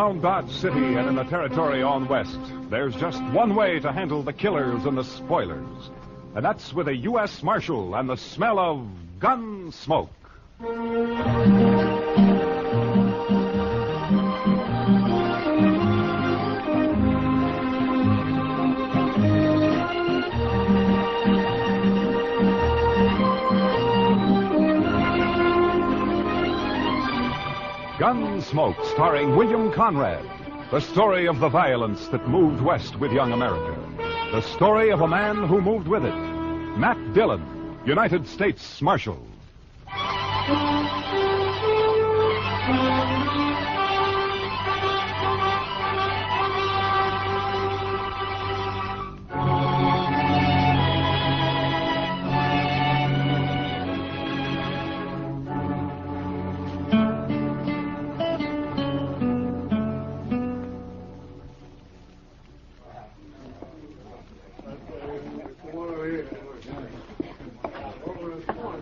Around Dodge City and in the territory on west, there's just one way to handle the killers and the spoilers. And that's with a U.S. Marshal and the smell of gun smoke. Gunsmoke, starring William Conrad. The story of the violence that moved west with young America. The story of a man who moved with it. Matt Dillon, United States Marshal.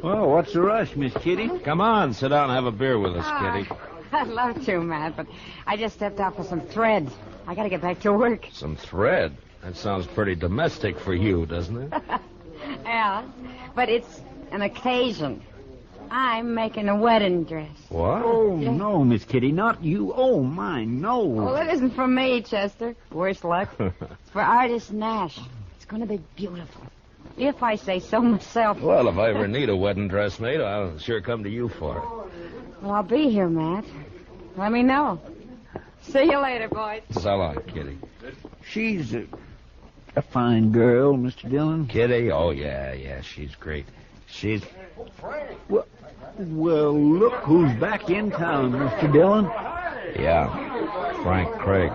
Well, what's the rush, Miss Kitty? Come on, sit down and have a beer with us, Kitty. I'd love to, Matt, but I just stepped out for some thread. I gotta get back to work. Some thread? That sounds pretty domestic for you, doesn't it? Yeah, but it's an occasion. I'm making a wedding dress. What? Oh, no, Miss Kitty, not you. Oh, my, no. Well, it isn't for me, Chester. Worse luck. It's for artist Nash. It's gonna be beautiful. If I say so myself. Well, if I ever need a wedding dress made, I'll sure come to you for it. Well, I'll be here, Matt. Let me know. See you later, boys. So long, Kitty. She's a fine girl, Mr. Dillon. Kitty? Oh, yeah, she's great. She's... Well, look who's back in town, Mr. Dillon. Yeah, Frank Craig.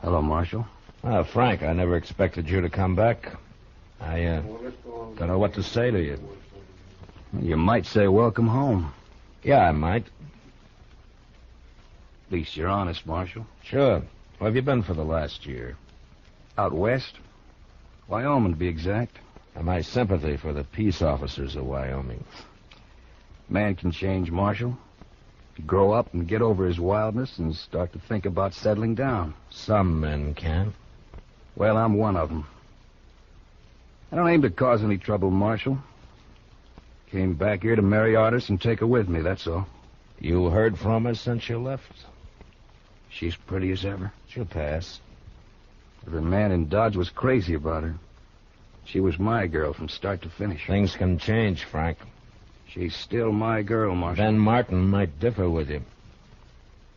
Hello, Marshal. Frank, I never expected you to come back. I don't know what to say to you. You might say welcome home. Yeah, I might. At least you're honest, Marshal. Sure. Where have you been for the last year? Out west. Wyoming, to be exact. And my sympathy for the peace officers of Wyoming. Man can change, Marshal. Grow up and get over his wildness and start to think about settling down. Some men can. Well, I'm one of them. I don't aim to cause any trouble, Marshal. Came back here to marry Artis and take her with me, that's all. You heard from her since you left? She's pretty as ever. She'll pass. Every man in Dodge was crazy about her. She was my girl from start to finish. Things can change, Frank. She's still my girl, Marshal. Ben Martin might differ with you.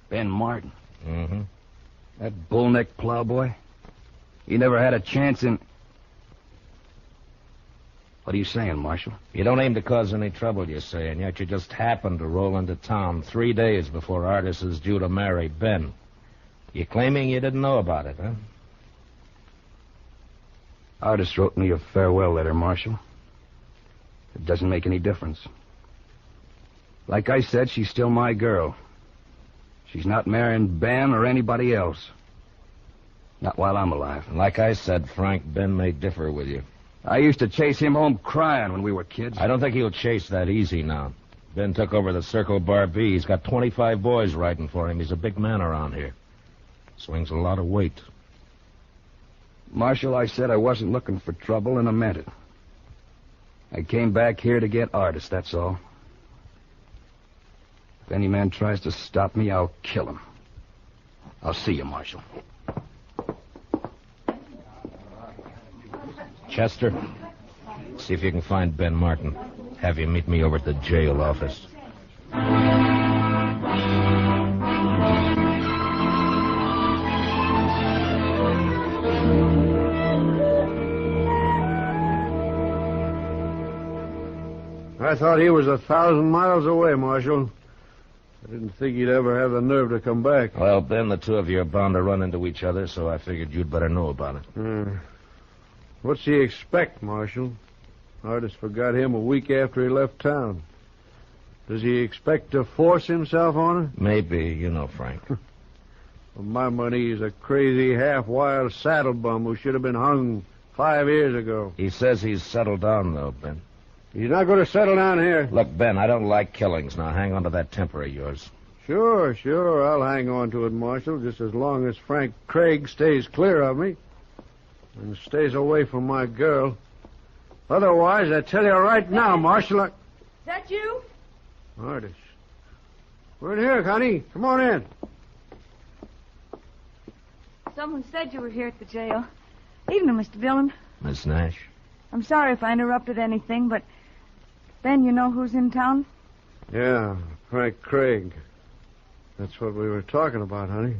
Ben Martin? Mm-hmm. That bullneck plowboy? He never had a chance in... What are you saying, Marshal? You don't aim to cause any trouble, you say, and yet you just happened to roll into town 3 days before Artis is due to marry Ben. You claiming you didn't know about it, huh? Artis wrote me a farewell letter, Marshal. It doesn't make any difference. Like I said, she's still my girl. She's not marrying Ben or anybody else. Not while I'm alive. And like I said, Frank, Ben may differ with you. I used to chase him home crying when we were kids. I don't think he'll chase that easy now. Ben took over the Circle Bar B. He's got 25 boys riding for him. He's a big man around here. Swings a lot of weight. Marshal, I said I wasn't looking for trouble, and I meant it. I came back here to get Artis, that's all. If any man tries to stop me, I'll kill him. I'll see you, Marshal. Chester, see if you can find Ben Martin. Have you meet me over at the jail office. I thought he was 1,000 miles away, Marshal. I didn't think he'd ever have the nerve to come back. Well, Ben, the two of you are bound to run into each other, so I figured you'd better know about it. What's he expect, Marshal? Artis forgot him a week after he left town. Does he expect to force himself on her? Maybe, you know, Frank. For my money, he's a crazy, half-wild saddle bum who should have been hung 5 years ago. He says he's settled down, though, Ben. He's not going to settle down here. Look, Ben, I don't like killings. Now hang on to that temper of yours. Sure. I'll hang on to it, Marshal, just as long as Frank Craig stays clear of me and stays away from my girl. Otherwise, I tell you right now, Marshal, Is that you? Artis. We're in here, honey. Come on in. Someone said you were here at the jail. Evening, Mr. Dillon. Miss Nash? I'm sorry if I interrupted anything, but... Ben, you know who's in town? Yeah, Frank Craig. That's what we were talking about, honey.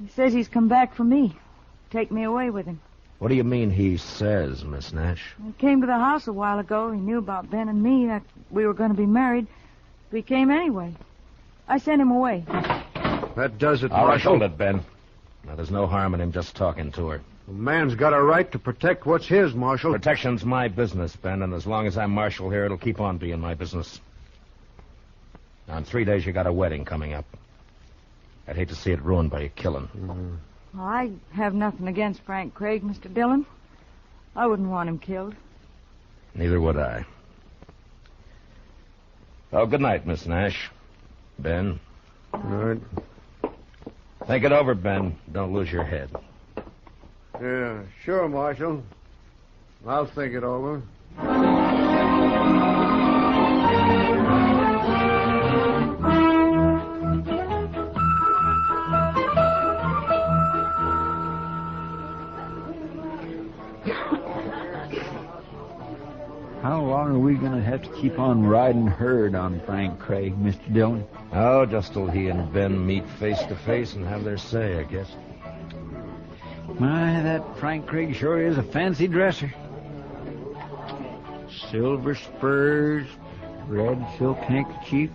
He says he's come back for me. Take me away with him. What do you mean he says, Miss Nash? He came to the house a while ago. He knew about Ben and me, that we were going to be married. But he came anyway. I sent him away. That does it, All right, Marshal. hold it, Ben. Now, there's no harm in him just talking to her. A man's got a right to protect what's his, Marshal. Protection's my business, Ben, and as long as I'm Marshal here, it'll keep on being my business. Now, in 3 days, you got a wedding coming up. I'd hate to see it ruined by a killing. Well, I have nothing against Frank Craig, Mr. Dillon. I wouldn't want him killed. Neither would I. Oh, good night, Miss Nash. Ben. All right. Think it over, Ben. Don't lose your head. Yeah, sure, Marshal. I'll think it over. How long are we going to have to keep on riding herd on Frank Craig, Mr. Dillon? Oh, just till he and Ben meet face to face and have their say, I guess. My, that Frank Craig sure is a fancy dresser. Silver spurs, red silk handkerchief,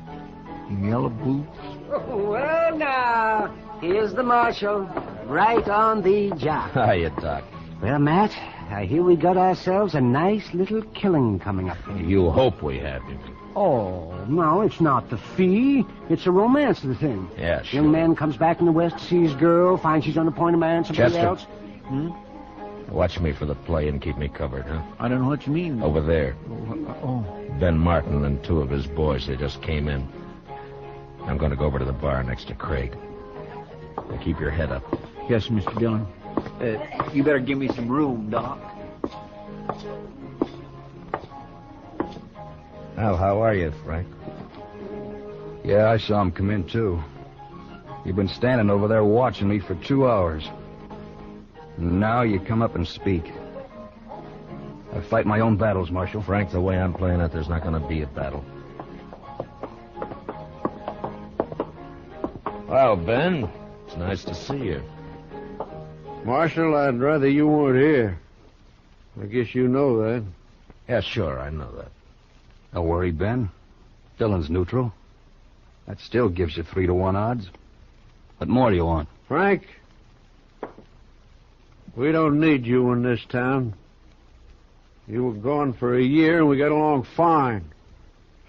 yellow boots. Well, now, here's the Marshal, right on the job. Hiya, Doc. Well, Matt, I hear we got ourselves a nice little killing coming up. You hope we have, you mean? Oh, no, it's not the fee. It's the romance of the thing. Yeah, sure. Young man comes back in the West to see his girl, finds she's on the point of marrying somebody Chester. else. Watch me for the play and keep me covered, huh? I don't know what you mean. Over there. Oh. Ben Martin and 2 of his boys, they just came in. I'm going to go over to the bar next to Craig. Now keep your head up. Yes, Mr. Dillon. You better give me some room, Doc. Well, how are you, Frank? Yeah, I saw him come in, too. You've been standing over there watching me for 2 hours. And now you come up and speak. I fight my own battles, Marshal. Frank, the way I'm playing it, there's not going to be a battle. Well, Ben, it's nice to see you. Marshal, I'd rather you weren't here. I guess you know that. Yeah, sure, I know that. Don't worry, Ben. Dillon's neutral. That still gives you 3-to-1 odds. What more do you want? Frank, we don't need you in this town. You were gone for a year, and we got along fine.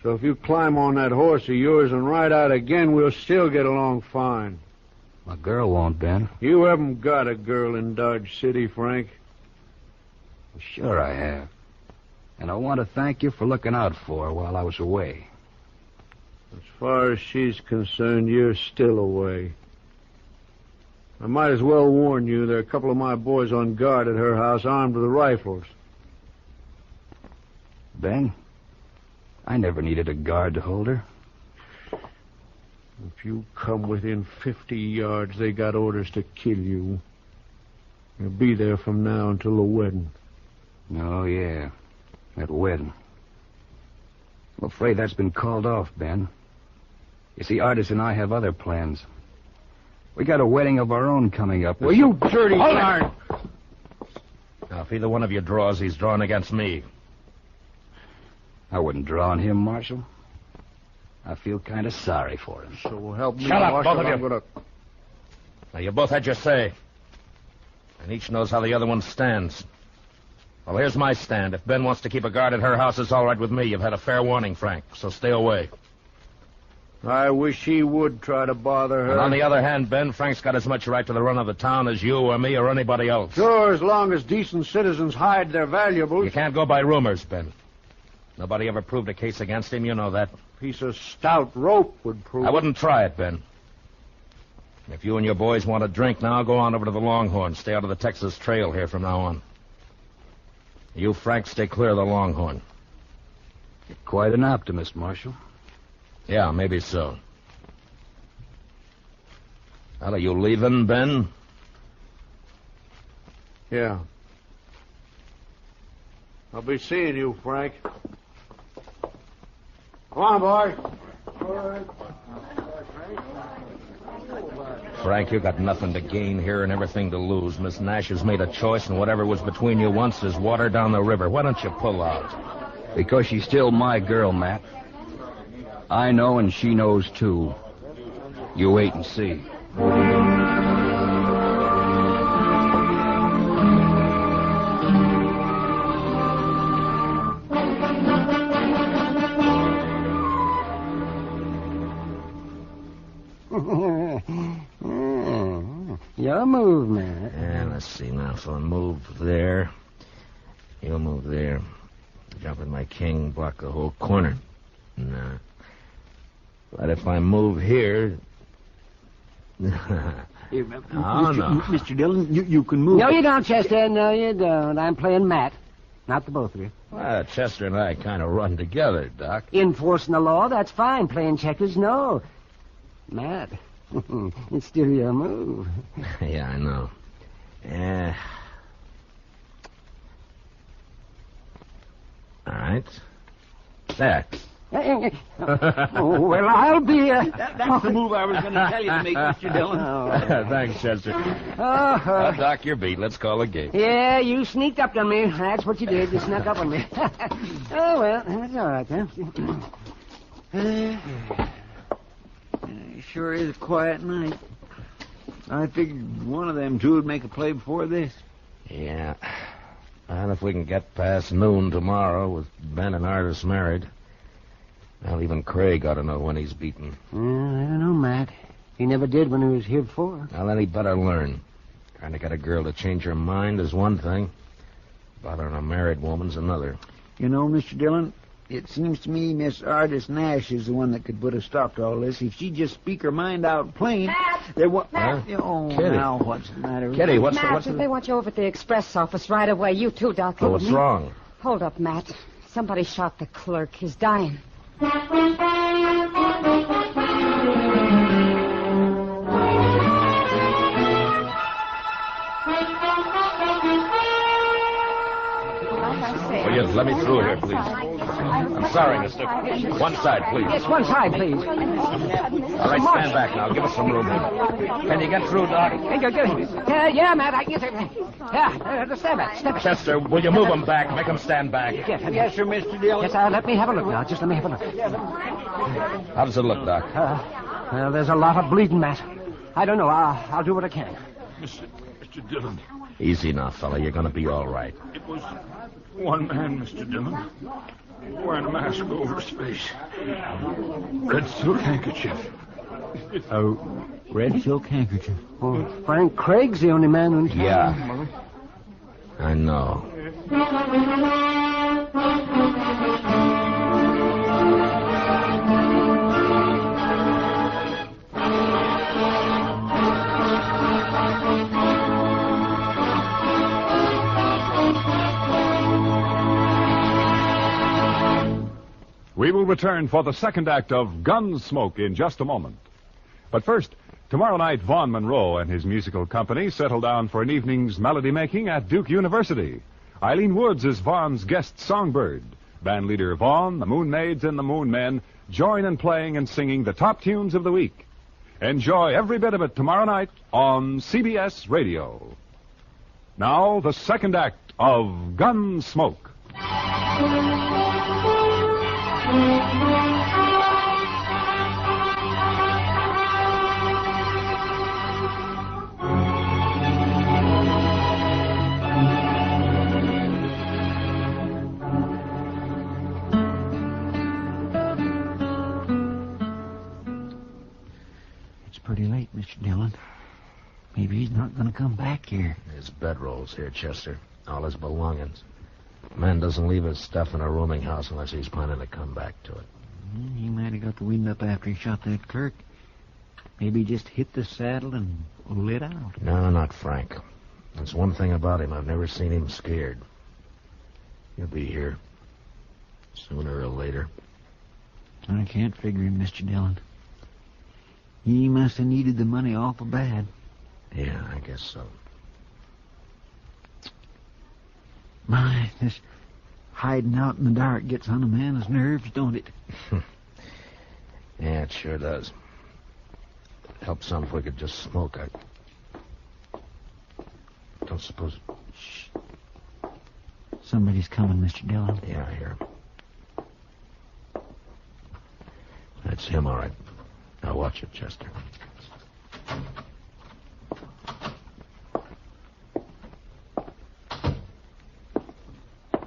So if you climb on that horse of yours and ride out again, we'll still get along fine. My girl won't, Ben. You haven't got a girl in Dodge City, Frank. Sure I have. And I want to thank you for looking out for her while I was away. As far as she's concerned, you're still away. I might as well warn you, there are a couple of my boys on guard at her house armed with rifles. Ben, I never needed a guard to hold her. If you come within 50 yards, they got orders to kill you. You'll be there from now until the wedding. Oh, yeah. That wedding. I'm afraid that's been called off, Ben. You see, Artis and I have other plans. We got a wedding of our own coming up. Well, you dirty darn! Now, if either one of you draws, he's drawing against me. I wouldn't draw on him, Marshal. I feel kind of sorry for him. So help me, Shut up, Marshal, both of you. I'm gonna... Now, you both had your say. And each knows how the other one stands. Well, here's my stand. If Ben wants to keep a guard at her house, it's all right with me. You've had a fair warning, Frank, so stay away. I wish he would try to bother her. And on the other hand, Ben, Frank's got as much right to the run of the town as you or me or anybody else. Sure, as long as decent citizens hide their valuables. You can't go by rumors, Ben. Nobody ever proved a case against him, you know that. Piece of stout rope would prove. I wouldn't try it, Ben. If you and your boys want a drink now, go on over to the Longhorn. Stay out of the Texas Trail here from now on. You, Frank, stay clear of the Longhorn. You're quite an optimist, Marshal. Yeah, maybe so. Well, are you leaving, Ben? Yeah. I'll be seeing you, Frank. Come on, boy. Frank, you got nothing to gain here and everything to lose. Miss Nash has made a choice, and whatever was between you once is water down the river. Why don't you pull out? Because she's still my girl, Matt. I know and she knows, too. You wait and see. Your move, man. Yeah, let's see now. So I move there. You'll move there. Jump in my king, block the whole corner. No. But if I move here... Mr. Dillon, you can move. No, you don't, Chester. No, you don't. I'm playing Matt. Not the both of you. Well, Chester and I kind of run together, Doc. Enforcing the law, that's fine. Playing checkers, no. Matt, it's still your move. Yeah, I know. All right. There. Oh, well, I'll be... That's the move I was going to tell you to make, Mr. Dillon. Thanks, Chester. Doc, you're beat. Let's call a game. Yeah, you sneaked up on me. That's what you did. You snuck up on me. Oh, well, that's all right, then. It sure is a quiet night. I figured one of them two would make a play before this. Yeah. And if we can get past noon tomorrow with Ben and Artis married, well, even Craig ought to know when he's beaten. I don't know, Matt. He never did when he was here before. Well, then he better learn. Trying to get a girl to change her mind is one thing. Bothering a married woman's another. You know, Mr. Dillon, it seems to me Miss Artis Nash is the one that could put a stop to all this. If she'd just speak her mind out plain, there was... Huh? Oh, Kitty. now what's the matter? Kitty, what's Matt, the... they want you over at the express office right away. You too, Doc. Oh, what's wrong? Hold up, Matt. Somebody shot the clerk. He's dying. Will you let me through here, please? I'm sorry, mister. One side, please. Yes, one side, please. All right, stand back now. Give us some room here. Can you get through, Doc? Yeah, Matt, I can get it. Yeah, stand back. Chester, will you move them back? Make them stand back. Yes, sir, Mr. Dillon. Yes, let me have a look now. Just let me have a look. How does it look, Doc? Well, there's a lot of bleeding, Matt. I don't know. I'll do what I can. Mr. Dillon. Easy now, fella. You're going to be all right. It was one man, Mr. Dillon, wearing a mask over his face. Red silk handkerchief. A red silk handkerchief. Oh, Frank Craig's the only man in town. Yeah. I know. We will return for the second act of Gunsmoke in just a moment. But first, tomorrow night, Vaughn Monroe and his musical company settle down for an evening's melody making at Duke University. Eileen Woods is Vaughn's guest songbird. Bandleader Vaughn, the Moon Maids, and the Moon Men join in playing and singing the top tunes of the week. Enjoy every bit of it tomorrow night on CBS Radio. Now, the second act of Gunsmoke. mighty late, Mr. Dillon. Maybe he's not going to come back here. His bedroll's here, Chester. All his belongings. A man doesn't leave his stuff in a rooming house unless he's planning to come back to it. He might have got the wind up after he shot that clerk. Maybe he just hit the saddle and lit out. No, not Frank. That's one thing about him. I've never seen him scared. He'll be here. Sooner or later. I can't figure him, Mr. Dillon. He must have needed the money awful bad. Yeah, I guess so. My, this hiding out in the dark gets on a man's nerves, don't it? Yeah, it sure does. Help some if we could just smoke. I don't suppose... Shh. Somebody's coming, Mr. Dillon. Yeah, I hear him. That's him, all right. Now watch it, Chester.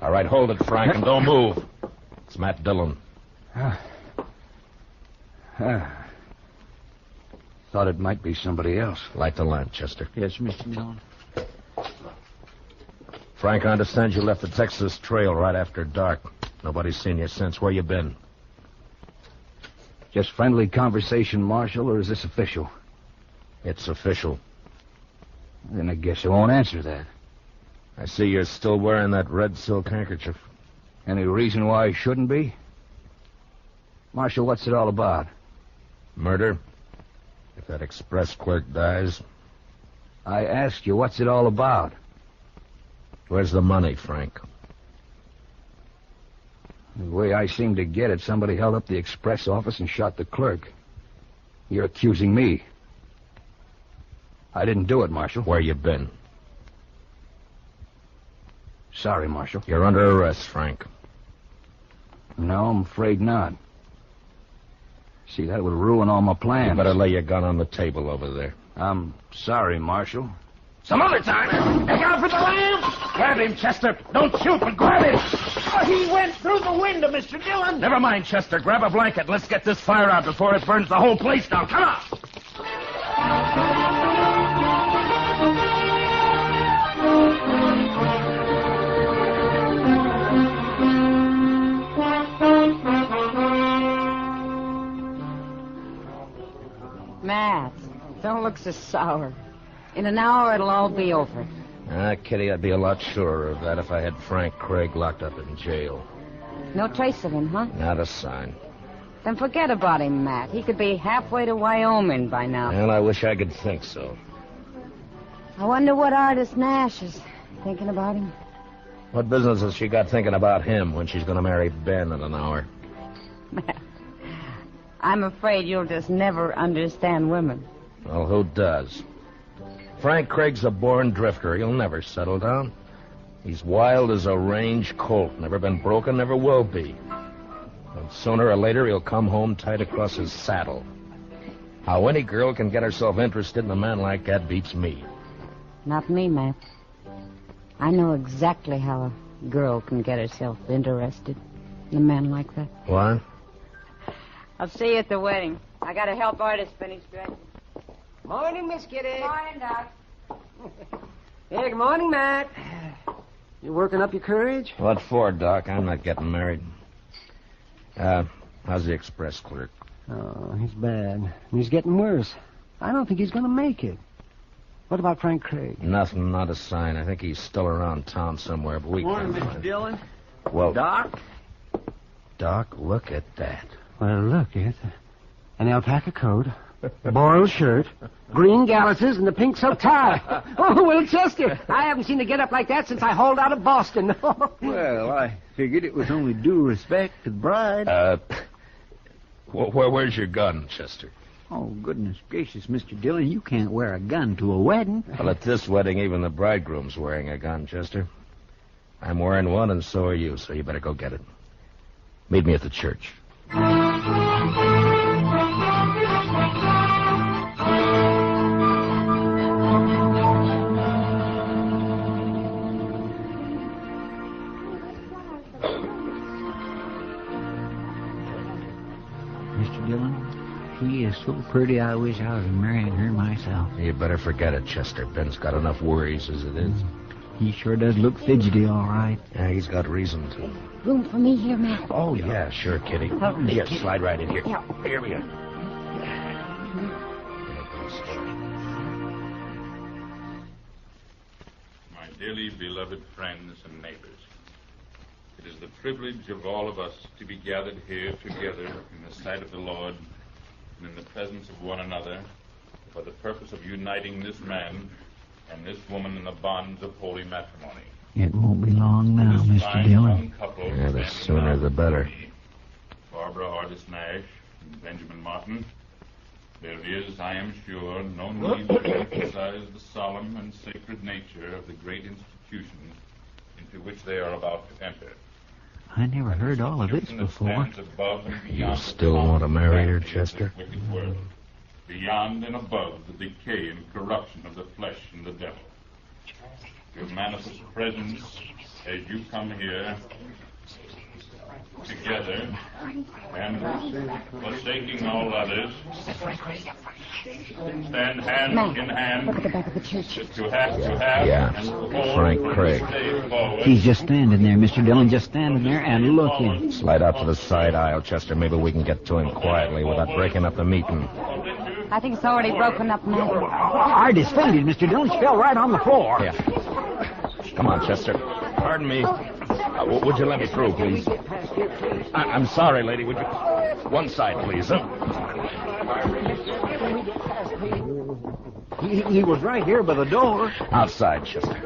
All right, hold it, Frank, and don't move. It's Matt Dillon. Thought it might be somebody else. Light the lamp, Chester. Yes, Mr. Dillon. Frank, I understand you left the Texas Trail right after dark. Nobody's seen you since. Where you been? Just friendly conversation, Marshal, or is this official? It's official. Then I guess I won't answer that. I see you're still wearing that red silk handkerchief. Any reason why I shouldn't be? Marshal, what's it all about? Murder. If that express clerk dies. I asked you, what's it all about? Where's the money, Frank? The way I seem to get it, somebody held up the express office and shot the clerk. You're accusing me. I didn't do it, Marshal. Where you been? Sorry, Marshal. You're under arrest, Frank. No, I'm afraid not. See, that would ruin all my plans. You better lay your gun on the table over there. I'm sorry, Marshal. Some other time. Look out for the lamp! Grab him, Chester. Don't shoot, but grab him. Oh, he went through the window, Mr. Dillon. Never mind, Chester. Grab a blanket. Let's get this fire out before it burns the whole place down. Come on! Matt, don't look so sour. In an hour, it'll all be over. Kitty, I'd be a lot surer of that if I had Frank Craig locked up in jail. No trace of him, huh? Not a sign. Then forget about him, Matt. He could be halfway to Wyoming by now. Well, I wish I could think so. I wonder what artist Nash is thinking about him. What business has she got thinking about him when she's going to marry Ben in an hour? Matt, I'm afraid you'll just never understand women. Well, who does? Frank Craig's a born drifter. He'll never settle down. He's wild as a range colt. Never been broken, never will be. And sooner or later, he'll come home tied across his saddle. How any girl can get herself interested in a man like that beats me. Not me, Matt. I know exactly how a girl can get herself interested in a man like that. What? I'll see you at the wedding. I gotta help artist finish dressing. Morning, Miss Kitty. Morning, Doc. Hey, good morning, Matt. You working up your courage? What for, Doc? I'm not getting married. How's the express clerk? Oh, he's bad. He's getting worse. I don't think he's going to make it. What about Frank Craig? Nothing, not a sign. I think he's still around town somewhere, but we Morning, can't Mr. find him. Dillon. Well, Doc? Doc, look at that. Well, look, it's an alpaca coat, a boiled shirt, green galluses, and a pink silk tie. Oh, well, Chester, I haven't seen a get-up like that since I hauled out of Boston. Well, I figured it was only due respect to the bride. Where's your gun, Chester? Oh, goodness gracious, Mr. Dillon, you can't wear a gun to a wedding. Well, at this wedding, even the bridegroom's wearing a gun, Chester. I'm wearing one, and so are you, so you better go get it. Meet me at the church. Mr. Dillon, he is so pretty, I wish I was marrying her myself. You better forget it, Chester. Ben's got enough worries as it is. He sure does look fidgety, all right. Yeah, he's got reason to. Room for me here, Matt? Oh, yeah, sure, Kitty. Here, slide right in here. Yeah. Here we go. My dearly beloved friends and neighbors, it is the privilege of all of us to be gathered here together in the sight of the Lord and in the presence of one another for the purpose of uniting this man and this woman in the bonds of holy matrimony. It won't be long now, Mr. Dillon. Yeah, the sooner the better. Barbara Artis Nash and Benjamin Martin. There is, I am sure, no need to emphasize the solemn and sacred nature of the great institutions into which they are about to enter. I never heard all of this before. You still want to marry her, Chester? Beyond and above the decay and corruption of the flesh and the devil. Your manifest presence as you come here together and forsaking all others, stand hand in hand Look at the back of the church. to have Yeah, Frank Craig. He's just standing there, Mr. Dillon, just standing there and looking. Slide out to the side aisle, Chester. Maybe we can get to him quietly without breaking up the meeting. I think it's already broken up, Matt. Artis fainted, Mr. Dillon. She fell right on the floor. Yeah. Come on, Chester. Pardon me. Would you let me through, please? I'm sorry, lady. Would you... One side, please. He was right here by the door. Outside, Chester.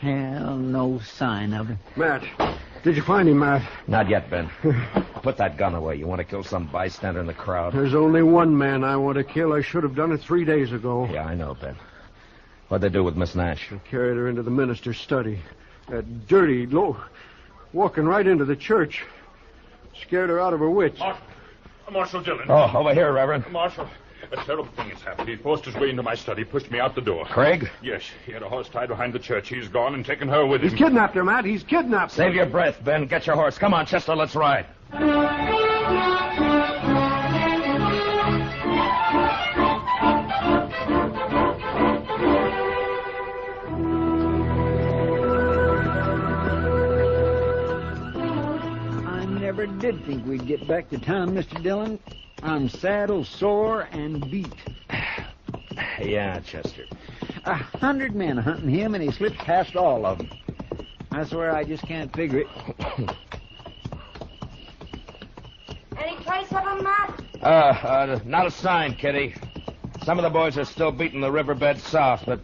Hell, no sign of him. Matt, did you find him, Matt? Not yet, Ben. Put that gun away. You want to kill some bystander in the crowd? There's only one man I want to kill. I should have done it 3 days ago. Yeah, I know, Ben. What'd they do with Miss Nash? I carried her into the minister's study. That dirty, walking right into the church. Scared her out of her wits. Marshal Dillon. Oh, over here, Reverend. Marshal, a terrible thing has happened. He forced his way into my study, pushed me out the door. Craig? Yes, he had a horse tied behind the church. He's gone and taken her with him. He's kidnapped her, Matt. He's kidnapped her. Save your breath, Ben. Get your horse. Come on, Chester, let's ride. I never did think we'd get back to town, Mr. Dillon. I'm saddle sore and beat. Yeah, Chester. 100 men hunting him, and he slipped past all of them. I swear I just can't figure it. Any trace of him, Matt? Not a sign, Kitty. Some of the boys are still beating the riverbed south, but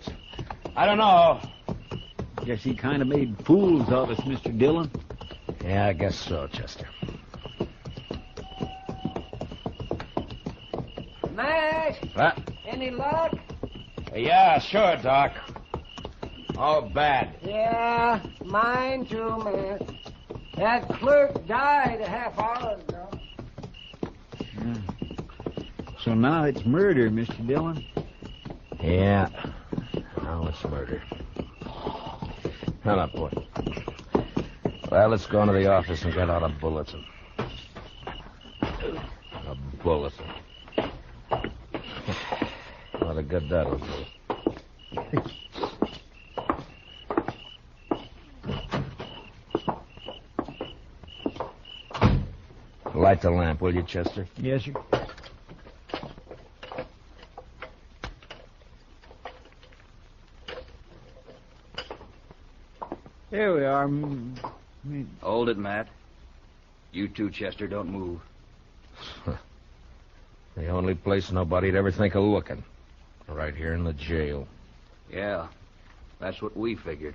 I don't know. Guess he kind of made fools of us, Mr. Dillon. Yeah, I guess so, Chester. Mash, What? any luck? Yeah, sure, Doc. Oh, bad. Yeah, mine too, man. That clerk died a half hour ago. So now it's murder, Mr. Dillon. Yeah. Now it's murder. Hold up, boy. Well, let's go into the office and get out a bulletin. A bulletin. What a good that'll do. Light the lamp, will you, Chester? Yes, sir. There we are. Hold it, Matt. You too, Chester. Don't move. The only place nobody'd ever think of looking. Right here in the jail. Yeah, that's what we figured.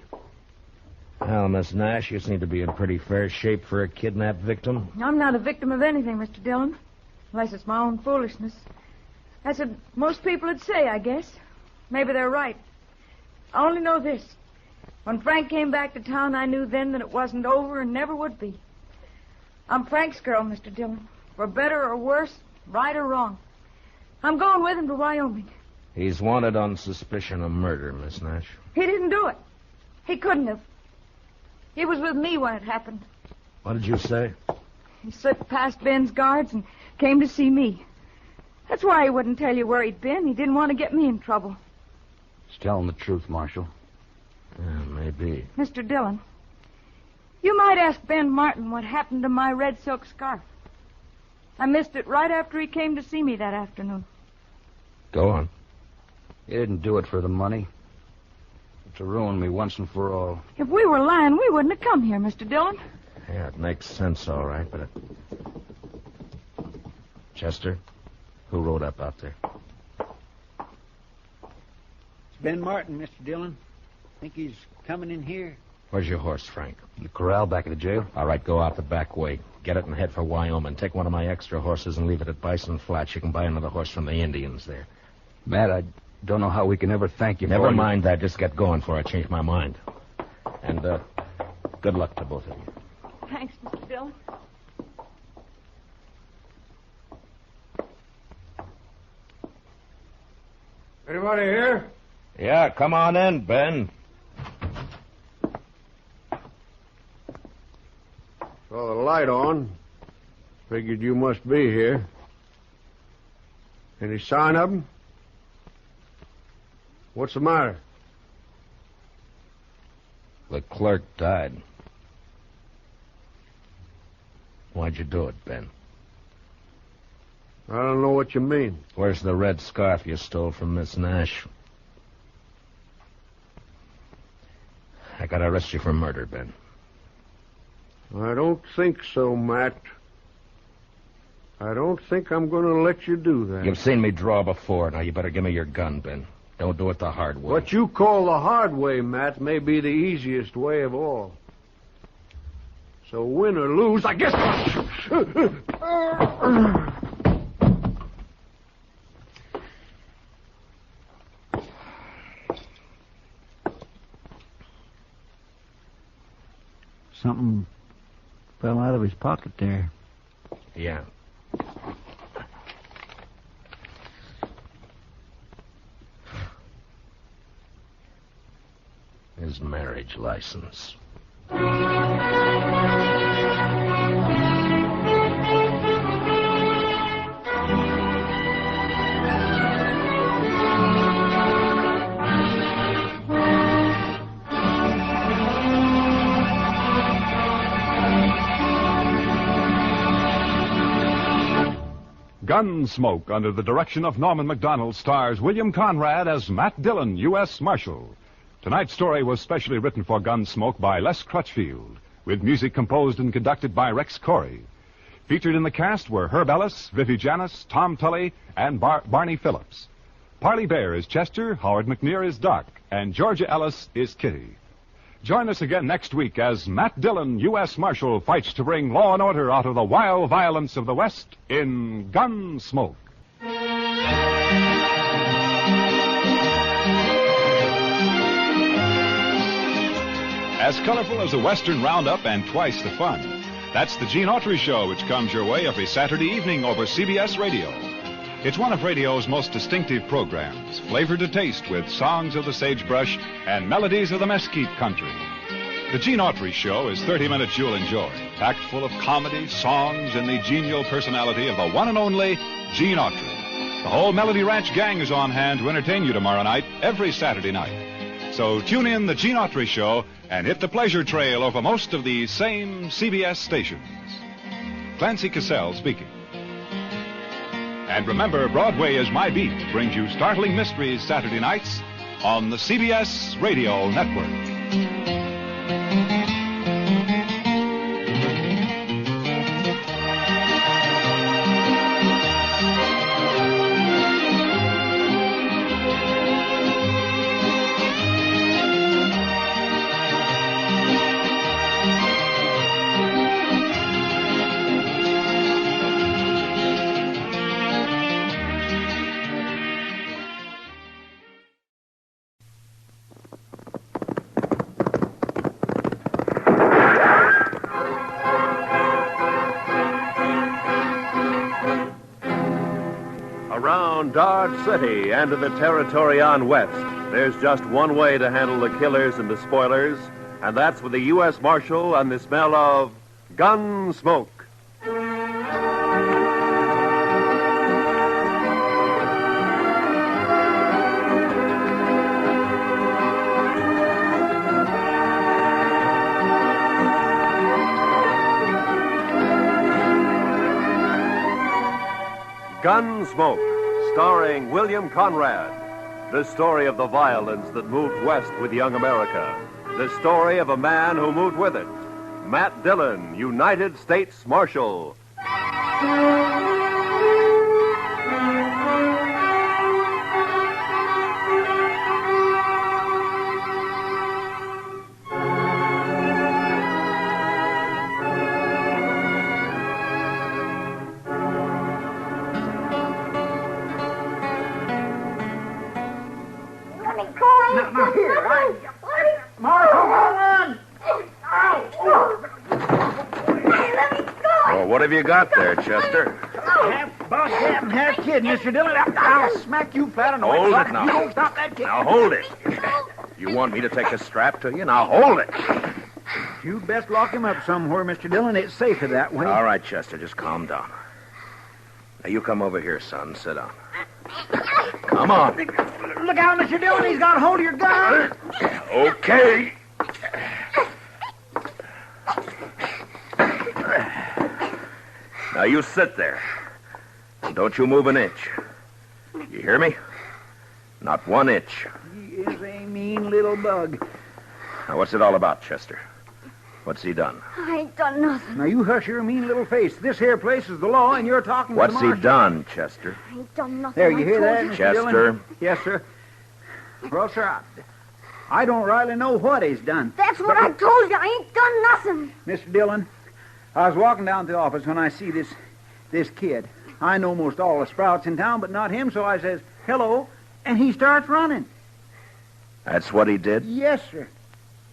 Well, Miss Nash, you seem to be in pretty fair shape for a kidnapped victim. I'm not a victim of anything, Mr. Dillon. Unless it's my own foolishness. That's what most people would say, I guess. Maybe they're right. I only know this. When Frank came back to town, I knew then that it wasn't over and never would be. I'm Frank's girl, Mr. Dillon. For better or worse, right or wrong. I'm going with him to Wyoming. He's wanted on suspicion of murder, Miss Nash. He didn't do it. He couldn't have. He was with me when it happened. What did you say? He slipped past Ben's guards and came to see me. That's why he wouldn't tell you where he'd been. He didn't want to get me in trouble. He's telling the truth, Marshal. Yeah, maybe. Mr. Dillon, you might ask Ben Martin what happened to my red silk scarf. I missed it right after he came to see me that afternoon. Go on. He didn't do it for the money. To ruin me once and for all. If we were lying, we wouldn't have come here, Mr. Dillon. Yeah, it makes sense, all right, but Chester, who rode up out there? It's Ben Martin, Mr. Dillon. Think he's coming in here? Where's your horse, Frank? In the corral back at the jail? All right, go out the back way. Get it and head for Wyoming. Take one of my extra horses and leave it at Bison Flats. You can buy another horse from the Indians there. Matt, I don't know how we can ever thank you for Never mind that. Just get going before I change my mind. And, good luck to both of you. Thanks, Mr. Dillon. Anybody here? Yeah, come on in, Ben. Saw the light on. Figured you must be here. Any sign of him? What's the matter? The clerk died. Why'd you do it, Ben? I don't know what you mean. Where's the red scarf you stole from Miss Nash? I gotta arrest you for murder, Ben. I don't think so, Matt. I don't think I'm going to let you do that. You've seen me draw before. Now you better give me your gun, Ben. Don't do it the hard way. What you call the hard way, Matt, may be the easiest way of all. So win or lose, I guess... Something fell out of his pocket there. Yeah. His marriage license. Gunsmoke, under the direction of Norman MacDonald, stars William Conrad as Matt Dillon, U.S. Marshal. Tonight's story was specially written for Gunsmoke by Les Crutchfield, with music composed and conducted by Rex Corey. Featured in the cast were Herb Ellis, Vivi Janis, Tom Tully, and Barney Phillips. Parley Bear is Chester, Howard McNear is Doc, and Georgia Ellis is Kitty. Join us again next week as Matt Dillon, U.S. Marshal, fights to bring law and order out of the wild violence of the West in Gunsmoke. As colorful as a Western roundup and twice the fun. That's the Gene Autry Show, which comes your way every Saturday evening over CBS Radio. It's one of radio's most distinctive programs, flavored to taste with songs of the sagebrush and melodies of the mesquite country. The Gene Autry Show is 30 minutes you'll enjoy, packed full of comedy, songs, and the genial personality of the one and only Gene Autry. The whole Melody Ranch gang is on hand to entertain you tomorrow night, every Saturday night. So tune in the Gene Autry Show and hit the pleasure trail over most of these same CBS stations. Clancy Cassell speaking. And remember, Broadway is My Beat brings you startling mysteries Saturday nights on the CBS Radio Network. Around Dodge City and in the territory on west, there's just one way to handle the killers and the spoilers, And that's with the U.S. Marshal and the smell of Gunsmoke. Gunsmoke, starring William Conrad. The story of the violence that moved west with young America. The story of a man who moved with it. Matt Dillon, United States Marshal. What have you got there, Chester? Half boss, half kid, Mr. Dillon. I'll smack you flat on the Hold way. it now. You don't stop that kid. Now hold it. You want me to take a strap to you? Now hold it. You best lock him up somewhere, Mr. Dillon. It's safer that way. All right, Chester, just calm down. Now you come over here, son. Sit down. Come on. Look out, Mr. Dillon. He's got a hold of your gun. Okay. Now you sit there. And don't you move an inch. You hear me? Not 1 inch. He is a mean little bug. Now what's it all about, Chester? What's he done? I ain't done nothing. Now you hush your mean little face. This here place is the law, and you're talking What's to the he marshal. done, Chester? I ain't done nothing. There, you I hear told that, you. Mr. Chester? Dillon? Yes, sir. Well, sir, I don't rightly know what he's done. That's what I told you. I ain't done nothing. Mr. Dillon, I was walking down to the office when I see this kid. I know most all the sprouts in town, but not him, so I says, hello, and he starts running. That's what he did? Yes, sir.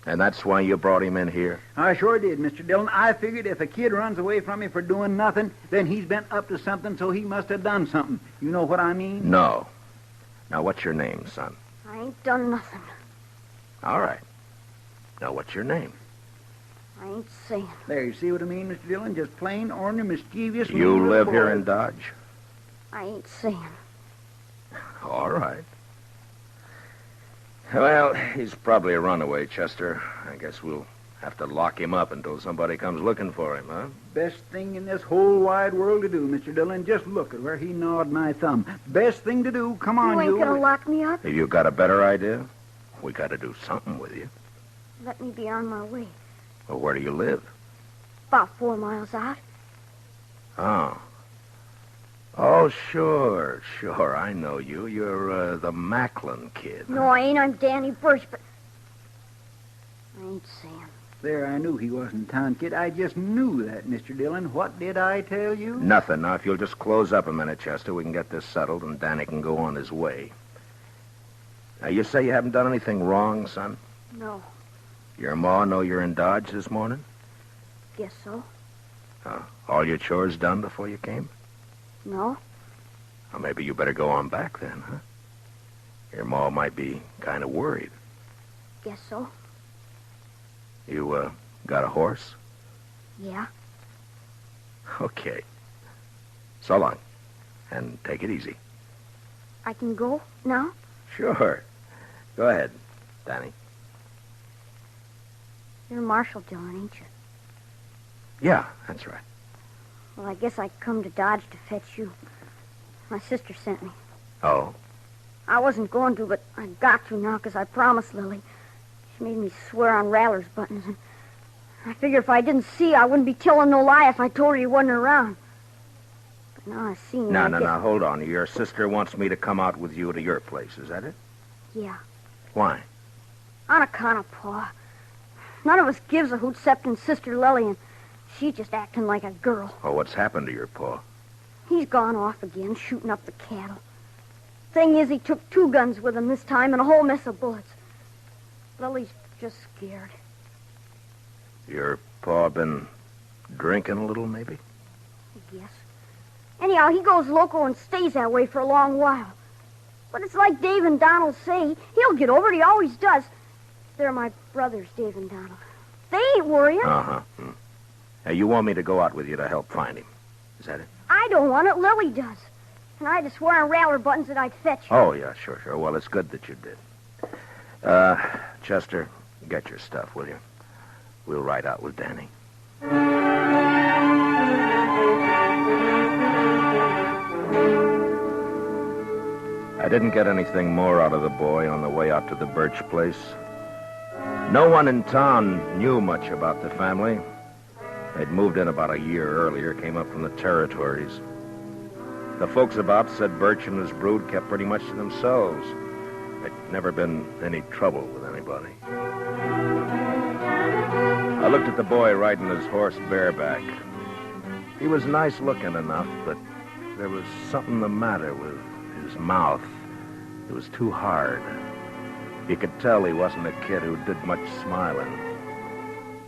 And that's why you brought him in here? I sure did, Mr. Dillon. I figured if a kid runs away from me for doing nothing, then he's been up to something, so he must have done something. You know what I mean? No. Now, what's your name, son? I ain't done nothing. All right. Now, what's your name? I ain't saying. There, you see what I mean, Mr. Dillon? Just plain, ornery, mischievous... You mean live little here boy. in Dodge? I ain't saying. All right. Well, he's probably a runaway, Chester. I guess we'll have to lock him up until somebody comes looking for him, huh? Best thing in this whole wide world to do, Mr. Dillon. Just look at where he gnawed my thumb. Best thing to do. Come on, You ain't gonna lock me up? Have you got a better idea? We got to do something with you. Let me be on my way. Well, where do you live? About 4 miles out. Oh. Oh, sure. I know you. You're the Macklin kid. No, I ain't. I'm Danny Birch, but... I ain't saying. There, I knew he wasn't a town kid. I just knew that, Mr. Dillon. What did I tell you? Nothing. Now, if you'll just close up a minute, Chester, we can get this settled and Danny can go on his way. Now, you say you haven't done anything wrong, son? No. Your ma know you're in Dodge this morning? Guess so. All your chores done before you came? No. Well, maybe you better go on back then, huh? Your ma might be kind of worried. Guess so. You, got a horse? Yeah. Okay. So long. And take it easy. I can go now? Sure. Go ahead, Danny. You're Marshal Dillon, ain't you? Yeah, that's right. Well, I guess I come to Dodge to fetch you. My sister sent me. Oh? I wasn't going to, but I got to now because I promised Lily. She made me swear on Rattler's buttons, and I figure if I didn't see, I wouldn't be telling no lie if I told her you wasn't around. But now I seen you. No, hold on. Your sister wants me to come out with you to your place, is that it? Yeah. Why? On account of Pa. None of us gives a hoot excepting Sister Lily, and she's just acting like a girl. Oh, what's happened to your pa? He's gone off again, shooting up the cattle. Thing is, he took 2 guns with him this time and a whole mess of bullets. Lily's just scared. Your pa been drinking a little, maybe? I guess. Anyhow, he goes loco and stays that way for a long while. But it's like Dave and Donald say. He'll get over it. He always does. They're my brothers, Dave and Donald. They ain't worrying. Uh-huh. Hey, you want me to go out with you to help find him? Is that it? I don't want it. Lily does. And I had to swear on rattler buttons that I'd fetch her. Oh, yeah, sure. Well, it's good that you did. Chester, get your stuff, will you? We'll ride out with Danny. I didn't get anything more out of the boy on the way out to the Birch place. No one in town knew much about the family. They'd moved in about a year earlier, came up from the territories. The folks about said Birch and his brood kept pretty much to themselves. There'd never been any trouble with anybody. I looked at the boy riding his horse bareback. He was nice looking enough, but there was something the matter with his mouth. It was too hard. You could tell he wasn't a kid who did much smiling.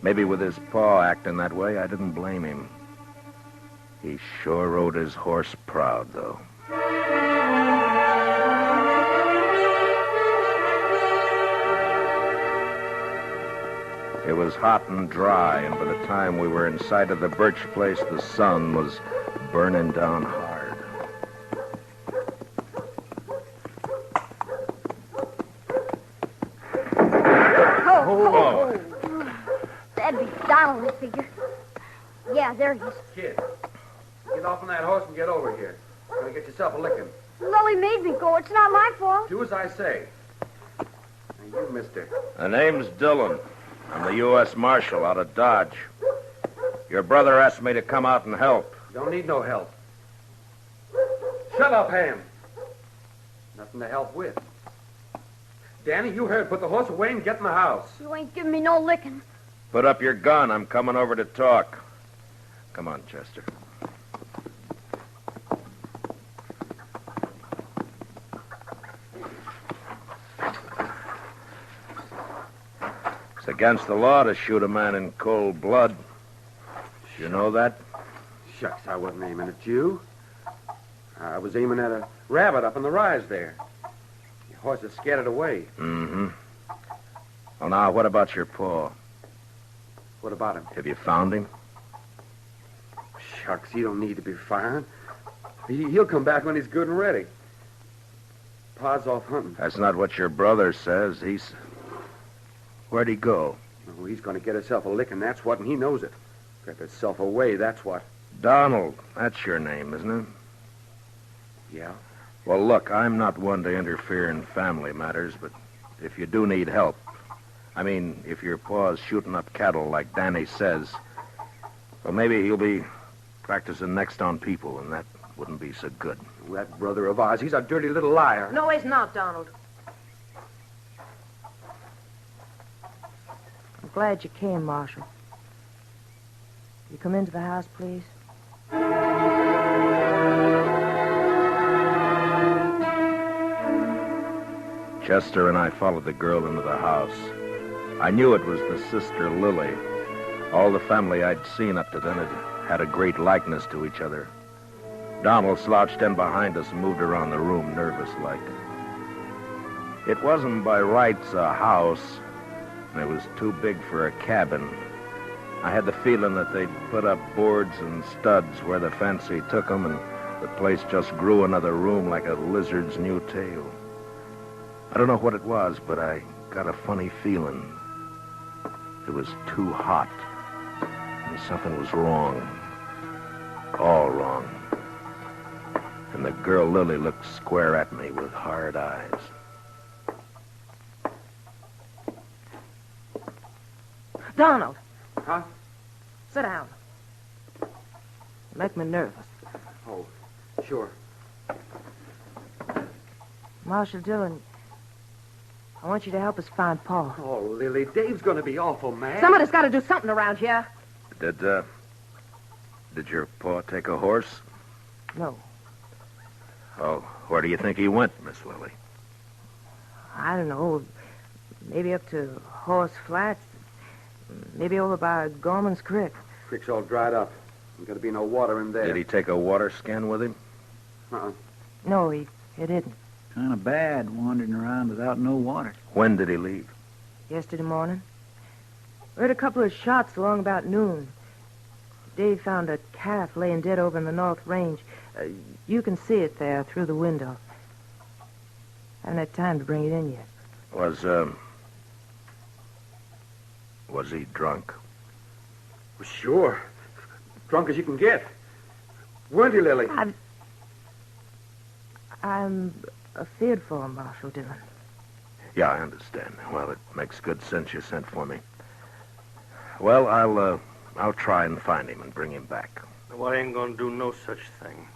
Maybe with his paw acting that way, I didn't blame him. He sure rode his horse proud, though. It was hot and dry, and by the time we were inside of the Birch place, the sun was burning down hard. Oh. That'd be Donald, I figure. Yeah, there he is. Kid, get off on that horse and get over here. You're going to get yourself a licking. Lily made me go. It's not my fault. Do as I say. And you, mister. The name's Dillon. I'm the U.S. Marshal out of Dodge. Your brother asked me to come out and help. Don't need no help. Shut up, Ham. Nothing to help with. Danny, you heard. Put the horse away and get in the house. You ain't giving me no licking. Put up your gun. I'm coming over to talk. Come on, Chester. It's against the law to shoot a man in cold blood. You know that? Shucks, I wasn't aiming at you. I was aiming at a rabbit up in the rise there. Your horse is scattered away. Mm-hmm. Well, now, what about your paw? What about him? Have you found him? Shucks, he don't need to be firing. He'll come back when he's good and ready. Pa's off hunting. That's not what your brother says. Where'd he go? Oh, he's going to get himself a licking, that's what, and he knows it. Kept himself away, that's what. Donald, that's your name, isn't it? Yeah. Well, look, I'm not one to interfere in family matters, but if you do need help, I mean, if your paw's shooting up cattle like Danny says, well, maybe he'll be practicing next on people, and that wouldn't be so good. That brother of ours, he's a dirty little liar. No, he's not, Donald. I'm glad you came, Marshal. You come into the house, please? Chester and I followed the girl into the house. I knew it was the sister Lily. All the family I'd seen up to then had a great likeness to each other. Donald slouched in behind us and moved around the room, nervous-like. It wasn't by rights a house, and it was too big for a cabin. I had the feeling that they'd put up boards and studs where the fancy took them, and the place just grew another room like a lizard's new tail. I don't know what it was, but I got a funny feeling. It was too hot, and something was wrong. All wrong. And the girl Lily looked square at me with hard eyes. Donald. Huh? Sit down. You make me nervous. Oh, sure. Marshal Dillon, I want you to help us find Paul. Oh, Lily, Dave's going to be awful mad. Somebody's got to do something around here. Did your paw take a horse? No. Oh, where do you think he went, Miss Lily? I don't know. Maybe up to Horse Flats. Maybe over by Gorman's Creek. Creek's all dried up. There's got to be no water in there. Did he take a water skin with him? Uh-uh. No, he didn't. Kind of bad wandering around without no water. When did he leave? Yesterday morning. We heard a couple of shots along about noon. Dave found a calf laying dead over in the North Range. You can see it there through the window. Haven't had time to bring it in yet. Was he drunk? Well, sure. Drunk as you can get. Weren't you, Lily? I'm afeard for him, Marshal Dillon. Yeah, I understand. Well, it makes good sense you sent for me. Well, I'll try and find him and bring him back. Well, I ain't gonna do no such thing.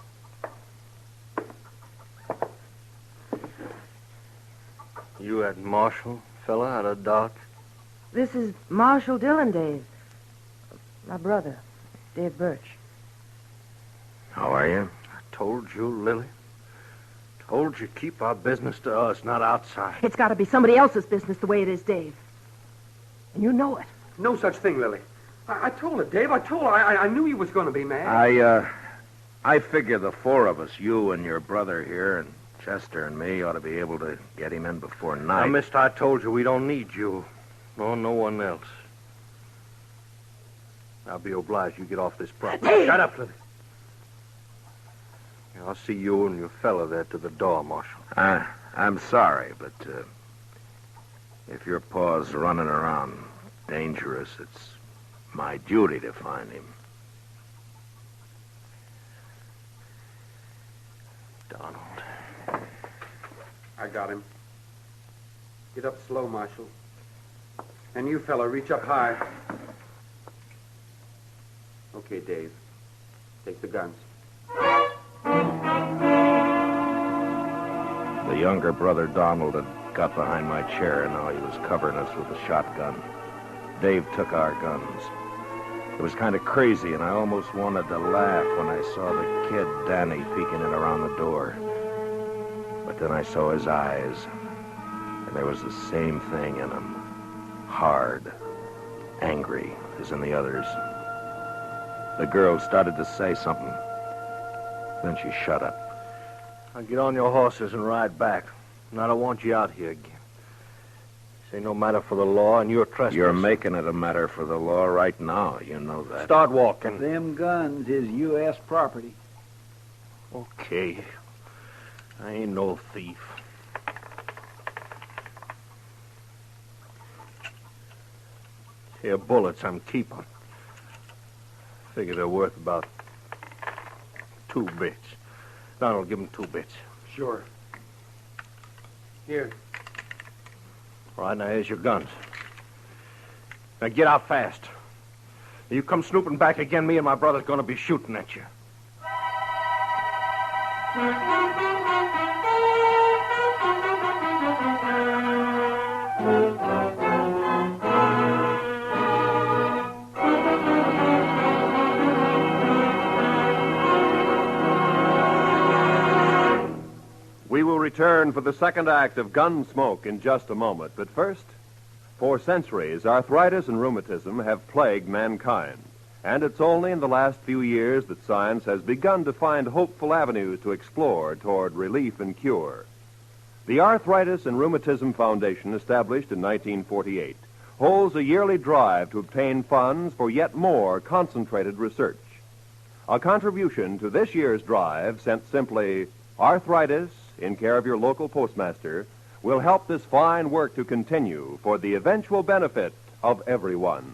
You that Marshal fella out of Dodge? This is Marshal Dillon, Dave. My brother, Dave Birch. How are you? I told you, Lily. Told you keep our business to us, not outside. It's got to be somebody else's business the way it is, Dave. And you know it. No such thing, Lily. I told her, Dave. I told her. I knew he was going to be mad. I figure the four of us, you and your brother here, and Chester and me, ought to be able to get him in before night. Now, mister, I told you we don't need you. Nor no one else. I'll be obliged you get off this property. Dave! Shut up, Lily. I'll see you and your fella there to the door, Marshal. I'm sorry, but if your paw's running around dangerous, it's my duty to find him. Donald. I got him. Get up slow, Marshal. And you, fella, reach up high. Okay, Dave. Take the guns. The younger brother, Donald, had got behind my chair, and now he was covering us with a shotgun. Dave took our guns. It was kind of crazy, and I almost wanted to laugh when I saw the kid, Danny, peeking in around the door. But then I saw his eyes, and there was the same thing in them. Hard, angry, as in the others. The girl started to say something. Then she shut up. Now get on your horses and ride back. And I don't want you out here again. This ain't no matter for the law, and you're trespassing. You're making it a matter for the law right now. You know that. Start walking. Them guns is U.S. property. Okay. I ain't no thief. Here, bullets I'm keeping. Figure they're worth about 2 bits. Donald, give him 2 bits. Sure. Here. All right, now here's your guns. Now get out fast. You come snooping back again, me and my brother's gonna be shooting at you. We will return for the second act of Gunsmoke in just a moment. But first, for centuries, arthritis and rheumatism have plagued mankind. And it's only in the last few years that science has begun to find hopeful avenues to explore toward relief and cure. The Arthritis and Rheumatism Foundation, established in 1948, holds a yearly drive to obtain funds for yet more concentrated research. A contribution to this year's drive, sent simply Arthritis, in care of your local postmaster, will help this fine work to continue for the eventual benefit of everyone.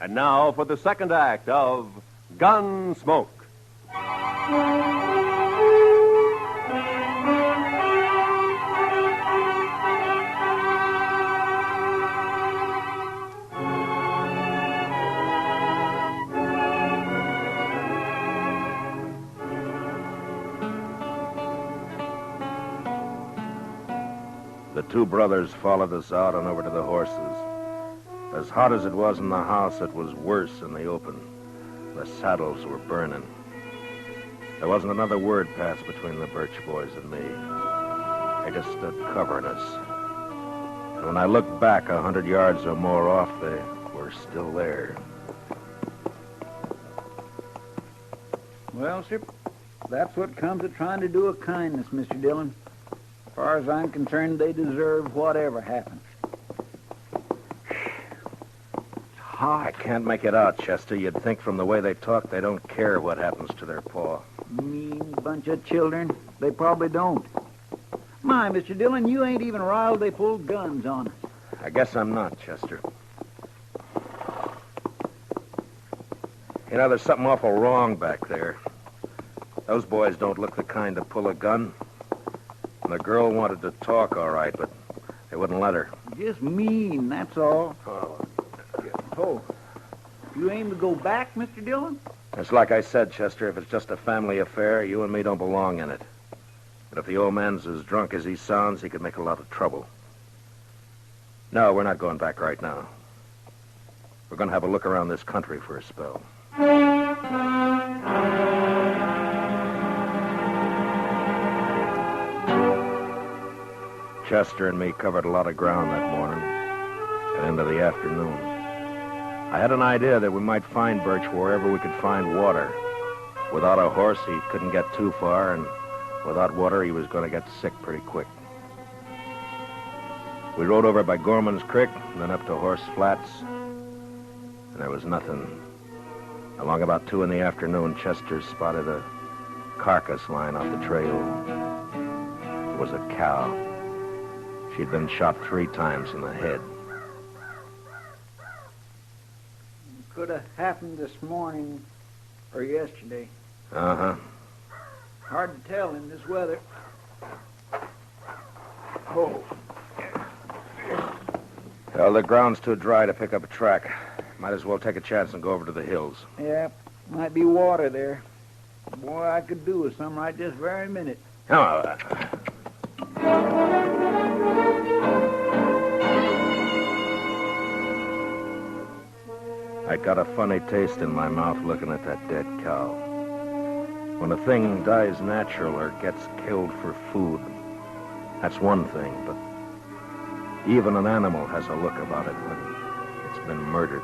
And now for the second act of Gunsmoke. The 2 brothers followed us out and over to the horses. As hot as it was in the house, it was worse in the open. The saddles were burning. There wasn't another word passed between the Birch boys and me. They just stood covering us. And when I looked back 100 yards or more off, they were still there. Well, sir, that's what comes of trying to do a kindness, Mr. Dillon. As far as I'm concerned, they deserve whatever happens. hot. I can't make it out, Chester. You'd think from the way they talk they don't care what happens to their paw. Mean bunch of children. They probably don't. My, Mr. Dillon, you ain't even riled they pulled guns on us. I guess I'm not, Chester. You know, there's something awful wrong back there. Those boys don't look the kind to pull a gun. And the girl wanted to talk, all right, but they wouldn't let her. Just mean, that's all. Oh, you aim to go back, Mr. Dillon? It's like I said, Chester, if it's just a family affair, you and me don't belong in it. But if the old man's as drunk as he sounds, he could make a lot of trouble. No, we're not going back right now. We're going to have a look around this country for a spell. Chester and me covered a lot of ground that morning and into the afternoon. I had an idea that we might find Birch wherever we could find water. Without a horse, he couldn't get too far, and without water, he was going to get sick pretty quick. We rode over by Gorman's Creek, and then up to Horse Flats, and there was nothing. Along about 2 in the afternoon, Chester spotted a carcass lying off the trail. It was a cow. She'd been shot 3 times in the head. Could have happened this morning or yesterday. Uh-huh. Hard to tell in this weather. Oh. Well, the ground's too dry to pick up a track. Might as well take a chance and go over to the hills. Yeah, might be water there. Boy, I could do with some right this very minute. Oh, I got a funny taste in my mouth looking at that dead cow. When a thing dies natural or gets killed for food, that's one thing, but even an animal has a look about it when it's been murdered.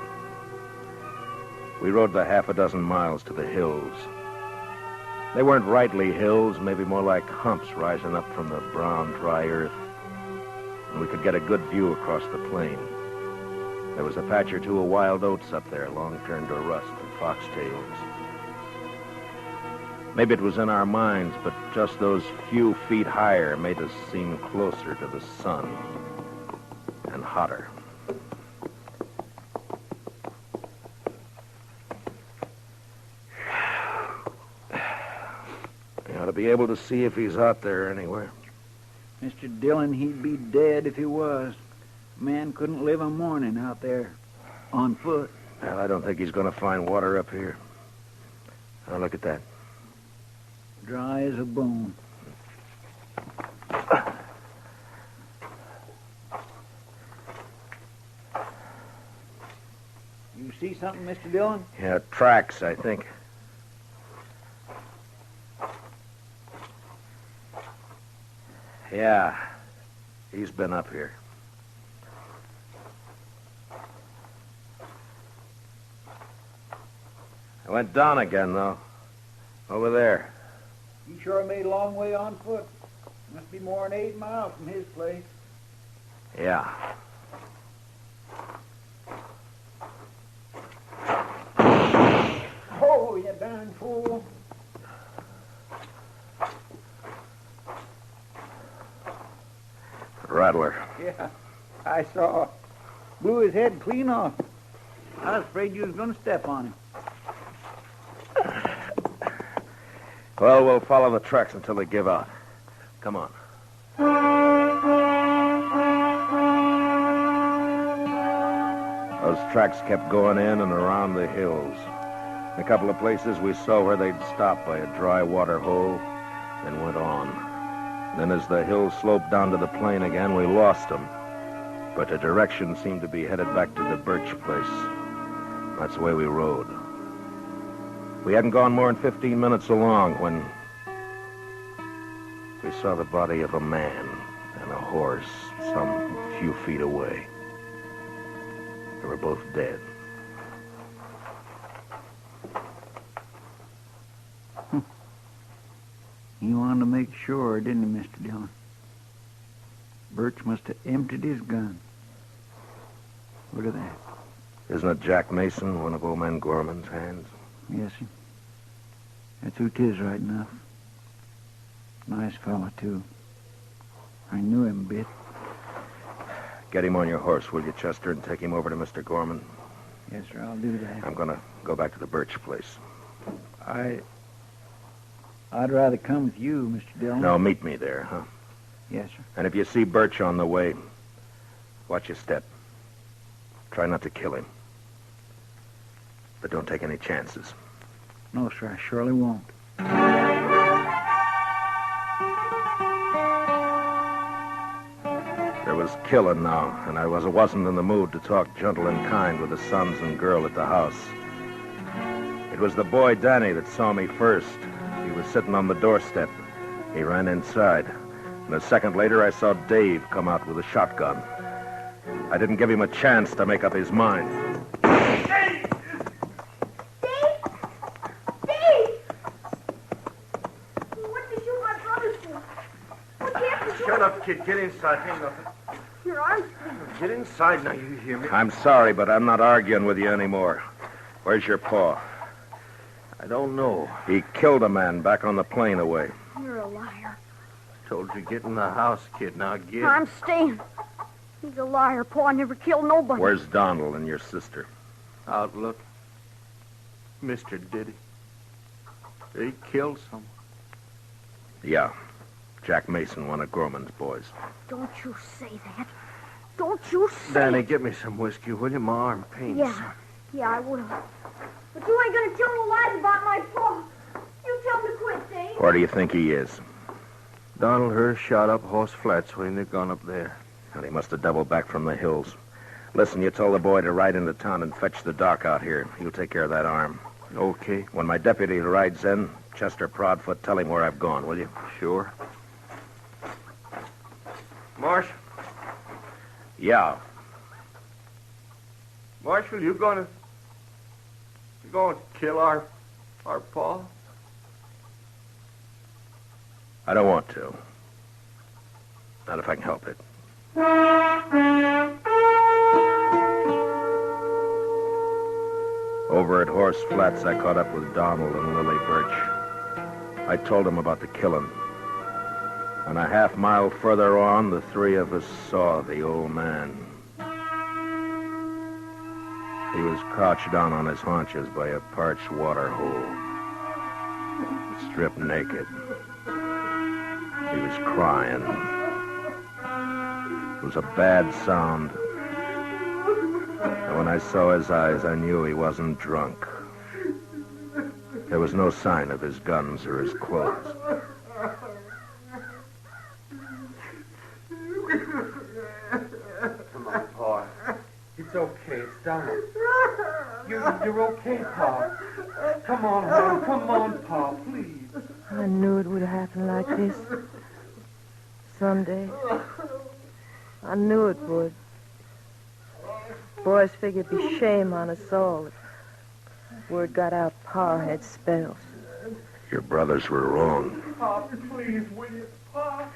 We rode the 6 miles to the hills. They weren't rightly hills, maybe more like humps rising up from the brown, dry earth, and we could get a good view across the plain. There was a patch or 2 of wild oats up there, long turned to rust, and foxtails. Maybe it was in our minds, but just those few feet higher made us seem closer to the sun and hotter. You ought to be able to see if he's out there anywhere. Mr. Dillon, he'd be dead if he was. Man couldn't live a morning out there on foot. Well, I don't think he's going to find water up here. Now, look at that. Dry as a bone. You see something, Mr. Dillon? Yeah, tracks, I think. Yeah, he's been up here. I went down again, though. Over there. He sure made a long way on foot. Must be more than 8 miles from his place. Yeah. Oh, you darn fool. Rattler. Yeah, I saw. Blew his head clean off. I was afraid you was going to step on him. Well, we'll follow the tracks until they give out. Come on. Those tracks kept going in and around the hills. In a couple of places we saw where they'd stopped by a dry water hole, then went on. Then as the hill sloped down to the plain again, we lost them. But the direction seemed to be headed back to the Birch place. That's the way we rode. We hadn't gone more than 15 minutes along when we saw the body of a man and a horse some few feet away. They were both dead. He wanted to make sure, didn't he, Mr. Dillon? Birch must have emptied his gun. Look at that. Isn't it Jack Mason, one of old man Gorman's hands? Yes, sir. That's who 'tis right enough. Nice fella, too. I knew him a bit. Get him on your horse, will you, Chester, and take him over to Mr. Gorman? Yes, sir, I'll do that. I'm going to go back to the Birch place. I'd rather come with you, Mr. Dillon. No, meet me there, huh? Yes, sir. And if you see Birch on the way, watch your step. Try not to kill him. But don't take any chances. No, sir, I surely won't. There was killing now, and I wasn't in the mood to talk gentle and kind with the sons and girl at the house. It was the boy Danny that saw me first. He was sitting on the doorstep. He ran inside, and a second later I saw Dave come out with a shotgun. I didn't give him a chance to make up his mind. Dave! What did you shoot my brother for? What can't you do? Shut up, kid. Get inside. Ain't nothing. Your arm's... Get inside now, you hear me? I'm sorry, but I'm not arguing with you anymore. Where's your paw? I don't know. He killed a man back on the plain away. You're a liar. Told you get in the house, kid. Now get. I'm staying. He's a liar. Pa never killed nobody. Where's Donald and your sister? Out looking. Mister did he? He killed someone. Yeah. Jack Mason, one of Gorman's boys. Don't you say that. Don't you say Danny, get me some whiskey, will you? My arm pains. Yeah, I will. But you ain't gonna tell no lies about my pa. You tell him to quit, Dave. Where do you think he is? Donald Hurst shot up Horse Flats when they'd gone up there. And he must have doubled back from the hills. Listen, you told the boy to ride into town and fetch the doc out here. He'll take care of that arm. Okay. When my deputy rides in, Chester Proudfoot, tell him where I've gone, will you? Sure. Marshal. Yeah. Marshal, you gonna kill our pa? I don't want to. Not if I can help it. Over at Horse Flats, I caught up with Donald and Lily Birch. I told them about the killing. And a half mile further on, the three of us saw the old man. He was crouched down on his haunches by a parched water hole, stripped naked. He was crying. It was a bad sound. And when I saw his eyes, I knew he wasn't drunk. There was no sign of his guns or his clothes. Come on, Pa. It's okay. It's Donald. You're okay, Pa. Come on, home. Come on, Pa, please. I knew it would happen like this. Someday. I knew it would. Boys figured it'd be shame on us all if word got out Pa had spells. Your brothers were wrong. Pa, please, will you? Pa.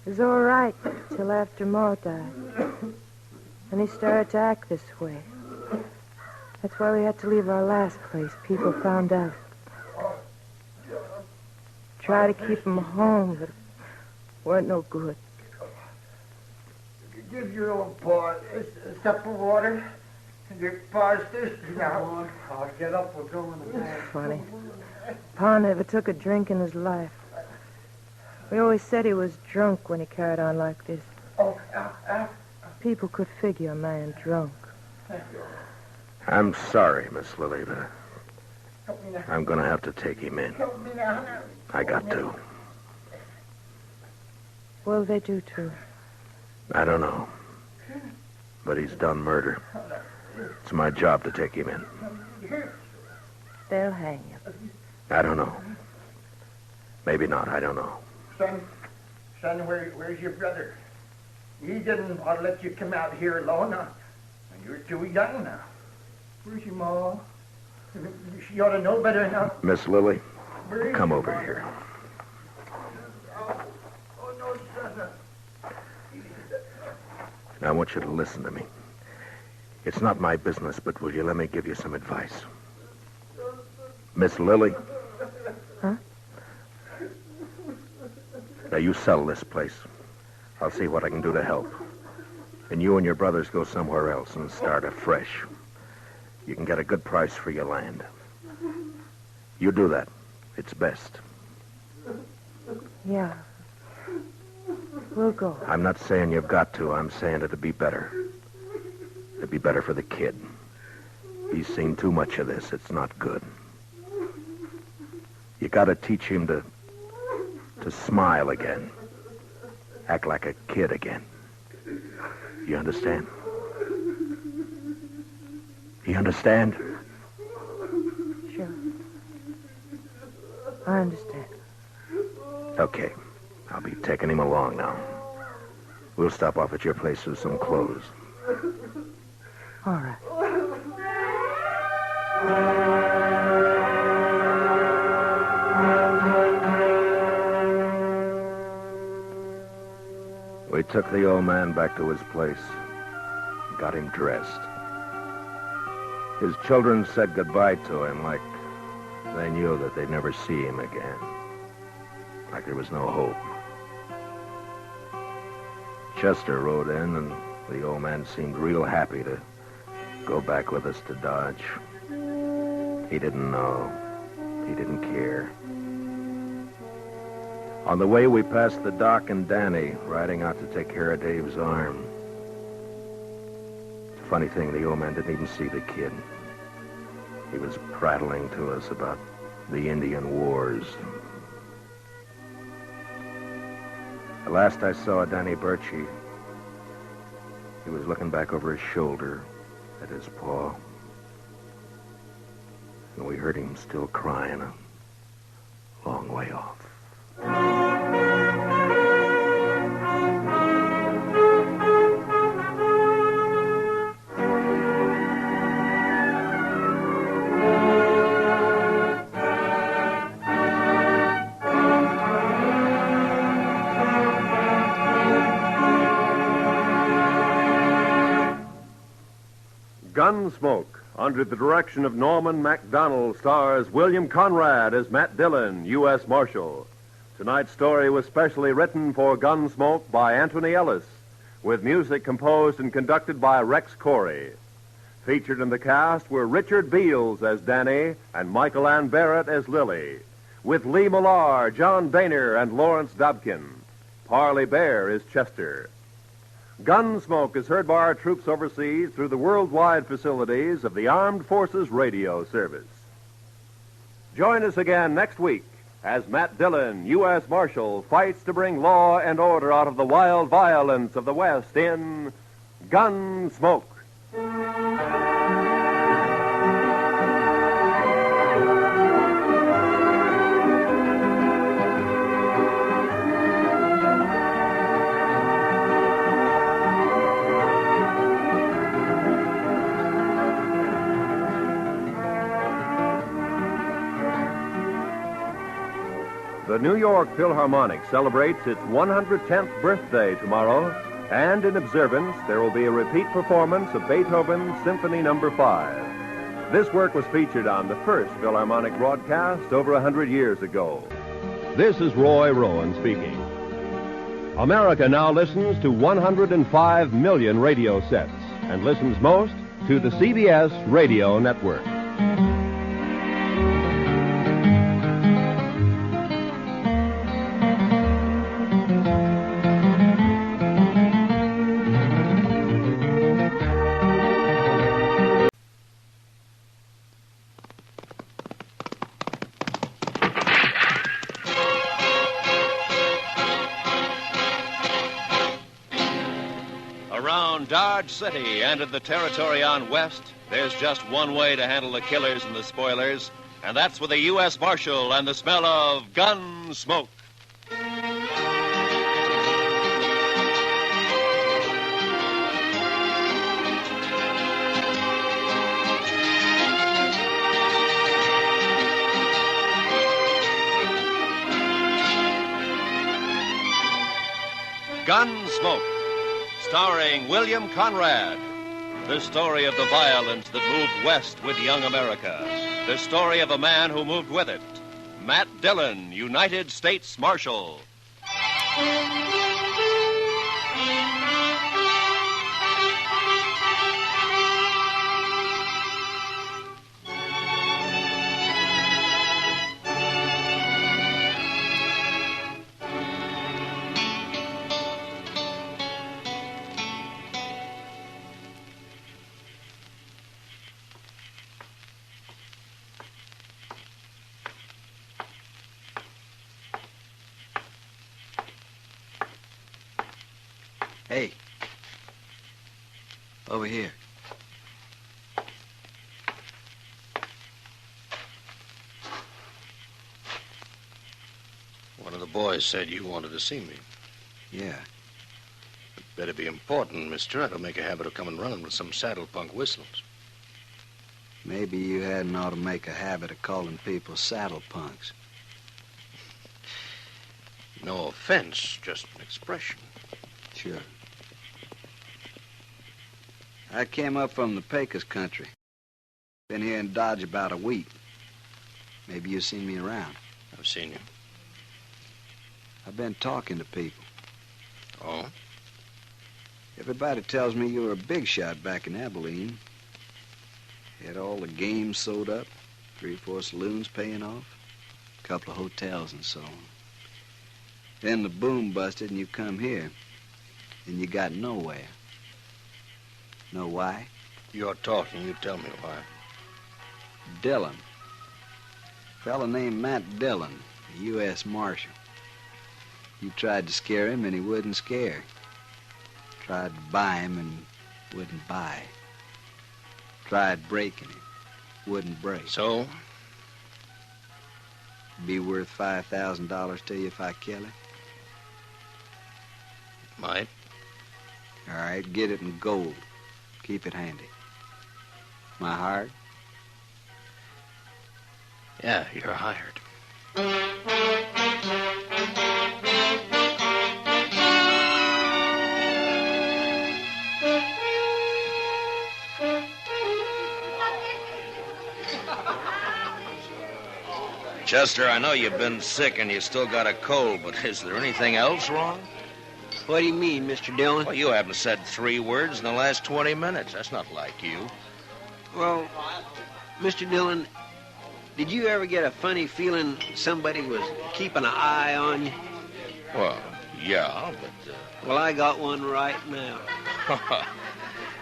It was all right till after Ma died. And he started to act this way. That's why we had to leave our last place. People found out. Try to keep him home, but it weren't no good. Give your old Pa a cup of water. And your Pa's thirsty now. Come on, Pa. Get up. We're going to bed. Funny. Pa never took a drink in his life. We always said he was drunk when he carried on like this. People could figure a man drunk. I'm sorry, Miss Lily, but I'm going to have to take him in. I got to. Well, they do, too. I don't know. But he's done murder. It's my job to take him in. They'll hang you. I don't know. Maybe not. I don't know. Son, where's your brother? He didn't want to let you come out here alone. You're too young now. Where's your ma? She ought to know better now. Miss Lily, come over here. Oh, no, son. Now, I want you to listen to me. It's not my business, but will you let me give you some advice? Miss Lily? Huh? Now, you sell this place. I'll see what I can do to help. And you and your brothers go somewhere else and start afresh. You can get a good price for your land. You do that. It's best. Yeah. We'll go. I'm not saying you've got to. I'm saying it'd be better. It'd be better for the kid. He's seen too much of this. It's not good. You gotta teach him to smile again. Act like a kid again. You understand? You understand? Sure. I understand. Okay. I'll be taking him along now. We'll stop off at your place with some clothes. All right. We took the old man back to his place and got him dressed. His children said goodbye to him like they knew that they'd never see him again. Like there was no hope. Chester rode in, and the old man seemed real happy to go back with us to Dodge. He didn't know. He didn't care. On the way, we passed the Doc and Danny, riding out to take care of Dave's arm. Funny thing, the old man didn't even see the kid. He was prattling to us about the Indian wars. The last I saw of Danny Birchie, he was looking back over his shoulder at his paw. And we heard him still crying a long way off. Gunsmoke, under the direction of Norman MacDonald, stars William Conrad as Matt Dillon, U.S. Marshal. Tonight's story was specially written for Gunsmoke by Anthony Ellis, with music composed and conducted by Rex Corey. Featured in the cast were Richard Beals as Danny and Michael Ann Barrett as Lily, with Lee Millar, John Boehner, and Lawrence Dobkin. Parley Bear is Chester. Gunsmoke is heard by our troops overseas through the worldwide facilities of the Armed Forces Radio Service. Join us again next week as Matt Dillon, U.S. Marshal, fights to bring law and order out of the wild violence of the West in Gunsmoke. The New York Philharmonic celebrates its 110th birthday tomorrow, and in observance, there will be a repeat performance of Beethoven's Symphony No. 5. This work was featured on the first Philharmonic broadcast over 100 years ago. This is Roy Rowan speaking. America now listens to 105 million radio sets and listens most to the CBS Radio Network. Dodge City and in the territory on West, there's just one way to handle the killers and the spoilers, and that's with a U.S. Marshal and the smell of gun smoke. Gunsmoke, starring William Conrad. The story of the violence that moved west with young America. The story of a man who moved with it. Matt Dillon, United States Marshal. Hey. Over here. One of the boys said you wanted to see me. Yeah. It better be important, mister. I don't make a habit of coming running with some saddle punk whistles. Maybe you hadn't ought to make a habit of calling people saddle punks. No offense, just an expression. Sure. I came up from the Pecos country. Been here in Dodge about a week. Maybe you've seen me around. I've seen you. I've been talking to people. Oh? Everybody tells me you were a big shot back in Abilene. Had all the games sewed up, 3 or 4 saloons paying off, a couple of hotels and so on. Then the boom busted and you come here, and you got nowhere. Know why? You're talking, you tell me why. Dillon. Fella named Matt Dillon, a U.S. Marshal. You tried to scare him and he wouldn't scare. Tried to buy him and wouldn't buy. Tried breaking him, wouldn't break. So? Be worth $5,000 to you if I kill him? Might. All right, get it in gold. Keep it handy. My hard? Yeah, you're hired. Chester, I know you've been sick and you still got a cold, but is there anything else wrong? What do you mean, Mr. Dillon? Well, you haven't said 3 words in the last 20 minutes. That's not like you. Well, Mr. Dillon, did you ever get a funny feeling somebody was keeping an eye on you? Well, yeah, but... Well, I got one right now.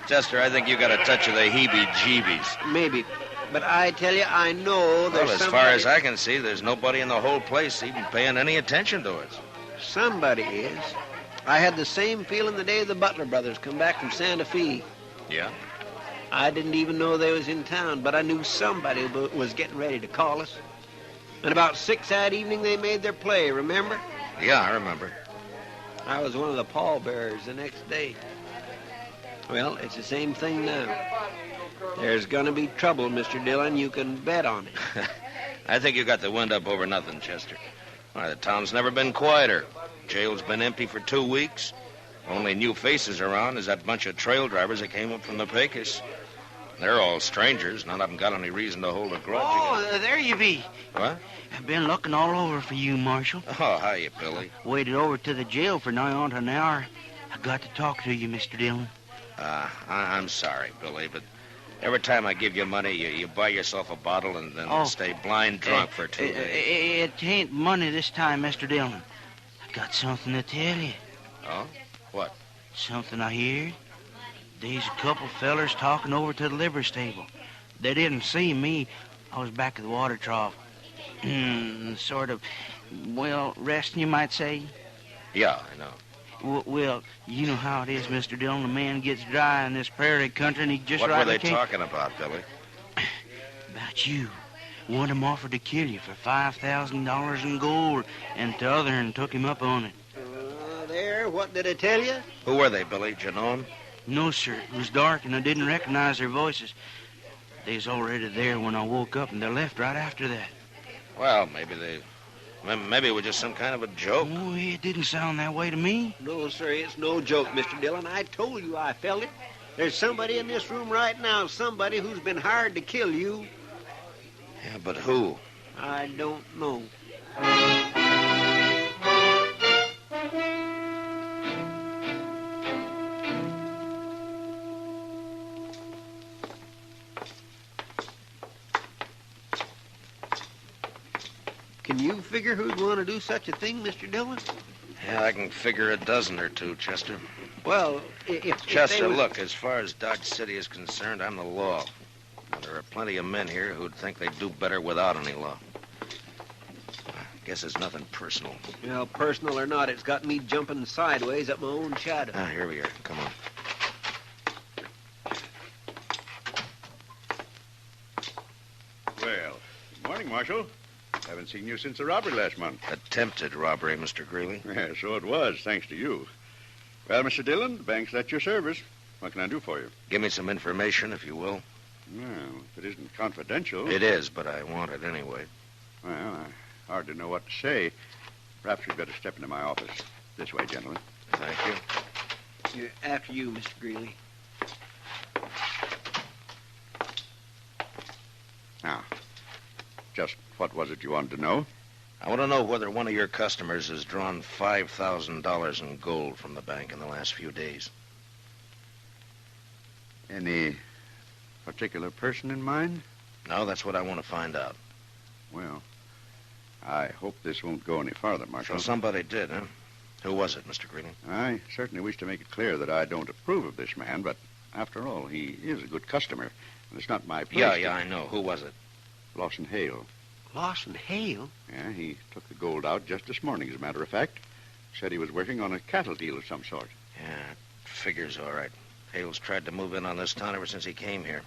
Chester, I think you got a touch of the heebie-jeebies. Maybe. But I tell you, I know there's Well, as somebody... far as I can see, there's nobody in the whole place even paying any attention to us. Somebody is. I had the same feeling the day the Butler brothers come back from Santa Fe. Yeah? I didn't even know they was in town, but I knew somebody was getting ready to call us. And about 6 that evening, they made their play, remember? Yeah, I remember. I was one of the pallbearers the next day. Well, it's the same thing now. There's gonna be trouble, Mr. Dillon. You can bet on it. I think you got the wind up over nothing, Chester. Why, the town's never been quieter. Jail's been empty for 2 weeks. Only new faces around is that bunch of trail drivers that came up from the Pecos. They're all strangers. None of them got any reason to hold a grudge against. There you be. What? I've been looking all over for you, Marshal. Oh, hiya, Billy. Waited over to the jail for nigh on to an hour. I got to talk to you, Mr. Dillon. I'm sorry, Billy, but every time I give you money, you buy yourself a bottle and then stay blind drunk for 2 days. It ain't money this time, Mr. Dillon. I got something to tell you. Oh? What? Something I heard. There's a couple fellers talking over to the livery stable. They didn't see me. I was back at the water trough. Sort of, well, resting, you might say. Yeah, I know. Well, you know how it is, Mr. Dillon. A man gets dry in this prairie country and he just What right were they can't... talking about, Billy? About you. One of them offered to kill you for $5,000 in gold, and the other one took him up on it. There, what did I tell you? Who were they, Billy? Did you know them? No, sir. It was dark, and I didn't recognize their voices. They was already there when I woke up, and they left right after that. Well, maybe it was just some kind of a joke. Oh, it didn't sound that way to me. No, sir, it's no joke, Mr. Dillon. I told you I felt it. There's somebody in this room right now, somebody who's been hired to kill you. Yeah, but who? I don't know. Can you figure who'd want to do such a thing, Mr. Dillon? Yeah, I can figure a dozen or two, Chester. Well, if Chester, they would... look, as far as Dodge City is concerned, I'm the law. Now, there are plenty of men here who'd think they'd do better without any law. I guess it's nothing personal. Well, personal or not, it's got me jumping sideways up my own shadow. Ah, here we are. Come on. Well, good morning, Marshal. Haven't seen you since the robbery last month. Attempted robbery, Mr. Greeley. Yeah, so it was, thanks to you. Well, Mr. Dillon, the bank's at your service. What can I do for you? Give me some information, if you will. Well, if it isn't confidential... It is, but I want it anyway. Well, I hardly know what to say. Perhaps you'd better step into my office. This way, gentlemen. Thank you. After you, Mr. Greeley. Now, just what was it you wanted to know? I want to know whether one of your customers has drawn $5,000 in gold from the bank in the last few days. Any particular person in mind? No, that's what I want to find out. Well, I hope this won't go any farther, Marshal. So somebody did, huh? Who was it, Mr. Greeley? I certainly wish to make it clear that I don't approve of this man, but after all, he is a good customer, and it's not my place. Yeah, I know. Who was it? Lawson Hale. Lawson Hale? Yeah, he took the gold out just this morning, as a matter of fact. Said he was working on a cattle deal of some sort. Yeah, figures all right. Hale's tried to move in on this town ever since he came here.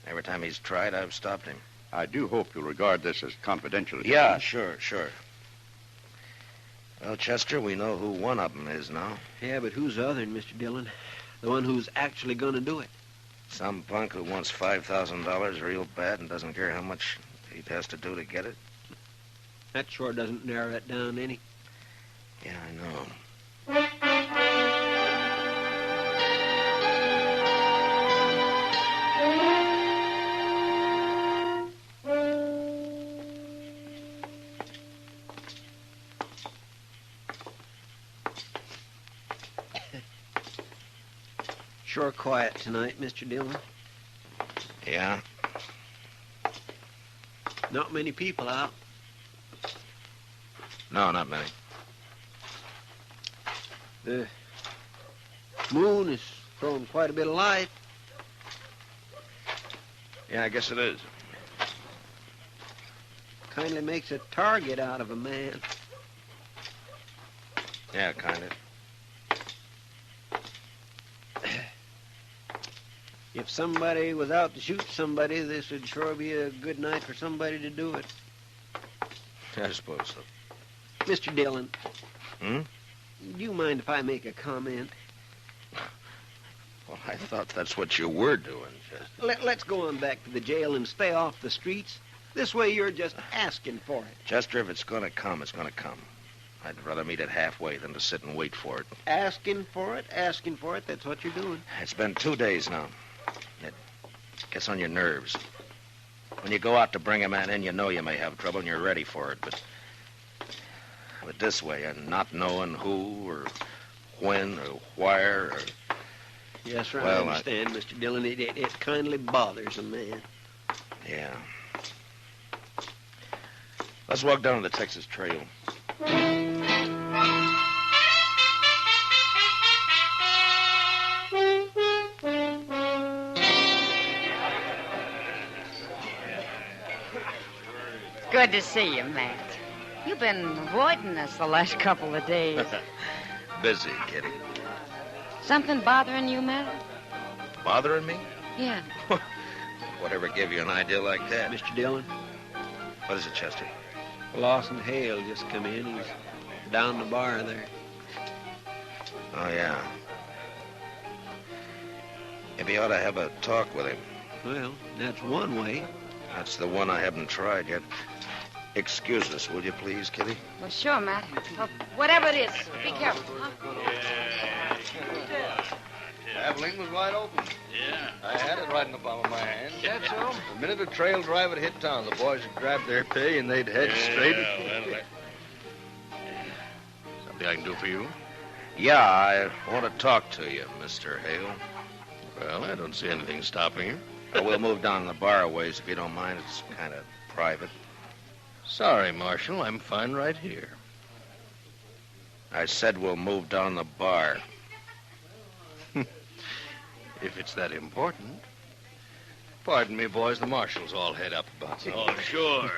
Every time he's tried, I've stopped him. I do hope you'll regard this as confidential. Yeah, sure. Well, Chester, we know who one of them is now. Yeah, but who's the other, Mr. Dillon? The one who's actually going to do it. Some punk who wants $5,000 real bad and doesn't care how much he has to do to get it. That sure doesn't narrow it down any. Yeah, I know. Sure quiet tonight, Mr. Dillon. Yeah? Not many people out. No, not many. The moon is throwing quite a bit of light. Yeah, I guess it is. Kindly makes a target out of a man. Yeah, kind of. If somebody was out to shoot somebody, this would sure be a good night for somebody to do it. I suppose so. Mr. Dillon. Hmm? Do you mind if I make a comment? Well, I thought that's what you were doing, Chester. Let's go on back to the jail and stay off the streets. This way you're just asking for it. Chester, if it's going to come, it's going to come. I'd rather meet it halfway than to sit and wait for it. Asking for it, that's what you're doing. It's been 2 days now. It gets on your nerves. When you go out to bring a man in, you know you may have trouble and you're ready for it, but this way, and not knowing who or when or where or... Yes, sir, well, I understand, Mr. Dillon. It kindly bothers a man. Yeah. Let's walk down the Texas Trail. Good to see you, Matt. You've been avoiding us the last couple of days. Busy, Kitty. Something bothering you, Matt? Bothering me? Yeah. Whatever gave you an idea like that? Mr. Dillon? What is it, Chester? Lawson Hale just come in. He's down the bar there. Oh, yeah. Maybe you ought to have a talk with him. Well, that's one way. That's the one I haven't tried yet. Excuse us, will you please, Kitty? Well, sure, Matt. Well, whatever it is, be careful, huh? Abilene was wide open. Yeah. I had it right in the palm of my hand. That's so? The minute a trail driver hit town, the boys would grab their pay and they'd head straight. Something I can do for you? Yeah, I want to talk to you, Mr. Hale. Well, I don't see anything stopping you. We'll move down the bar a ways if you don't mind. It's kind of private. Sorry, Marshal. I'm fine right here. I said we'll move down the bar. If it's that important. Pardon me, boys. The Marshal's all head up about something. Oh, sure.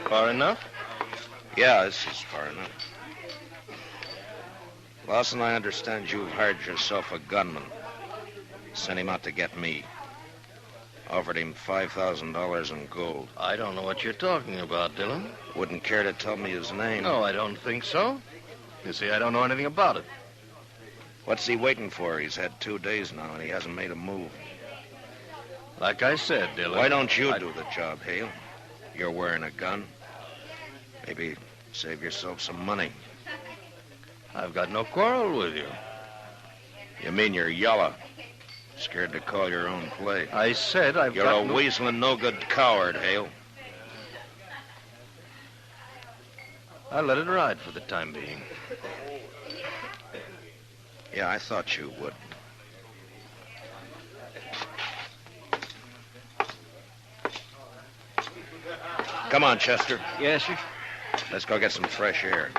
Far enough? Yeah, this is far enough. Lawson, I understand you've hired yourself a gunman. Sent him out to get me. Offered him $5,000 in gold. I don't know what you're talking about, Dillon. Wouldn't care to tell me his name. No, I don't think so. You see, I don't know anything about it. What's he waiting for? He's had 2 days now, and he hasn't made a move. Like I said, Dillon... Why don't you do the job, Hale? You're wearing a gun. Maybe save yourself some money. I've got no quarrel with you. You mean you're yellow? Scared to call your own play? I said You're a weaseling, no-good coward, Hale. I'll let it ride for the time being. Yeah, I thought you would. Come on, Chester. Yes, sir. Let's go get some fresh air.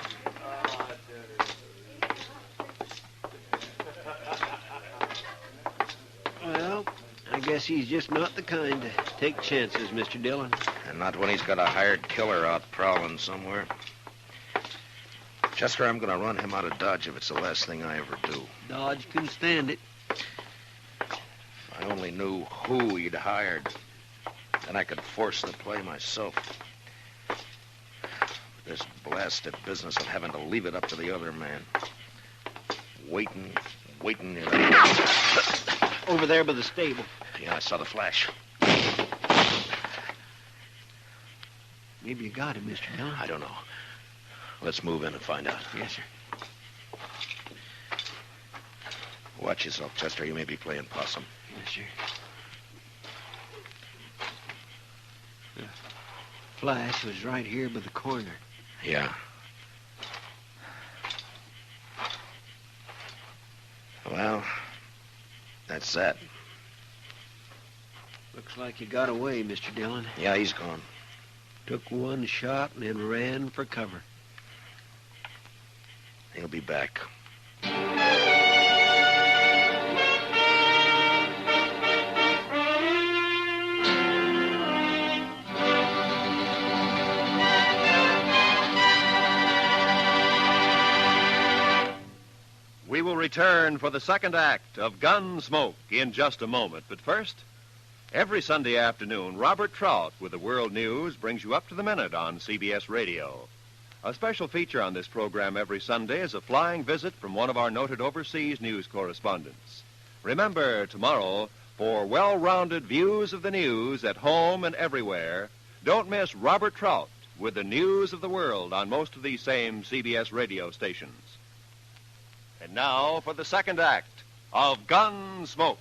Well, I guess he's just not the kind to take chances, Mr. Dillon. And not when he's got a hired killer out prowling somewhere. Chester, I'm going to run him out of Dodge if it's the last thing I ever do. Dodge can stand it. If I only knew who he'd hired, then I could force the play myself. This blasted business of having to leave it up to the other man. Waiting. Over there by the stable. Yeah, I saw the flash. Maybe you got him, Mr. Dillon. I don't know. Let's move in and find out. Yes, sir. Watch yourself, Chester. You may be playing possum. Yes, sir. The flash was right here by the corner. Yeah. Well, that's that. Looks like you got away, Mr. Dillon. Yeah, he's gone. Took one shot and then ran for cover. He'll be back. We will return for the second act of Gunsmoke in just a moment. But first, every Sunday afternoon, Robert Trout with the World News brings you up to the minute on CBS Radio. A special feature on this program every Sunday is a flying visit from one of our noted overseas news correspondents. Remember, tomorrow, for well-rounded views of the news at home and everywhere, don't miss Robert Trout with the news of the world on most of these same CBS radio stations. And now for the second act of Gunsmoke.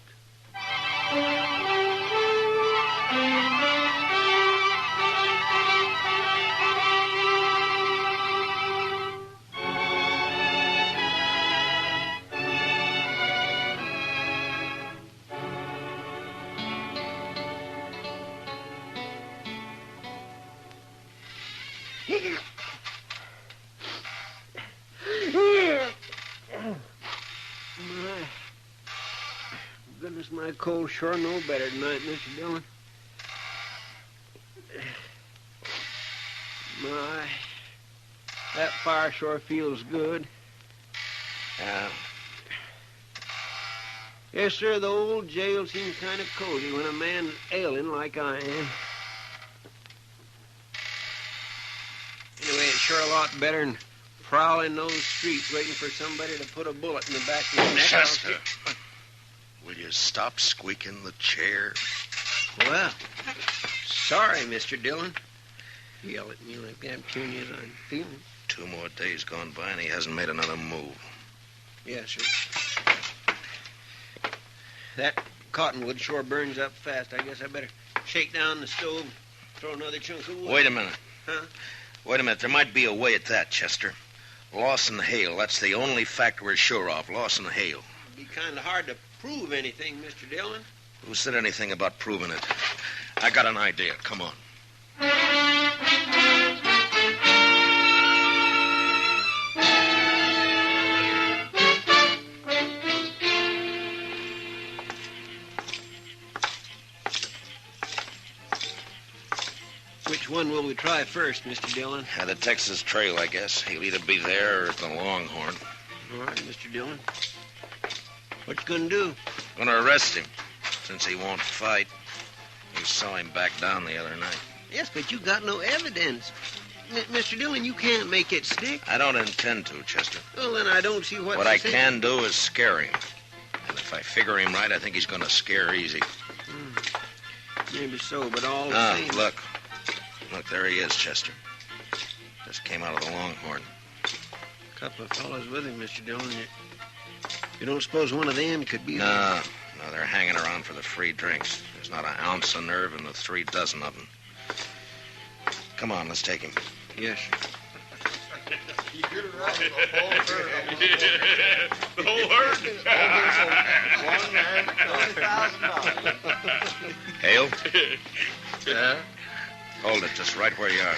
Goodness, my cold sure know better tonight, Mr. Dillon. My, that fire sure feels good. Yes, sir, the old jail seems kind of cozy when a man's ailing like I am. Anyway, it's sure a lot better than prowling those streets waiting for somebody to put a bullet in the back of your neck. Chester, will you stop squeaking the chair? Well, sorry, Mr. Dillon. Yell at me like that, puny as I'm feeling. 2 more days gone by, and he hasn't made another move. Yes, sir. That cottonwood sure burns up fast. I guess I better shake down the stove, throw another chunk of wood. Wait a minute. Huh? Wait a minute. There might be a way at that, Chester. Loss and hail. That's the only fact we're sure of. Loss and hail. It'd be kind of hard to prove anything, Mr. Dillon. Who said anything about proving it? I got an idea. Come on. Which one will we try first, Mr. Dillon? The Texas Trail, I guess. He'll either be there or at the Longhorn. All right, Mr. Dillon. What you gonna do? Gonna arrest him, since he won't fight. We saw him back down the other night. Yes, but you got no evidence. Mr. Dillon, you can't make it stick. I don't intend to, Chester. Well, then I don't see what I can do is scare him. And if I figure him right, I think he's gonna scare easy. Maybe so, but all the same... Look. Look, there he is, Chester. Just came out of the Longhorn. A couple of fellows with him, Mr. Dillon. You don't suppose one of them could be... No, they're hanging around for the free drinks. There's not an ounce of nerve in the 3 dozen of them. Come on, let's take him. Yes. You're right. The whole herd. $1,000. Hale? Yeah? Hold it just right where you are.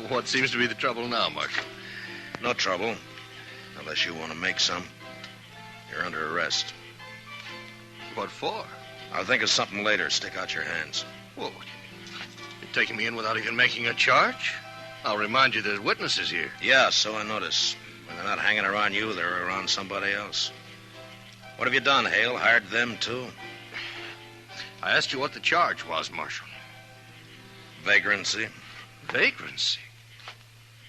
What seems to be the trouble now, Marshal? No trouble. Unless you want to make some. You're under arrest. What for? I'll think of something later. Stick out your hands. Whoa. You're taking me in without even making a charge? I'll remind you there's witnesses here. Yeah, so I notice. When they're not hanging around you, they're around somebody else. What have you done, Hale? Hired them, too? I asked you what the charge was, Marshal. Vagrancy. Vagrancy?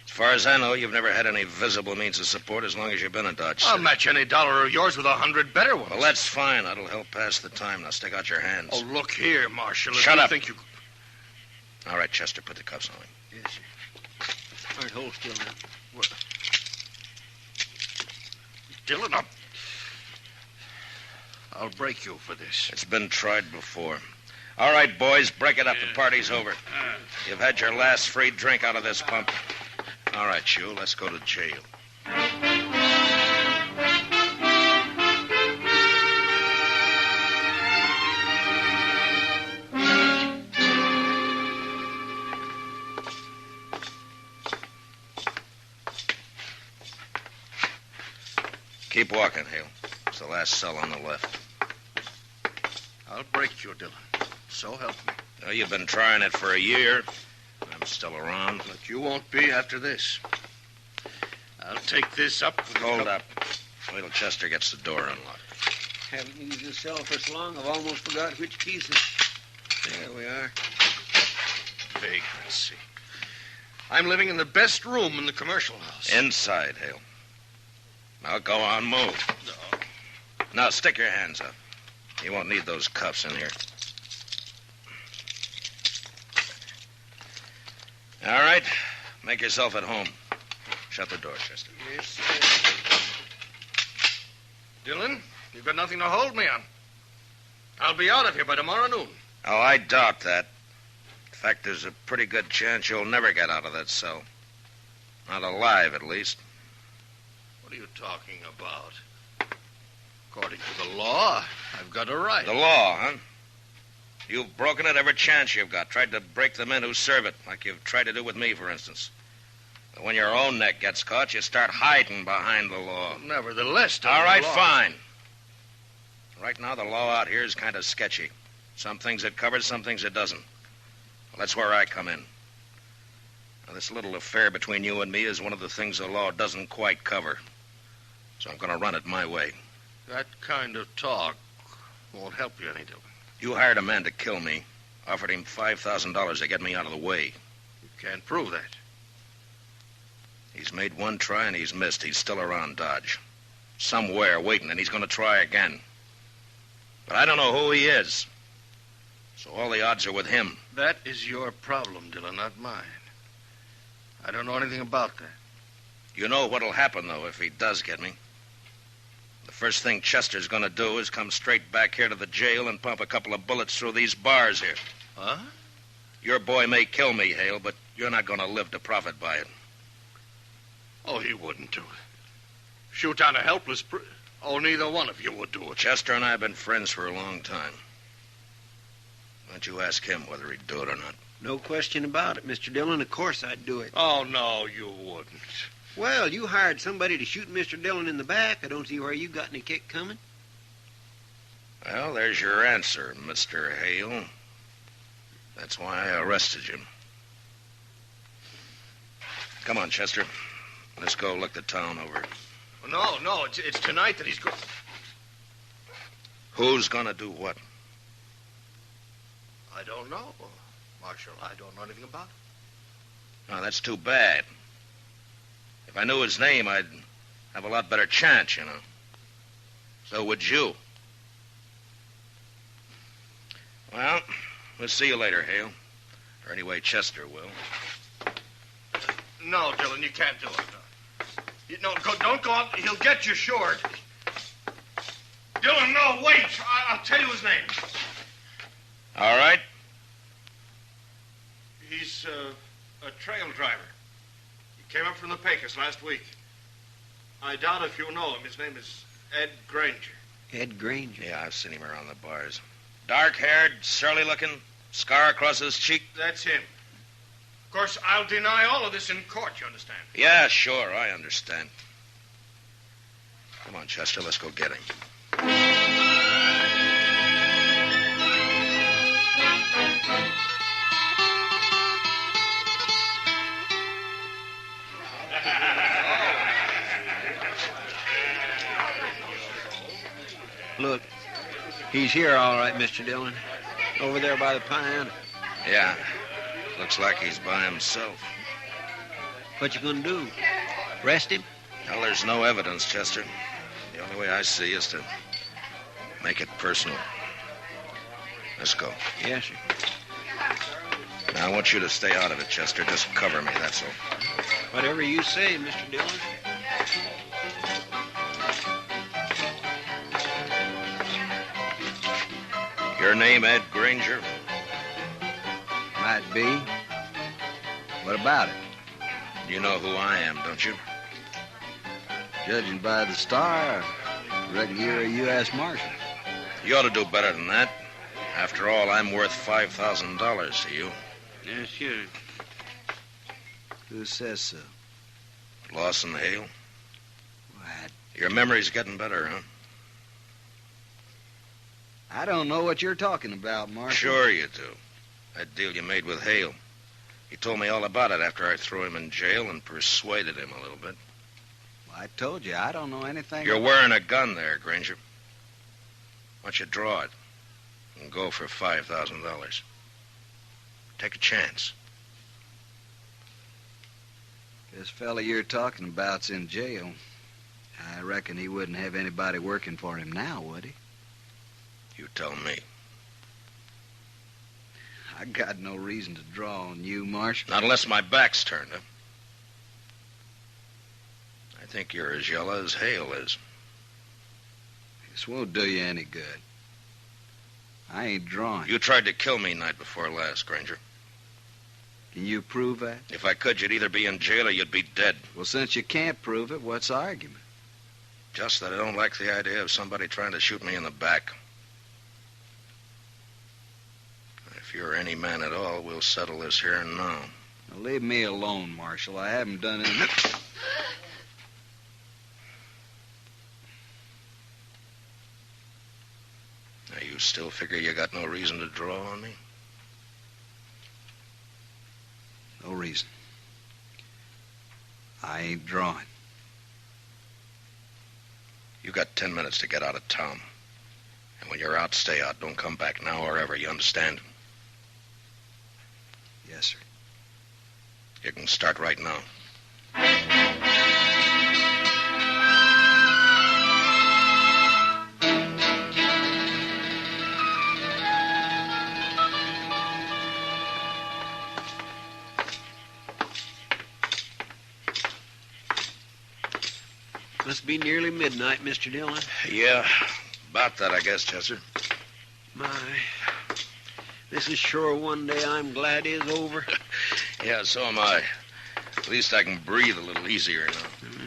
As far as I know, you've never had any visible means of support as long as you've been in Dodge City. I'll match any dollar of yours with 100 better ones. Well, that's fine. That'll help pass the time. Now, stick out your hands. Oh, look here, Marshal. Shut up. Think you... All right, Chester, put the cuffs on him. Yes, sir. All right, hold still now. What? Dillon, I'll break you for this. It's been tried before. All right, boys, break it up. The party's over. You've had your last free drink out of this pump. All right, Shule, let's go to jail. Keep walking, Hale. It's the last cell on the left. I'll break you, Dillon. So help me. Well, you've been trying it for a year. I'm still around. But you won't be after this. I'll take this up. Hold up. Wait till Chester gets the door unlocked. Haven't used this cell for so long, I've almost forgot which pieces. There we are. Vagrancy. I'm living in the best room in the commercial house. Inside, Hale. Now go on, move. No. Now stick your hands up. You won't need those cuffs in here. All right. Make yourself at home. Shut the door, Chester. Yes, sir. Dillon, you've got nothing to hold me on. I'll be out of here by tomorrow noon. Oh, I doubt that. In fact, there's a pretty good chance you'll never get out of that cell. Not alive, at least. What are you talking about? According to the law, I've got a right. The law, huh? You've broken it every chance you've got. Tried to break the men who serve it, like you've tried to do with me, for instance. But when your own neck gets caught, you start hiding behind the law. Well, nevertheless, all right, fine. Right now, the law out here is kind of sketchy. Some things it covers, some things it doesn't. Well, that's where I come in. Now, this little affair between you and me is one of the things the law doesn't quite cover. So I'm going to run it my way. That kind of talk won't help you any, Dillon. You hired a man to kill me. Offered him $5,000 to get me out of the way. You can't prove that. He's made one try and he's missed. He's still around Dodge. Somewhere waiting, and he's going to try again. But I don't know who he is. So all the odds are with him. That is your problem, Dillon, not mine. I don't know anything about that. You know what'll happen, though, if he does get me. The first thing Chester's going to do is come straight back here to the jail and pump a couple of bullets through these bars here. Huh? Your boy may kill me, Hale, but you're not going to live to profit by it. Oh, he wouldn't do it. Shoot down a helpless... Oh, neither one of you would do it. Chester and I have been friends for a long time. Why don't you ask him whether he'd do it or not? No question about it, Mr. Dillon. Of course I'd do it. Oh, no, you wouldn't. Well, you hired somebody to shoot Mr. Dillon in the back. I don't see where you got any kick coming. Well, there's your answer, Mr. Hale. That's why I arrested you. Come on, Chester. Let's go look the town over. No, it's tonight that he's going... Who's gonna do what? I don't know, Marshal. I don't know anything about it. No, that's too bad. If I knew his name, I'd have a lot better chance, you know. So would you. Well, we'll see you later, Hale. Or anyway, Chester will. No, Dillon, you can't do it. No, don't go out. He'll get you short. Dillon, no, wait. I'll tell you his name. All right. He's a trail driver. He came up from the Pecos last week. I doubt if you know him. His name is Ed Granger. Ed Granger? Yeah, I've seen him around the bars. Dark-haired, surly-looking, scar across his cheek. That's him. Of course, I'll deny all of this in court, you understand? Yeah, sure, I understand. Come on, Chester, let's go get him. Look, he's here all right, Mr. Dillon. Over there by the pine. Yeah, looks like he's by himself. What you gonna do? Arrest him? Well, there's no evidence, Chester. The only way I see is to make it personal. Let's go. Yes, sir. Now, I want you to stay out of it, Chester. Just cover me, that's all. Whatever you say, Mr. Dillon. Your name, Ed Granger? Might be. What about it? You know who I am, don't you? Judging by the star, I reckon you're a U.S. Marshal. You ought to do better than that. After all, I'm worth $5,000 to you. Yes, sure. Who says so? Lawson Hale. What? Your memory's getting better, huh? I don't know what you're talking about, Marshal. Sure you do. That deal you made with Hale. He told me all about it after I threw him in jail and persuaded him a little bit. Well, I told you, I don't know anything. You're wearing a gun there, Granger. Why don't you draw it and go for $5,000? Take a chance. This fella you're talking about's in jail. I reckon he wouldn't have anybody working for him now, would he? You tell me. I got no reason to draw on you, Marshal. Not unless my back's turned, huh? I think you're as yellow as Hale is. This won't do you any good. I ain't drawing. You tried to kill me night before last, Granger. Can you prove that? If I could, you'd either be in jail or you'd be dead. Well, since you can't prove it, what's the argument? Just that I don't like the idea of somebody trying to shoot me in the back. If you're any man at all, we'll settle this here and now. Now, leave me alone, Marshal. I haven't done any... Now, you still figure you got no reason to draw on me? No reason. I ain't drawing. You got 10 minutes to get out of town. And when you're out, stay out. Don't come back now or ever, you understand? Yes, sir. You can start right now. Must be nearly midnight, Mr. Dillon. Yeah, about that, I guess, Chester. My, this is sure one day I'm glad is over. Yeah, so am I. At least I can breathe a little easier now. Mm-hmm.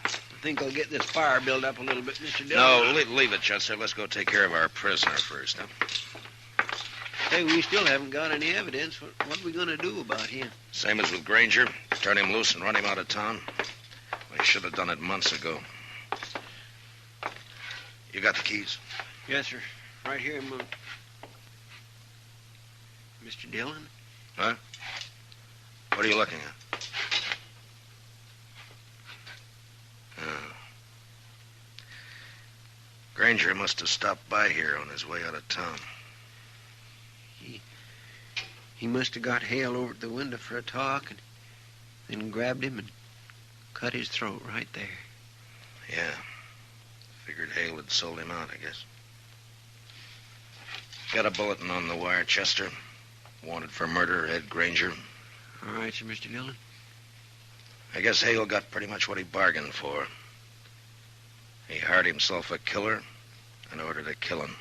I think I'll get this fire built up a little bit, Mr. Dillon. No, leave it, Chester. Let's go take care of our prisoner first, huh? Hey, we still haven't got any evidence. What are we going to do about him? Same as with Granger. Turn him loose and run him out of town. We should have done it months ago. You got the keys? Yes, sir. Right here, Mr. Dillon? Huh? What are you looking at? Granger must have stopped by here on his way out of town. He must have got Hale over at the window for a talk and then grabbed him and cut his throat right there. Yeah. Figured Hale had sold him out, I guess. Got a bulletin on the wire, Chester. Wanted for murder, Ed Granger. All right, sir, Mr. Dillon. I guess Hale got pretty much what he bargained for. He hired himself a killer in order to kill him.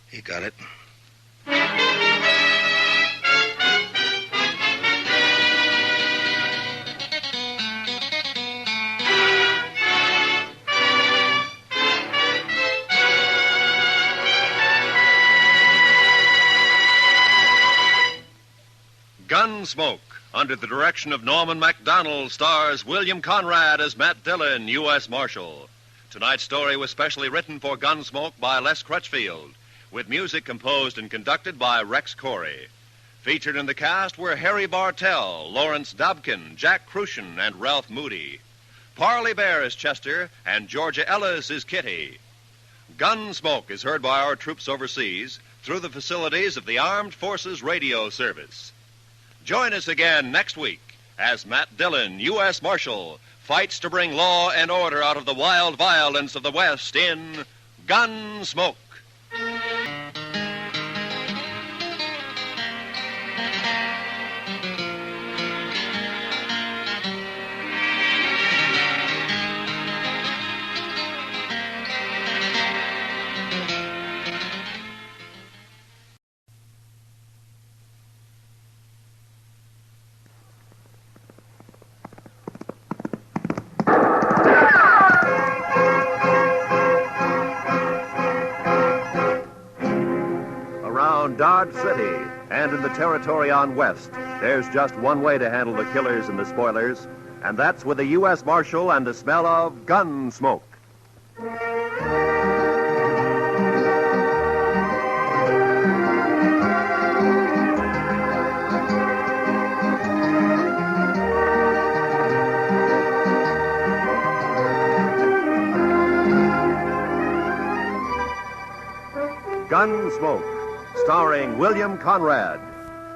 He got it. Gunsmoke, under the direction of Norman MacDonald, stars William Conrad as Matt Dillon, U.S. Marshal. Tonight's story was specially written for Gunsmoke by Les Crutchfield, with music composed and conducted by Rex Corey. Featured in the cast were Harry Bartell, Lawrence Dobkin, Jack Crucian, and Ralph Moody. Parley Bear is Chester, and Georgia Ellis is Kitty. Gunsmoke is heard by our troops overseas through the facilities of the Armed Forces Radio Service. Join us again next week as Matt Dillon, U.S. Marshal, fights to bring law and order out of the wild violence of the West in Gunsmoke. Dodge City and in the territory on West, there's just one way to handle the killers and the spoilers, and that's with a U.S. Marshal and the smell of gun smoke. Gunsmoke, starring William Conrad.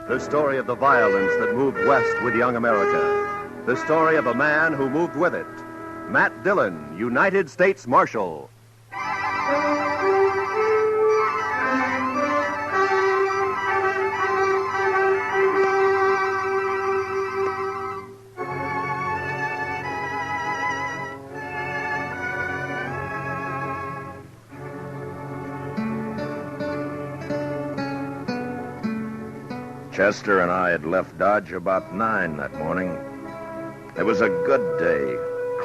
The story of the violence that moved west with young America. The story of a man who moved with it. Matt Dillon, United States Marshal. Chester and I had left Dodge about 9 that morning. It was a good day,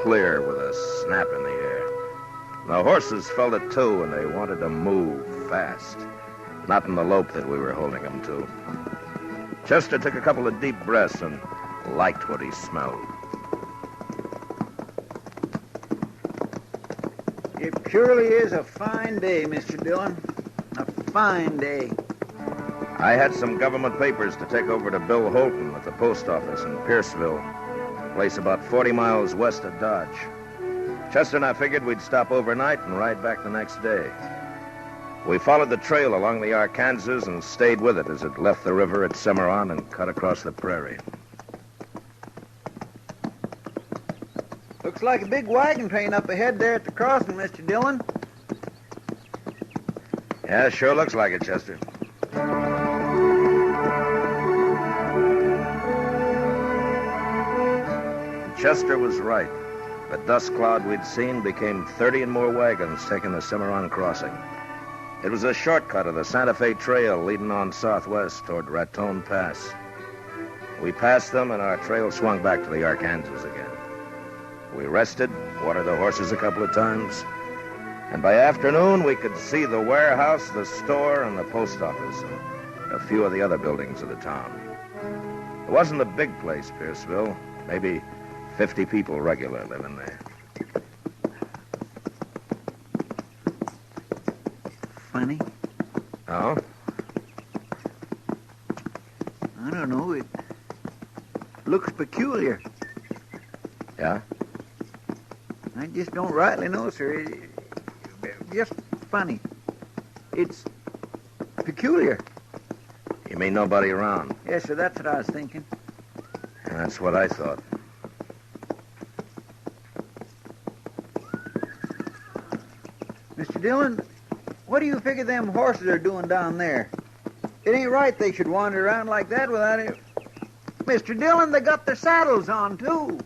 clear with a snap in the air. The horses felt it too, and they wanted to move fast. Not in the lope that we were holding them to. Chester took a couple of deep breaths and liked what he smelled. It surely is a fine day, Mr. Dillon. A fine day. I had some government papers to take over to Bill Holton at the post office in Pierceville, a place about 40 miles west of Dodge. Chester and I figured we'd stop overnight and ride back the next day. We followed the trail along the Arkansas and stayed with it as it left the river at Cimarron and cut across the prairie. Looks like a big wagon train up ahead there at the crossing, Mr. Dillon. Yeah, sure looks like it, Chester. Chester was right. The dust cloud we'd seen became 30 and more wagons taking the Cimarron crossing. It was a shortcut of the Santa Fe Trail leading on southwest toward Raton Pass. We passed them, and our trail swung back to the Arkansas again. We rested, watered the horses a couple of times, and by afternoon we could see the warehouse, the store, and the post office, and a few of the other buildings of the town. It wasn't a big place, Pierceville. Maybe 50 people regular living there. Funny? Oh? I don't know. It looks peculiar. Yeah? I just don't rightly know, sir. Just funny. It's peculiar. You mean nobody around? Yes, sir, that's what I was thinking. And that's what I thought. Mr. Dillon, what do you figure them horses are doing down there? It ain't right they should wander around like that without it. Mr. Dillon, they got their saddles on, too.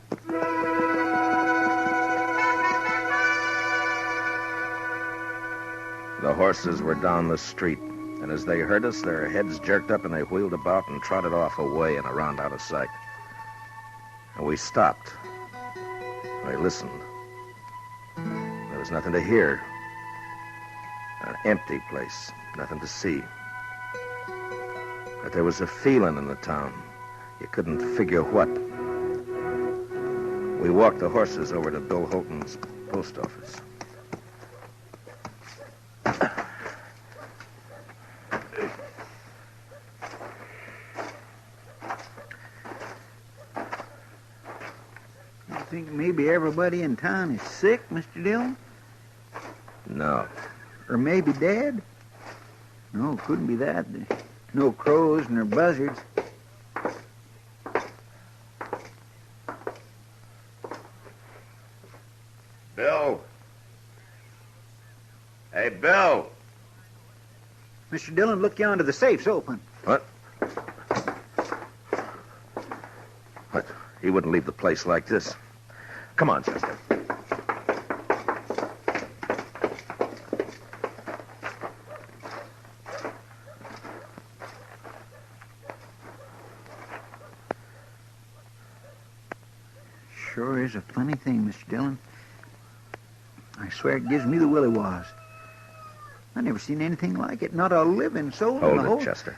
The horses were down the street, and as they heard us, their heads jerked up and they wheeled about and trotted off away and around out of sight. And we stopped. I listened. There was nothing to hear. An empty place, nothing to see. But there was a feeling in the town. You couldn't figure what. We walked the horses over to Bill Holton's post office. You think maybe everybody in town is sick, Mr. Dillon? No. Or maybe dead? No, couldn't be that. No crows nor buzzards. Bill. Hey, Bill. Mr. Dillon, look yonder. The safe's open. What? What? He wouldn't leave the place like this. Come on, Chester. Sure is a funny thing, Mr. Dillon. I swear it gives me the willy-was. I never seen anything like it. Not a living soul in the whole... Hold it, Chester.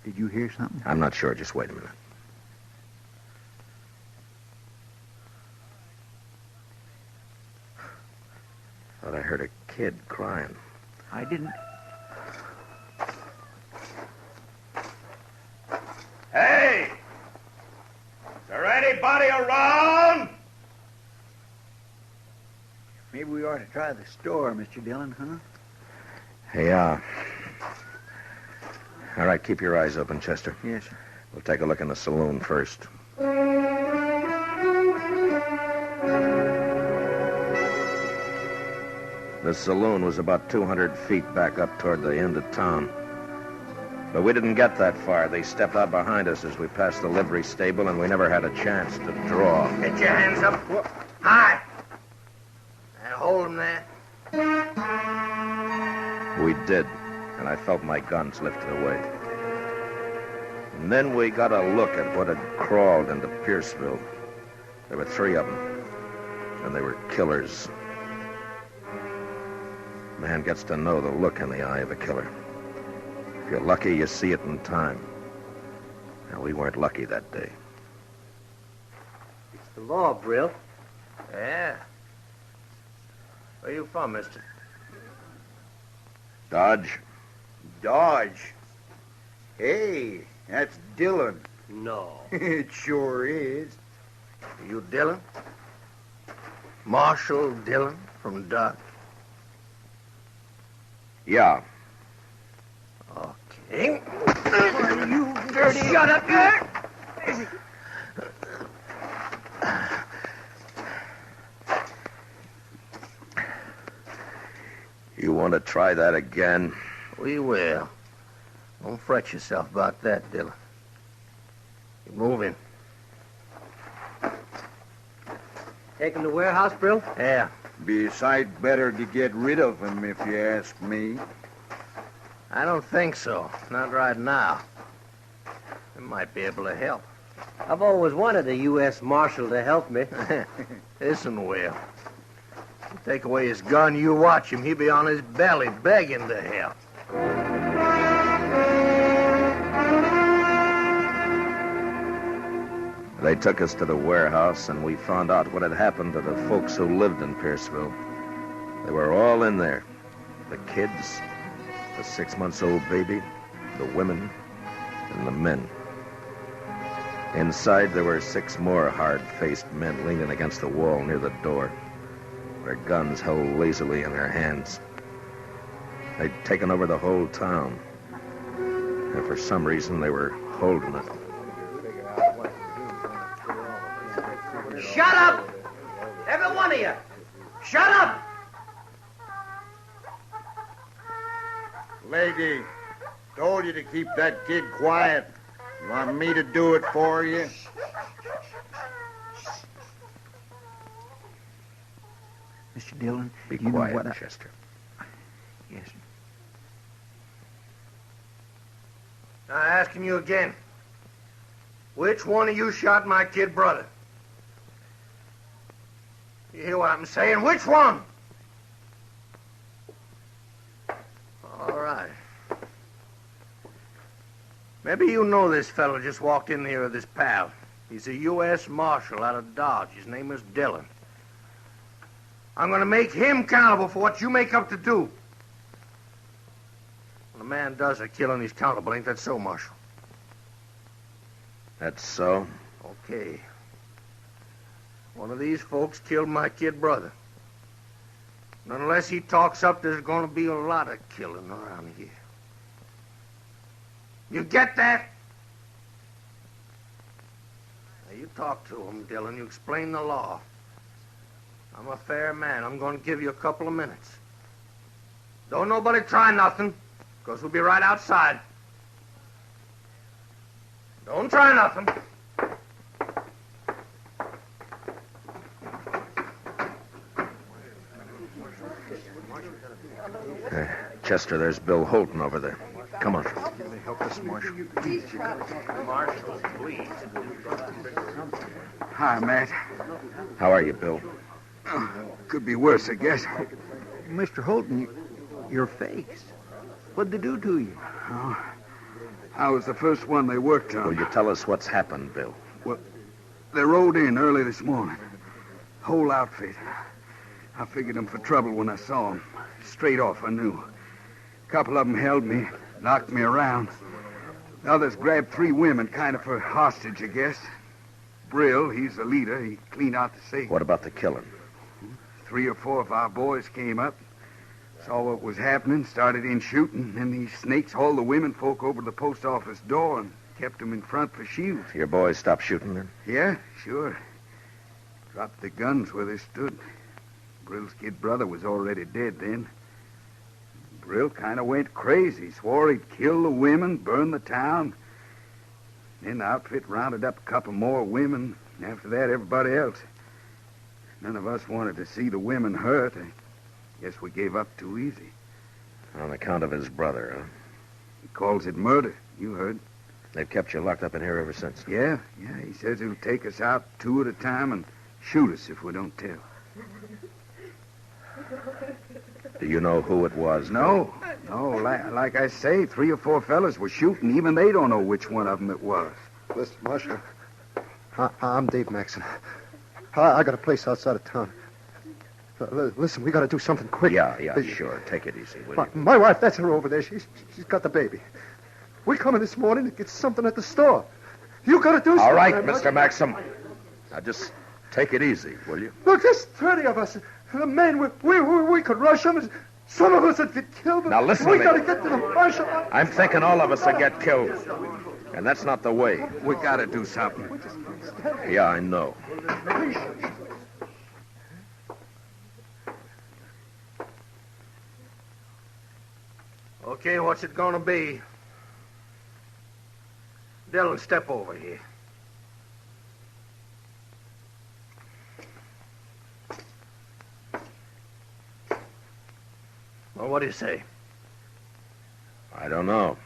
Did you hear something? I'm not sure. Just wait a minute. Thought I heard a kid crying. I didn't. Hey! Is there anybody around? Maybe we ought to try the store, Mr. Dillon, huh? Hey, all right, keep your eyes open, Chester. Yes, sir. We'll take a look in the saloon first. The saloon was about 200 feet back up toward the end of town. But we didn't get that far. They stepped out behind us as we passed the livery stable, and we never had a chance to draw. Get your hands up. High. Now hold them there. We did, and I felt my guns lifted away. And then we got a look at what had crawled into Pierceville. There were 3 of them, and they were killers. Man gets to know the look in the eye of a killer. If you're lucky, you see it in time. Now, we weren't lucky that day. It's the law, Brill. Yeah. Where you from, mister? Dodge. Dodge. Hey, that's Dillon. No. It sure is. You Dillon? Marshal Dillon from Dodge? Yeah. Okay. You dirty... Shut up, you... You want to try that again? We will. Don't fret yourself about that, Dillon. Move in. Take him to warehouse, Brill? Yeah. Be a sight better to get rid of him, if you ask me. I don't think so. Not right now. I might be able to help. I've always wanted a U.S. Marshal to help me. Listen, Will. You take away his gun, you watch him. He'll be on his belly begging to help. They took us to the warehouse, and we found out what had happened to the folks who lived in Pierceville. They were all in there. The kids, the 6-month-old baby, the women, and the men. Inside, there were 6 more hard-faced men leaning against the wall near the door, their guns held lazily in their hands. They'd taken over the whole town, and for some reason, they were holding it. Shut up! Every one of you! Shut up! Lady, told you to keep that kid quiet. You want me to do it for you? Mr. Dillon, Be you quiet, know what Chester. Yes, sir. Now, asking you again. Which one of you shot my kid brother? You hear what I'm saying? Which one? All right. Maybe you know this fellow just walked in here with his pal. He's a U.S. Marshal out of Dodge. His name is Dillon. I'm going to make him accountable for what you make up to do. When a man does a killing, he's accountable. Ain't that so, Marshal? That's so? Okay. One of these folks killed my kid brother. And unless he talks up, there's going to be a lot of killing around here. You get that? Now, you talk to him, Dillon. You explain the law. I'm a fair man. I'm going to give you a couple of minutes. Don't nobody try nothing, because we'll be right outside. Don't try nothing. Chester, there's Bill Holton over there. Come on. Help us, Marshal. Marshal, please. Hi, Matt. How are you, Bill? Could be worse, I guess. Mr. Holton, your face. What'd they do to you? Oh, I was the first one they worked on. Will you tell us what's happened, Bill? Well, they rode in early this morning. Whole outfit. I figured them for trouble when I saw them. Straight off, I knew. A couple of them held me, knocked me around. The others grabbed 3 women, kind of for hostage, I guess. Brill, he's the leader. He cleaned out the safe. What about the killing? 3 or 4 of our boys came up, saw what was happening, started in shooting, and these snakes hauled the women folk over to the post office door and kept them in front for shields. Your boys stopped shooting then? Yeah, sure. Dropped the guns where they stood. Brill's kid brother was already dead then. Brill kind of went crazy, swore he'd kill the women, burn the town. Then the outfit rounded up a couple more women, and after that, everybody else. None of us wanted to see the women hurt. I guess we gave up too easy. On account of his brother, huh? He calls it murder. You heard. They've kept you locked up in here ever since? Yeah. He says he'll take us out 2 at a time and shoot us if we don't tell. Do you know who it was? No. Like I say, 3 or 4 fellas were shooting. Even they don't know which one of them it was. Listen, Marshal, I'm Dave Maxon. I got a place outside of town. Listen, we got to do something quick. Yeah, sure. Take it easy, will you? My wife, that's her over there. She's got the baby. We come in this morning to get something at the store. You got to do something. All right, Mr. Maxim. Now just take it easy, will you? Look, there's 30 of us. The men, we could rush them. Some of us would get killed. Now listen to we me. got to get to the Marshal. I'm thinking all of us will get killed. And that's not the way. We got to do something. Yeah, I know. Okay, what's it going to be? Dillon, step over here. Well, what do you say? I don't know.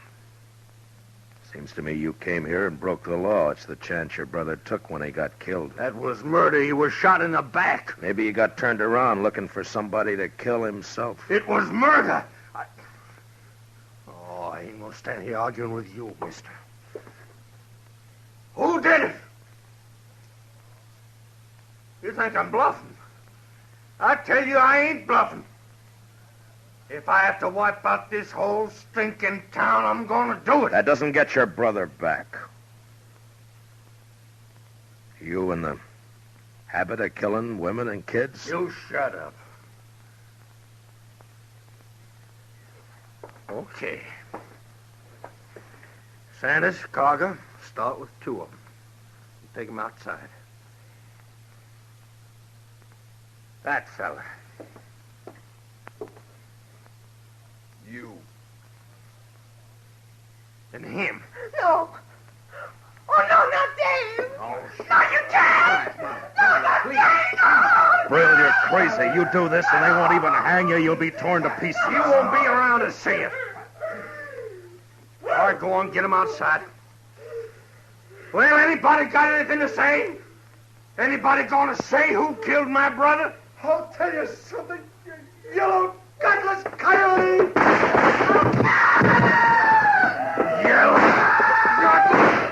Seems to me you came here and broke the law. It's the chance your brother took when he got killed. That was murder. He was shot in the back. Maybe he got turned around looking for somebody to kill himself. It was murder. I ain't gonna stand here arguing with you, mister. Who did it? You think I'm bluffing? I tell you I ain't bluffing. If I have to wipe out this whole stinking town, I'm gonna do it. That doesn't get your brother back. You in the habit of killing women and kids? You shut up. Okay. Sanders, Carger, start with 2 of them. Take them outside. That fella. You. And him. No. Oh, no, not Dave. Oh, not you, Dave. No, not Dave. No. Brill, you're crazy. You do this and they won't even hang you. You'll be torn to pieces. You won't be around to see it. All right, go on, get him outside. Well, anybody got anything to say? Anybody gonna say who killed my brother? I'll tell you something, you yellow, gutless coyote! Yellow, gutless,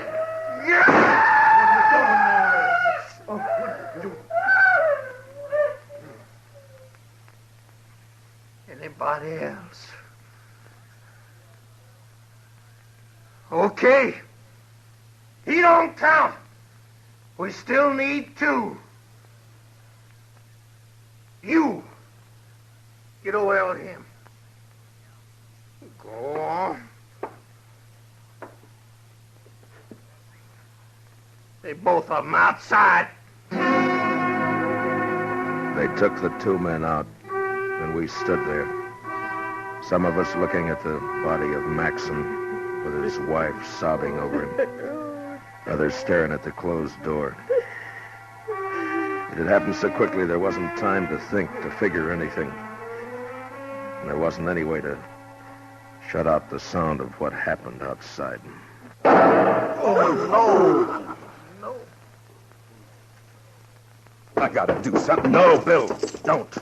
Anybody else? Okay. He don't count. We still need 2. You. Get away with him. Go on. They both of them outside. They took the 2 men out, and we stood there. Some of us looking at the body of Maxim with his wife sobbing over him. Others staring at the closed door. It had happened so quickly there wasn't time to think, to figure anything. And there wasn't any way to shut out the sound of what happened outside. Oh, no. I gotta do something. No, Bill, don't.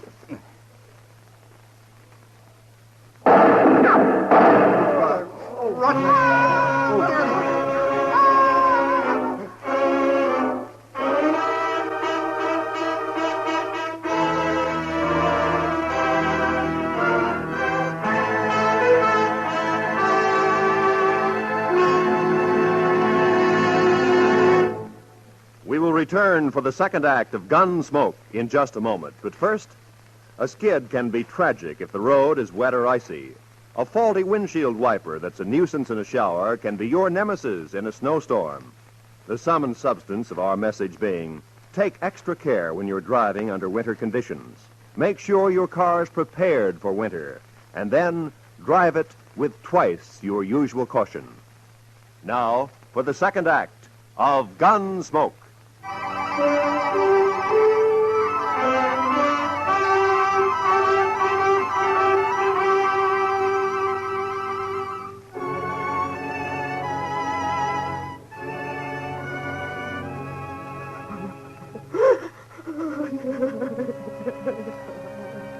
We will return for the second act of Gunsmoke in just a moment. But first, a skid can be tragic if the road is wet or icy. A faulty windshield wiper that's a nuisance in a shower can be your nemesis in a snowstorm. The sum and substance of our message being, take extra care when you're driving under winter conditions. Make sure your car is prepared for winter, and then drive it with twice your usual caution. Now, for the second act of Gunsmoke.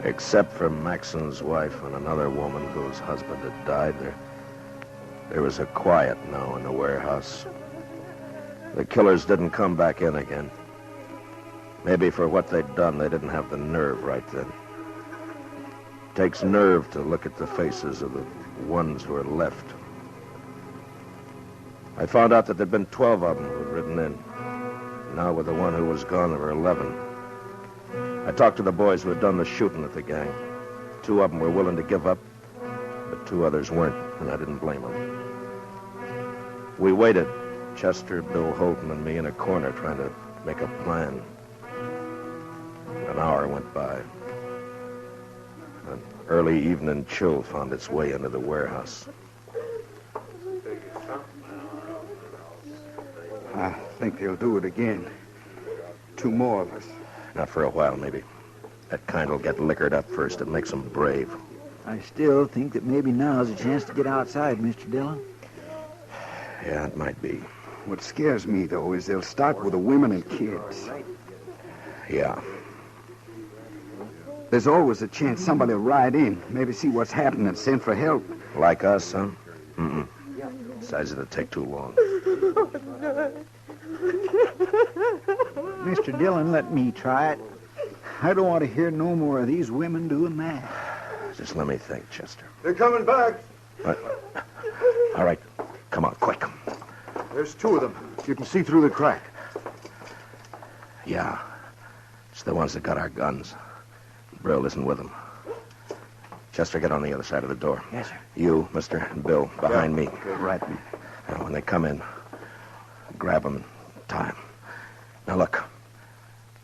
Except for Maxon's wife and another woman whose husband had died, there was a quiet now in the warehouse. The killers didn't come back in again. Maybe for what they'd done, they didn't have the nerve right then. It takes nerve to look at the faces of the ones who are left. I found out that there'd been 12 of them who'd ridden in. Now with the one who was gone, there were 11. I talked to the boys who had done the shooting at the gang. 2 of them were willing to give up, but 2 others weren't, and I didn't blame them. We waited, Chester, Bill Holton, and me in a corner trying to make a plan. An hour went by. An early evening chill found its way into the warehouse. I think they'll do it again. 2 more of us. Not for a while, maybe. That kind will get liquored up first. It makes them brave. I still think that maybe now's a chance to get outside, Mr. Dillon. Yeah, it might be. What scares me, though, is they'll start with the women and kids. Yeah. There's always a chance somebody will ride in, maybe see what's happening and send for help. Like us, huh? Mm-mm. Besides, it'll take too long. Mr. Dillon, let me try it. I don't want to hear no more of these women doing that. Just let me think, Chester. They're coming back. All right. Come on, quick. There's two of them. You can see through the crack. Yeah. It's the ones that got our guns. Brill isn't with them. Chester, get on the other side of the door. Yes, sir. You, Mister, and Bill, behind me. Okay, right me. Now, when they come in, grab them and tie 'em. Now, look.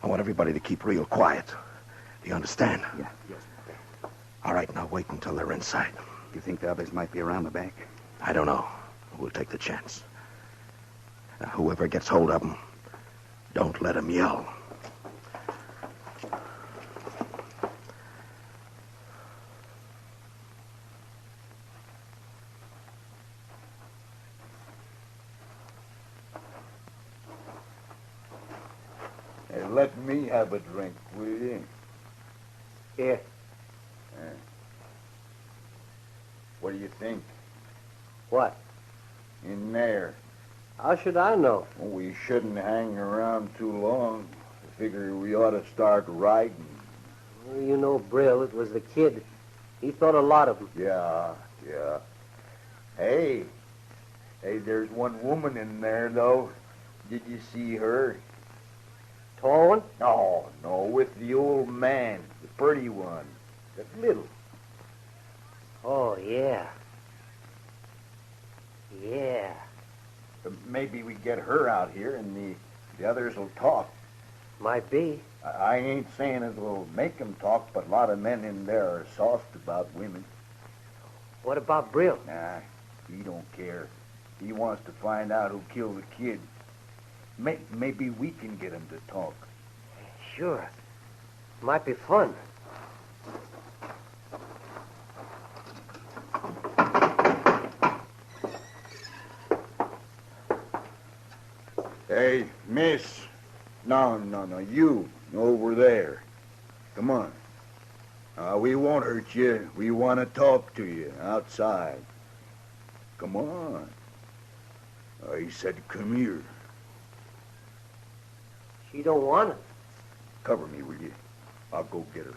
I want everybody to keep real quiet. Do you understand? Yeah. Yes. All right, now wait until they're inside. You think the others might be around the back? I don't know. We'll take the chance. Now, whoever gets hold of them, don't let them yell. Hey, let me have a drink, will you? Here. What do you think? What? In there. How should I know? Well, we shouldn't hang around too long. I figure we ought to start riding. Well, you know Brill. It was the kid. He thought a lot of them. Yeah. Hey, there's one woman in there, though. Did you see her? Tall one? No, with the old man, the pretty one, the little. Oh, yeah. Yeah. Maybe we get her out here and the others will talk. Might be. I ain't saying it will make them talk, but a lot of men in there are soft about women. What about Brill? Nah, he don't care. He wants to find out who killed the kid. Maybe we can get him to talk. Sure. Might be fun. Hey, miss. No, you. Over there. Come on. We won't hurt you. We want to talk to you outside. Come on. He said come here. She don't want it. Cover me, will you? I'll go get her.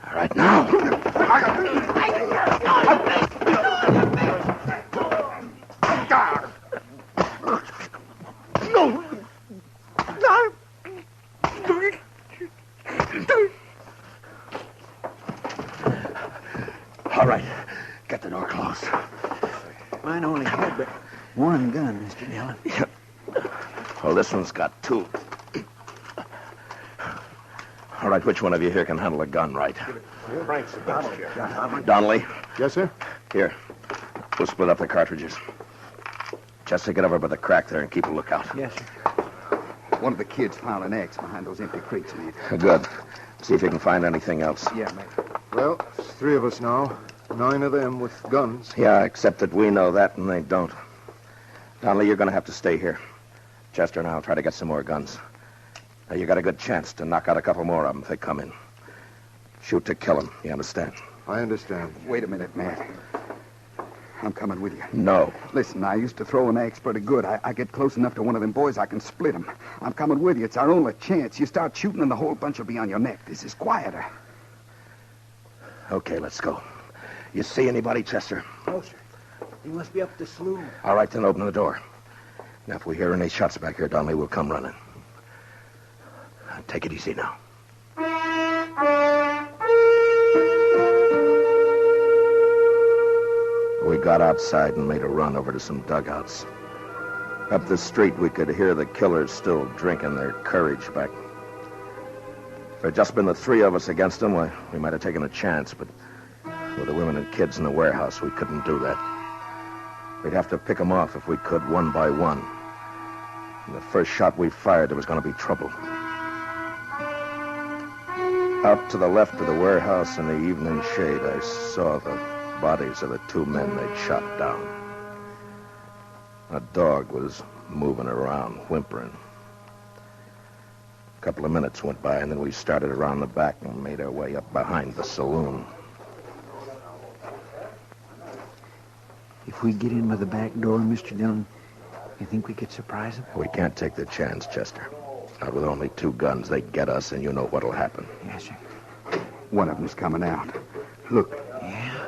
All right, now. All right. Get the door closed. Mine only had but one gun, Mr. Dillon. Well, this one's got two. All right, which one of you here can handle a gun right? Frank's Donnelly? Yes, sir? Here. We'll split up the cartridges. Chester, get over by the crack there and keep a lookout. Yes, sir. One of the kids found an axe behind those empty crates, mate. Good. See if you can find anything else. Yeah, mate. Well, it's 3 of us now. 9 of them with guns. Yeah, except that we know that and they don't. Donnelly, you're going to have to stay here. Chester and I'll try to get some more guns. Now, you got a good chance to knock out a couple more of them if they come in. Shoot to kill them, you understand? I understand. Wait a minute, Matt. I'm coming with you. No. Listen, I used to throw an axe pretty good. I get close enough to one of them boys, I can split him. I'm coming with you. It's our only chance. You start shooting and the whole bunch will be on your neck. This is quieter. Okay, let's go. You see anybody, Chester? No, sir. He must be up the slough. All right, then open the door. Now, if we hear any shots back here, Donnelly, we'll come running. Take it easy now. We got outside and made a run over to some dugouts. Up the street, we could hear the killers still drinking their courage back. If it had just been the 3 of us against them, we might have taken a chance, but with the women and kids in the warehouse, we couldn't do that. We'd have to pick them off if we could, one by one. And the first shot we fired, there was going to be trouble. Out to the left of the warehouse in the evening shade, I saw the bodies of the two men they'd shot down. A dog was moving around, whimpering. A couple of minutes went by, and then we started around the back and made our way up behind the saloon. If we get in by the back door, Mr. Dillon, you think we could surprise them? We can't take the chance, Chester. Not with only two guns. They get us, and you know what'll happen. Yes, sir. One of them's coming out. Look. Yeah?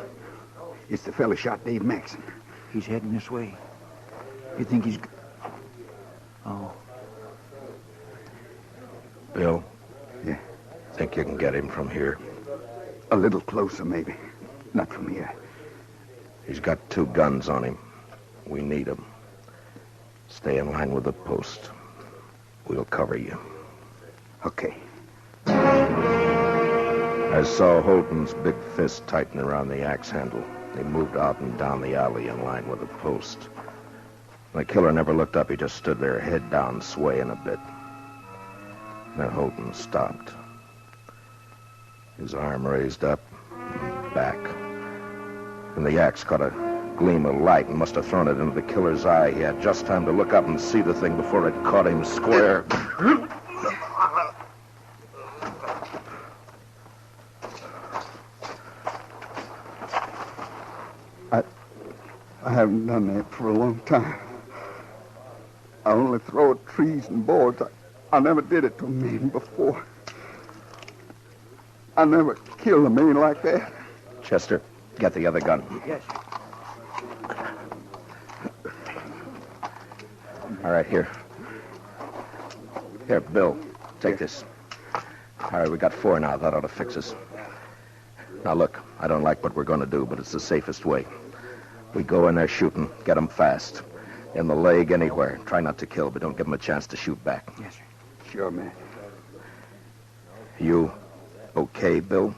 It's the fella shot Dave Maxon. He's heading this way. You think he's... Oh. Bill? Yeah? Think you can get him from here? A little closer, maybe. Not from here. He's got two guns on him. We need them. Stay in line with the post. We'll cover you. Okay. I saw Holton's big fist tighten around the axe handle. He moved out and down the alley in line with the post. The killer never looked up. He just stood there, head down, swaying a bit. Then Holton stopped. His arm raised up, and back. And the axe caught a gleam of light and must have thrown it into the killer's eye. He had just time to look up and see the thing before it caught him square. I haven't done that for a long time. I only throw at trees and boards. I never did it to a man before. I never killed a man like that. Chester, get the other gun. Yes. All right, here. Here, Bill, take this. All right, we got 4 now. That ought to fix us. Now, look, I don't like what we're going to do, but it's the safest way. We go in there shooting, get them fast. In the leg, anywhere. Try not to kill, but don't give them a chance to shoot back. Yes, sir. Sure, man. You okay, Bill?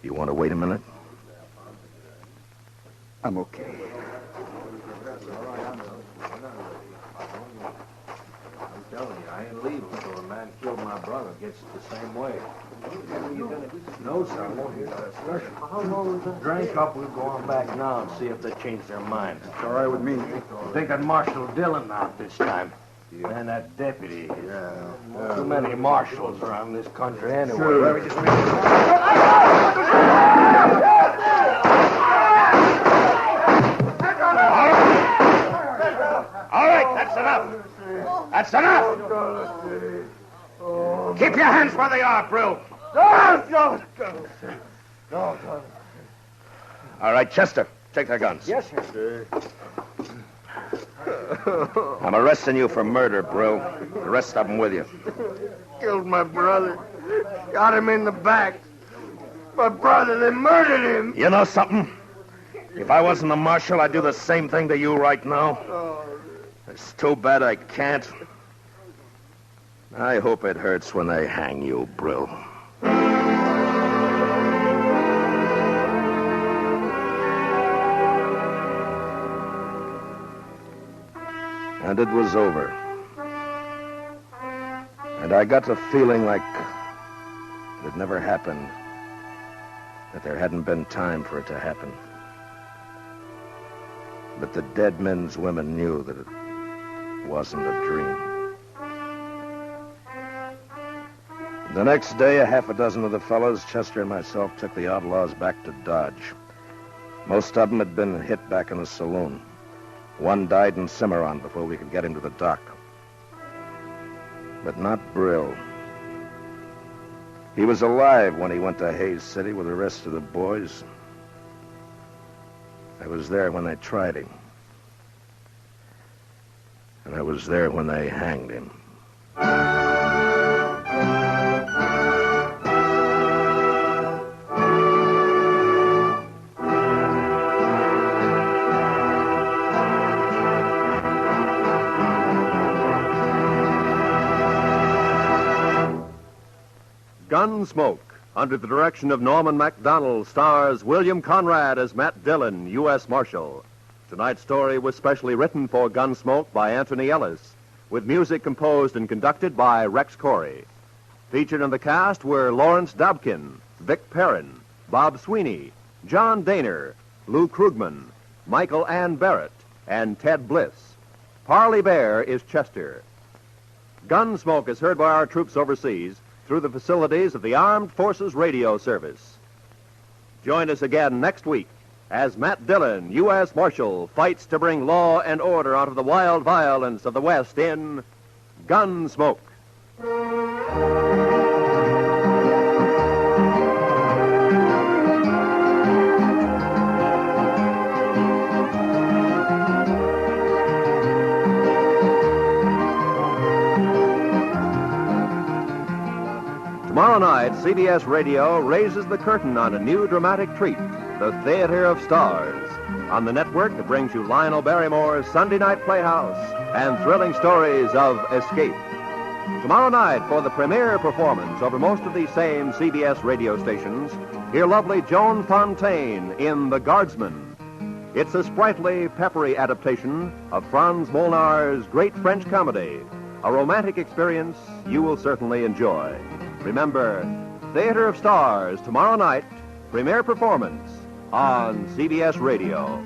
You want to wait a minute? I'm okay. I'm telling you, I ain't leaving until a man killed my brother gets it the same way. No, sir, I won't hear that. How long was that? Drink up, we'll go on back now and see if they change their mind. It's all right with me. Taking Marshal Dillon out this time. And that deputy. Yeah. Too many marshals around this country anyway. Sure. We just All right, that's enough. That's enough. Keep your hands where they are, Brill. All right, Chester, take their guns. Yes, sir. I'm arresting you for murder, Brill. The rest of them with you. Killed my brother. Got him in the back. My brother, they murdered him. You know something? If I wasn't a marshal, I'd do the same thing to you right now. It's too bad I can't. I hope it hurts when they hang you, Brill. And it was over. And I got the feeling like it never happened, that there hadn't been time for it to happen. But the dead men's women knew that it wasn't a dream. The next day, a half a dozen of the fellows, Chester and myself, took the outlaws back to Dodge. Most of them had been hit back in the saloon. One died in Cimarron before we could get him to the dock. But not Brill. He was alive when he went to Hayes City with the rest of the boys. I was there when they tried him. And I was there when they hanged him. Gunsmoke, under the direction of Norman MacDonald, stars William Conrad as Matt Dillon, U.S. Marshal. Tonight's story was specially written for Gunsmoke by Anthony Ellis, with music composed and conducted by Rex Corey. Featured in the cast were Lawrence Dobkin, Vic Perrin, Bob Sweeney, John Daner, Lou Krugman, Michael Ann Barrett, and Ted Bliss. Parley Bear is Chester. Gunsmoke is heard by our troops overseas through the facilities of the Armed Forces Radio Service. Join us again next week as Matt Dillon, U.S. Marshal, fights to bring law and order out of the wild violence of the West in Gunsmoke. Tomorrow night, CBS Radio raises the curtain on a new dramatic treat, The Theater of Stars. On the network, it brings you Lionel Barrymore's Sunday Night Playhouse and thrilling stories of escape. Tomorrow night, for the premiere performance over most of these same CBS radio stations, hear lovely Joan Fontaine in The Guardsman. It's a sprightly, peppery adaptation of Franz Molnar's great French comedy, a romantic experience you will certainly enjoy. Remember, Theater of Stars, tomorrow night, premiere performance on CBS Radio.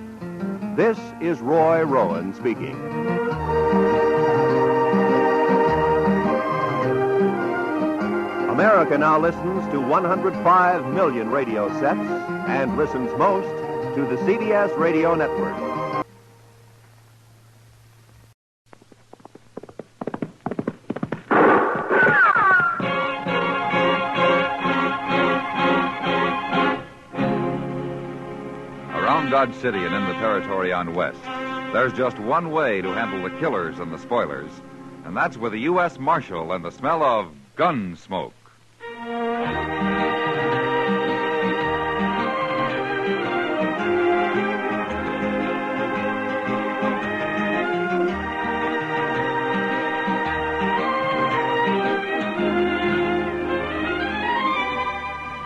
This is Roy Rowan speaking. America now listens to 105 million radio sets and listens most to the CBS Radio Network. Dodge City and in the territory on West, there's just one way to handle the killers and the spoilers, and that's with a U.S. Marshal and the smell of gun smoke.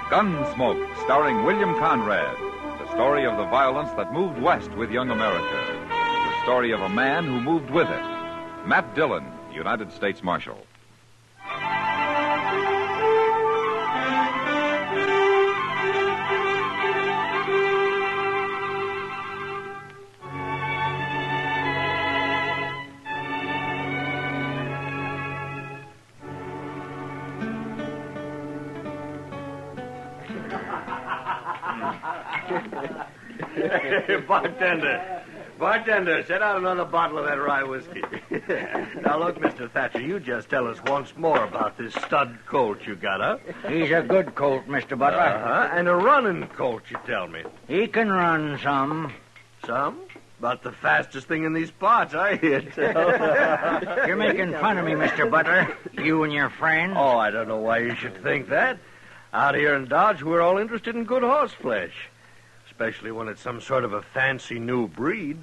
Gunsmoke, starring William Conrad. The story of the violence that moved west with young America. The story of a man who moved with it. Matt Dillon, United States Marshal. Bartender, set out another bottle of that rye whiskey. Now, look, Mr. Thatcher, you just tell us once more about this stud colt you got, huh? He's a good colt, Mr. Butler. And a running colt, you tell me. He can run some. Some? About the fastest thing in these parts, I hear tell. You're making fun of me, Mr. Butler. You and your friends. Oh, I don't know why you should think that. Out here in Dodge, we're all interested in good horse flesh. Especially when it's some sort of a fancy new breed.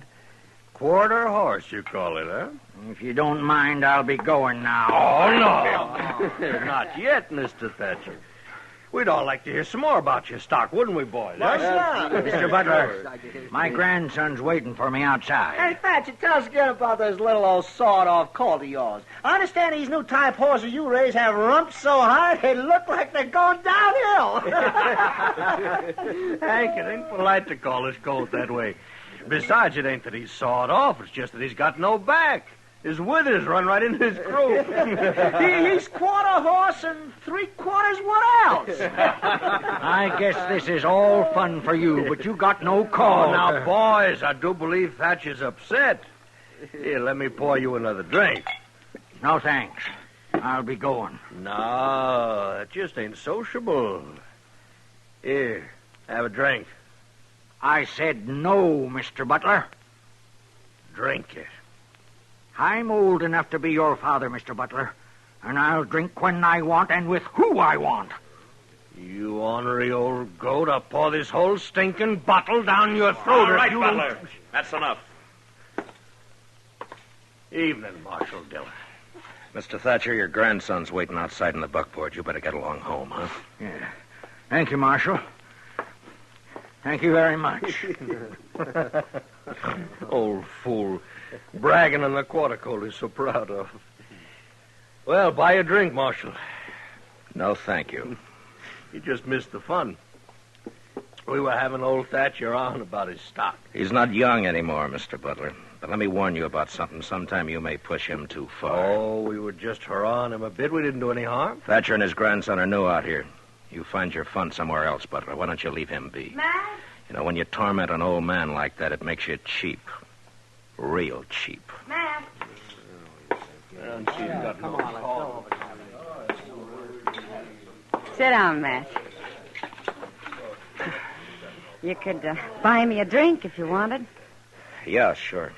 Quarter horse, you call it, huh? If you don't mind, I'll be going now. Oh, no. Not yet, Mr. Thatcher. We'd all like to hear some more about your stock, wouldn't we, boys? Mr. Butler, my grandson's waiting for me outside. Hey, Thatcher, tell us again about this little old sawed-off colt of yours. I understand these new type horses you raise have rumps so high they look like they're going downhill. Hank, it ain't polite to call this colt that way. Besides, it ain't that he's sawed off. It's just that he's got no back. His withers run right into his croup. He's quarter horse and 3/4 what else? I guess this is all fun for you, but you got no call. Oh, now, boys, I do believe Thatcher's upset. Here, let me pour you another drink. No, thanks. I'll be going. No, that just ain't sociable. Here, have a drink. I said no, Mr. Butler. Drink it. I'm old enough to be your father, Mr. Butler, and I'll drink when I want and with who I want. You ornery old goat, I'll pour this whole stinking bottle down your throat. All right, Butler. That's enough. Evening, Marshal Dillon. Mr. Thatcher, your grandson's waiting outside in the buckboard. You better get along home, huh? Yeah. Thank you, Marshal. Thank you very much. Old fool. Bragging on the quarter colt he's so proud of. Well, buy a drink, Marshal. No, thank you. You just missed the fun. We were having old Thatcher on about his stock. He's not young anymore, Mr. Butler. But let me warn you about something. Sometime you may push him too far. Oh, we were just hurrahing him a bit. We didn't do any harm. Thatcher and his grandson are new out here. You find your fun somewhere else, Butler. Why don't you leave him be? Matt? You know, when you torment an old man like that, it makes you cheap. Real cheap. Matt? Sit down, Matt. You could buy me a drink if you wanted. Yeah, sure.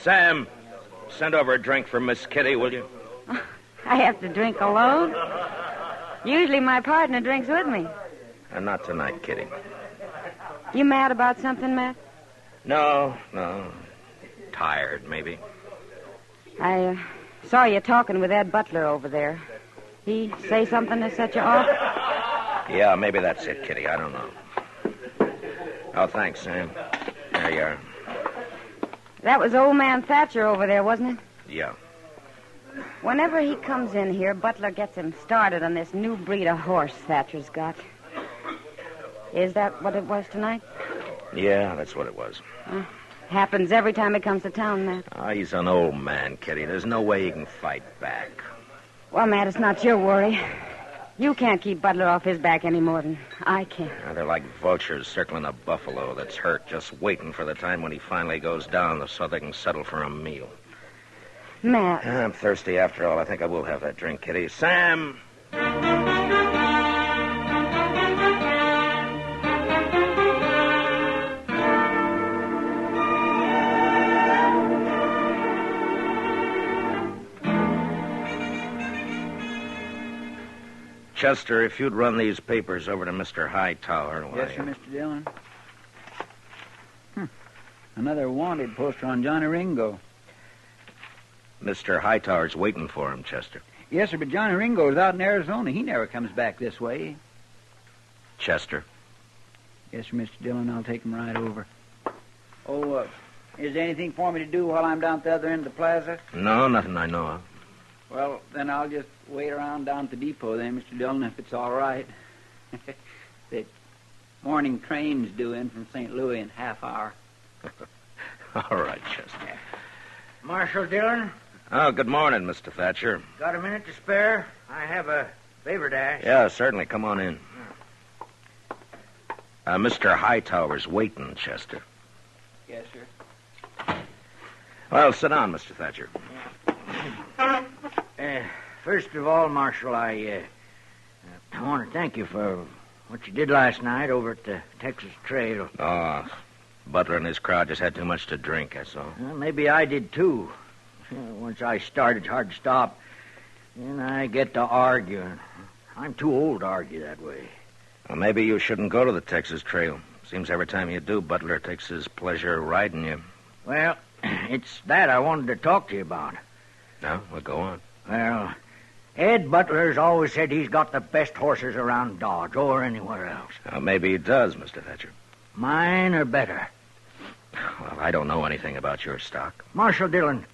Sam, send over a drink for Miss Kitty, will you? I have to drink alone. Usually my partner drinks with me. Not tonight, Kitty. You mad about something, Matt? No. Tired, maybe. I saw you talking with Ed Butler over there. He say something to set you off? Yeah, maybe that's it, Kitty. I don't know. Oh, thanks, Sam. There you are. That was old man Thatcher over there, wasn't it? Yeah. Whenever he comes in here, Butler gets him started on this new breed of horse Thatcher's got. Is that what it was tonight? Yeah, that's what it was. Happens every time he comes to town, Matt. He's an old man, Kitty. There's no way he can fight back. Well, Matt, it's not your worry. You can't keep Butler off his back any more than I can. They're like vultures circling a buffalo that's hurt, just waiting for the time when he finally goes down so they can settle for a meal. Matt. I'm thirsty after all. I think I will have that drink, Kitty. Sam! Chester, if you'd run these papers over to Mr. Hightower. Yes, sir, Mr. Dillon. Another wanted poster on Johnny Ringo. Mr. Hightower's waiting for him, Chester. Yes, sir, but Johnny Ringo's out in Arizona. He never comes back this way. Chester? Yes, sir, Mr. Dillon. I'll take him right over. Oh, is there anything for me to do while I'm down at the other end of the plaza? No, nothing I know of. Well, then I'll just wait around down at the depot then, Mr. Dillon, if it's all right. The morning train's due in from St. Louis in half hour. All right, Chester. Marshal Dillon, Oh, good morning, Mr. Thatcher. got a minute to spare? I have a favor to ask. Yeah, certainly. Come on in. Mr. Hightower's waiting, Chester. Yes, sir. Well, sit down, Mr. Thatcher. First of all, Marshal, I want to thank you for what you did last night over at the Texas Trail. Oh, Butler and his crowd just had too much to drink, that's all. Well, maybe I did, too. Once I start, it's hard to stop. Then I get to arguing. I'm too old to argue that way. Well, maybe you shouldn't go to the Texas Trail. Seems every time you do, Butler takes his pleasure riding you. Well, it's that I wanted to talk to you about. No? Well, go on. Well, Ed Butler's always said he's got the best horses around Dodge or anywhere else. Well, maybe he does, Mr. Thatcher. Mine are better. Well, I don't know anything about your stock. Marshal Dillon,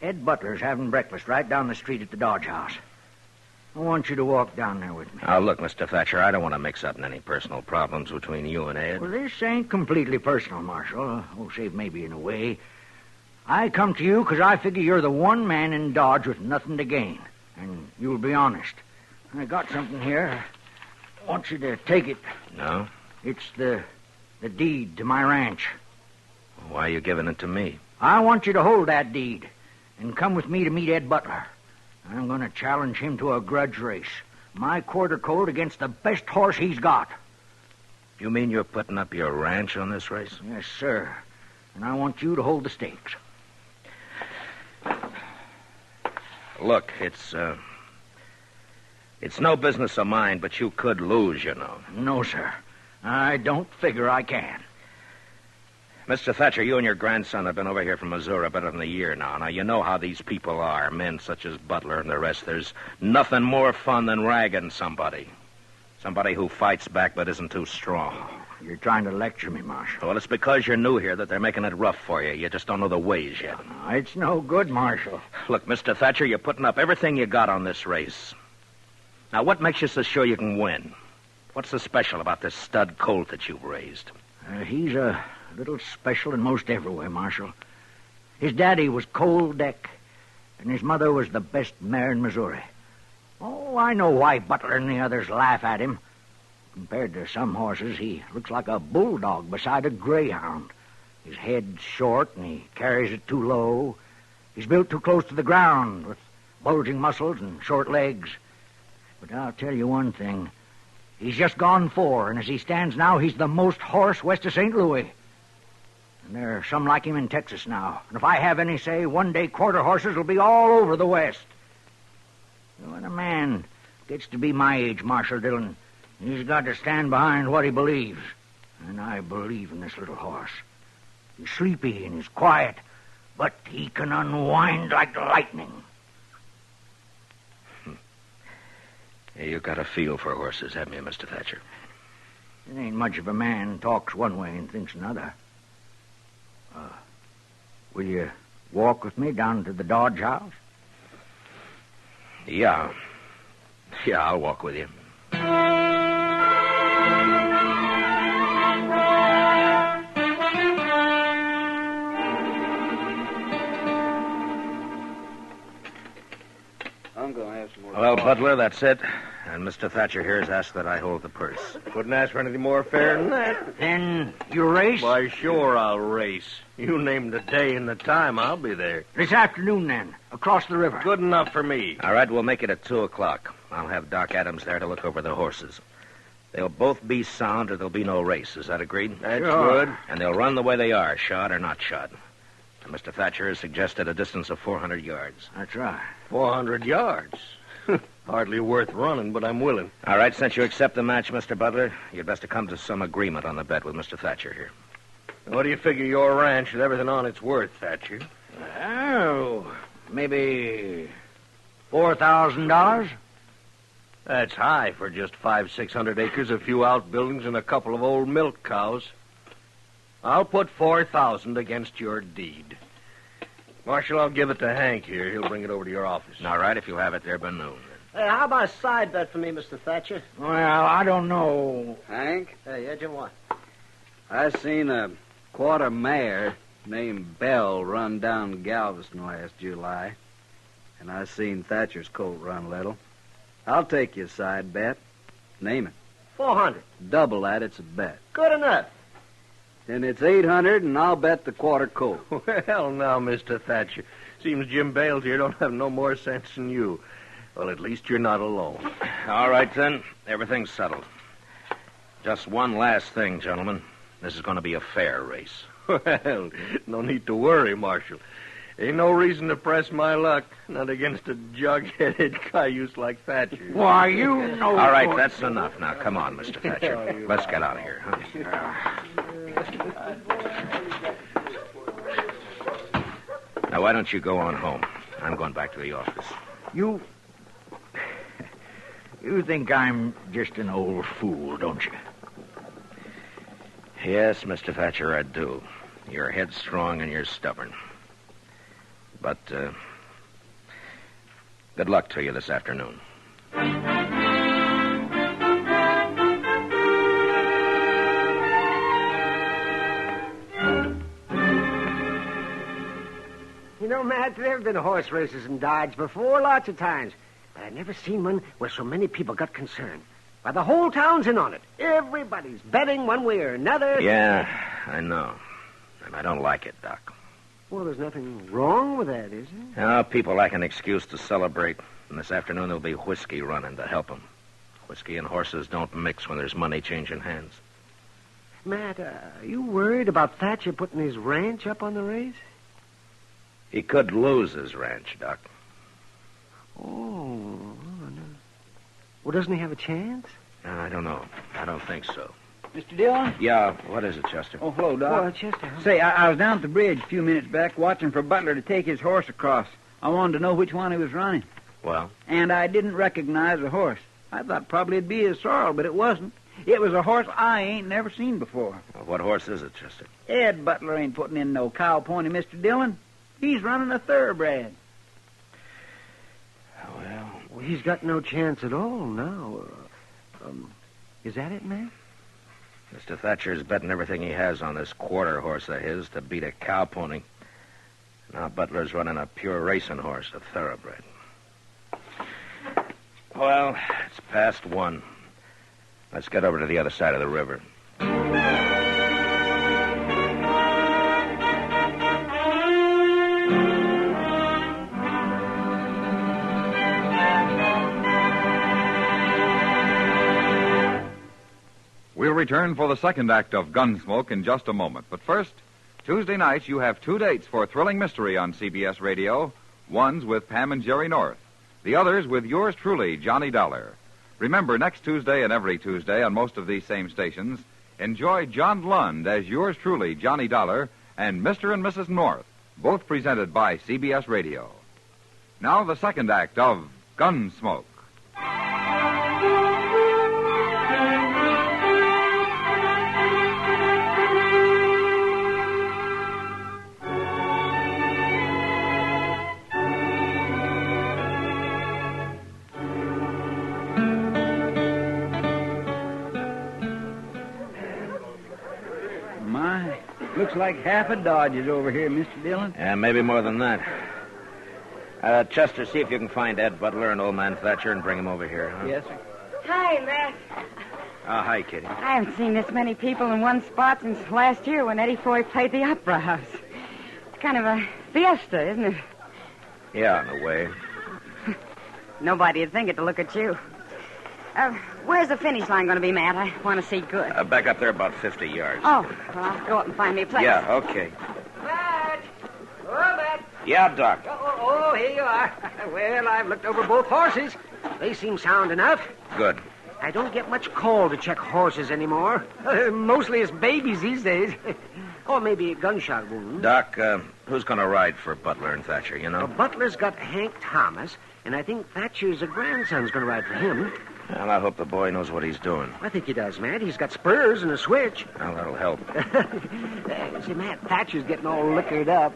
Ed Butler's having breakfast right down the street at the Dodge House. I want you to walk down there with me. Now, look, Mr. Thatcher, I don't want to mix up in any personal problems between you and Ed. Well, this ain't completely personal, Marshal. Save maybe in a way. I come to you because I figure you're the one man in Dodge with nothing to gain. And you'll be honest. I got something here. I want you to take it. No? It's the deed to my ranch. Why are you giving it to me? I want you to hold that deed and come with me to meet Ed Butler. I'm going to challenge him to a grudge race. My quarter coat against the best horse he's got. You mean you're putting up your ranch on this race? Yes, sir. And I want you to hold the stakes. Look, it's no business of mine, but you could lose, you know. No, sir. I don't figure I can. Mr. Thatcher, you and your grandson have been over here from Missouri better than a year now. Now, you know how these people are, men such as Butler and the rest. There's nothing more fun than ragging somebody. Somebody who fights back but isn't too strong. You're trying to lecture me, Marshal. Well, it's because you're new here that they're making it rough for you. You just don't know the ways yet. It's no good, Marshal. Look, Mr. Thatcher, you're putting up everything you got on this race. Now, what makes you so sure you can win? What's so special about this stud colt that you've raised? He's a little special in most every way, Marshal. His daddy was Cold Deck, and his mother was the best mare in Missouri. Oh, I know why Butler and the others laugh at him. Compared to some horses, he looks like a bulldog beside a greyhound. His head's short, and he carries it too low. He's built too close to the ground, with bulging muscles and short legs. But I'll tell you one thing. He's just gone 4, and as he stands now, he's the most horse west of St. Louis. And there are some like him in Texas now. And if I have any say, one day quarter horses will be all over the West. When a man gets to be my age, Marshal Dillon, he's got to stand behind what he believes. And I believe in this little horse. He's sleepy and he's quiet, but he can unwind like lightning. Yeah, you got a feel for horses, haven't you, Mr. Thatcher? It ain't much of a man talks one way and thinks another. Will you walk with me down to the Dodge house? Yeah. Yeah, I'll walk with you. I'm going to have some more. Well, Butler, that's it. And Mr. Thatcher here has asked that I hold the purse. Couldn't ask for anything more fair than that. Then you race? Why, sure I'll race. You name the day and the time, I'll be there. This afternoon, then, across the river. Good enough for me. All right, we'll make it at 2 o'clock. I'll have Doc Adams there to look over the horses. They'll both be sound or there'll be no race. Is that agreed? That's good. And they'll run the way they are, shod or not shod. And Mr. Thatcher has suggested a distance of 400 yards. That's right. 400 yards. Hardly worth running, but I'm willing. All right, since you accept the match, Mr. Butler, you'd best to come to some agreement on the bet with Mr. Thatcher here. What do you figure your ranch with everything on it's worth, Thatcher? Oh, maybe $4,000? That's high for just 500-600 acres, a few outbuildings, and a couple of old milk cows. I'll put 4,000 against your deed. Marshal, I'll give it to Hank here. He'll bring it over to your office. All right, if you'll have it there by noon. Hey, how about a side bet for me, Mr. Thatcher? Well, I don't know. Hank? Hey, yeah, Jim, what? I seen a quarter mare named Belle run down Galveston last July. And I seen Thatcher's colt run little. I'll take your side bet. Name it. 400. Double that, it's a bet. Good enough. Then it's 800, and I'll bet the quarter colt. Well, now, Mr. Thatcher, seems Jim Bales here don't have no more sense than you. Well, at least you're not alone. All right, then. Everything's settled. Just one last thing, gentlemen. This is going to be a fair race. Well, no need to worry, Marshal. Ain't no reason to press my luck, not against a jug-headed cayuse like Thatcher. Why, you know... All right, that's enough. Now, come on, Mr. Thatcher. Let's get out of here, huh? Now, why don't you go on home? I'm going back to the office. You think I'm just an old fool, don't you? Yes, Mr. Thatcher, I do. You're headstrong and you're stubborn. But, good luck to you this afternoon. You know, Matt, there have been horse races in Dodge before, lots of times. But I've never seen one where so many people got concerned. Why, the whole town's in on it. Everybody's betting one way or another. Yeah, I know. And I don't like it, Doc. Well, there's nothing wrong with that, is there? Now, people like an excuse to celebrate. And this afternoon there'll be whiskey running to help them. Whiskey and horses don't mix when there's money changing hands. Matt, are you worried about Thatcher putting his ranch up on the race? He could lose his ranch, Doc. Oh, no. Well, doesn't he have a chance? I don't know. I don't think so. Mr. Dillon? Yeah, what is it, Chester? Oh, hello, Doc. Well, Chester, huh? Say, I was down at the bridge a few minutes back watching for Butler to take his horse across. I wanted to know which one he was running. Well? And I didn't recognize the horse. I thought probably it'd be his sorrel, but it wasn't. It was a horse I ain't never seen before. Well, what horse is it, Chester? Ed Butler ain't putting in no cow pony, Mr. Dillon. He's running a thoroughbred. Well, He's got no chance at all now. Is that it, Matt? Mr. Thatcher's betting everything he has on this quarter horse of his to beat a cow pony. Now Butler's running a pure racing horse, a thoroughbred. Well, it's past 1. Let's get over to the other side of the river. We'll return for the second act of Gunsmoke in just a moment. But first, Tuesday nights you have 2 dates for thrilling mystery on CBS Radio. One's with Pam and Jerry North. The other's with yours truly, Johnny Dollar. Remember, next Tuesday and every Tuesday on most of these same stations, enjoy John Lund as yours truly, Johnny Dollar, and Mr. and Mrs. North, both presented by CBS Radio. Now the second act of Gunsmoke. Looks like half a Dodge is over here, Mr. Dillon. Yeah, maybe more than that. Chester, see if you can find Ed Butler and old man Thatcher and bring him over here. Huh? Yes, sir. Hi, Matt. Hi, Kitty. I haven't seen this many people in one spot since last year when Eddie Foy played the Opera House. It's kind of a fiesta, isn't it? Yeah, in a way. Nobody'd think it to look at you. Where's the finish line going to be, Matt? I want to see good. Back up there about 50 yards. Oh, well, I'll go up and find me a place. Yeah, okay. Matt! Oh, Matt! Yeah, Doc. Oh, here you are. Well, I've looked over both horses. They seem sound enough. Good. I don't get much call to check horses anymore. Mostly it's babies these days. Or maybe a gunshot wound. Doc, who's going to ride for Butler and Thatcher, you know? Well, Butler's got Hank Thomas, and I think Thatcher's grandson's going to ride for him. Well, I hope the boy knows what he's doing. I think he does, Matt. He's got spurs and a switch. Well, that'll help. See, Matt, Thatcher's getting all liquored up.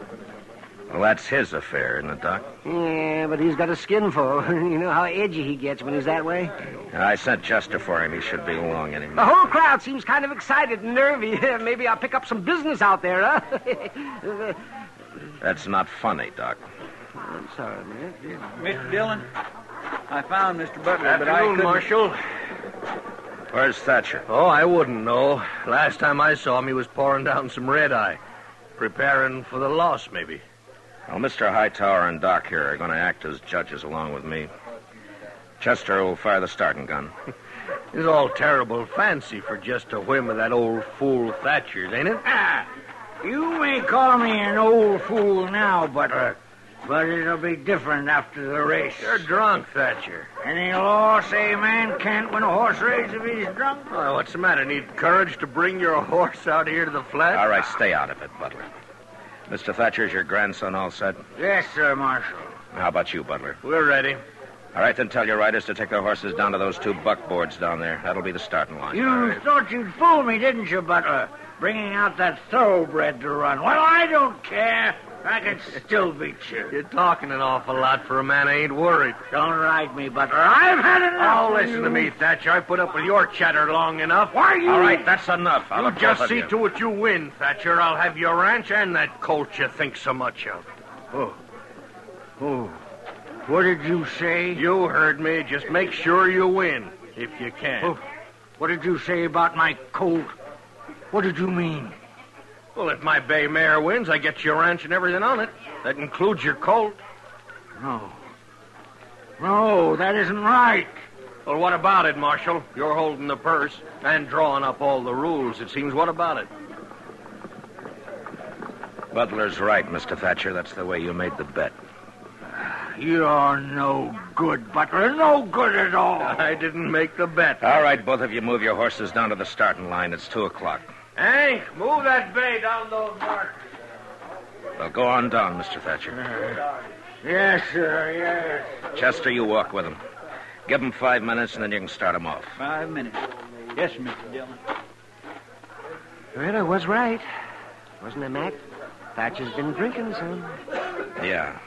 Well, that's his affair, isn't it, Doc? Yeah, but he's got a skin full. You know how edgy he gets when he's that way? I sent Chester for him. He should be along any minute. The whole crowd seems kind of excited and nervy. Maybe I'll pick up some business out there, huh? That's not funny, Doc. I'm sorry, man. Mr. Dillon, I found Mr. Butler, Afternoon, but I couldn't... Marshal. Where's Thatcher? Oh, I wouldn't know. Last time I saw him, he was pouring down some red-eye. Preparing for the loss, maybe. Well, Mr. Hightower and Doc here are going to act as judges along with me. Chester will fire the starting gun. It's all terrible fancy for just a whim of that old fool Thatcher's, ain't it? You may call me an old fool now, Butler, but it'll be different after the race. You're drunk, Thatcher. Any law say a man can't win a horse race if he's drunk? Oh, what's the matter? Need courage to bring your horse out here to the flat? All right, stay out of it, Butler. Mr. Thatcher's your grandson all set? Yes, sir, Marshal. How about you, Butler? We're ready. All right, then tell your riders to take their horses down to those 2 buckboards down there. That'll be the starting line. You thought you'd fool me, didn't you, Butler? Bringing out that thoroughbred to run. Well, I don't care. I can still beat you. You're talking an awful lot for a man I ain't worried. Don't ride me, Butler. I've had enough. Oh, listen to me, Thatcher. I put up with your chatter long enough. Why, you... All right, that's enough. You just see to it you win, Thatcher. I'll have your ranch and that colt you think so much of. Oh. What did you say? You heard me. Just make sure you win, if you can. Oh. What did you say about my colt? What did you mean? Well, if my bay mare wins, I get your ranch and everything on it. That includes your colt. No, that isn't right. Well, what about it, Marshal? You're holding the purse and drawing up all the rules, it seems. What about it? Butler's right, Mr. Thatcher. That's the way you made the bet. You're no good, Butler. No good at all. I didn't make the bet. All right, both of you move your horses down to the starting line. It's 2 o'clock. Hank, move that bay down those markers. Well, go on down, Mr. Thatcher. Yes, sir, yes. Chester, you walk with him. Give him 5 minutes, and then you can start him off. 5 minutes. Yes, Mr. Dillon. Well, I was right. Wasn't I, Mac? Thatcher's been drinking some. Yeah.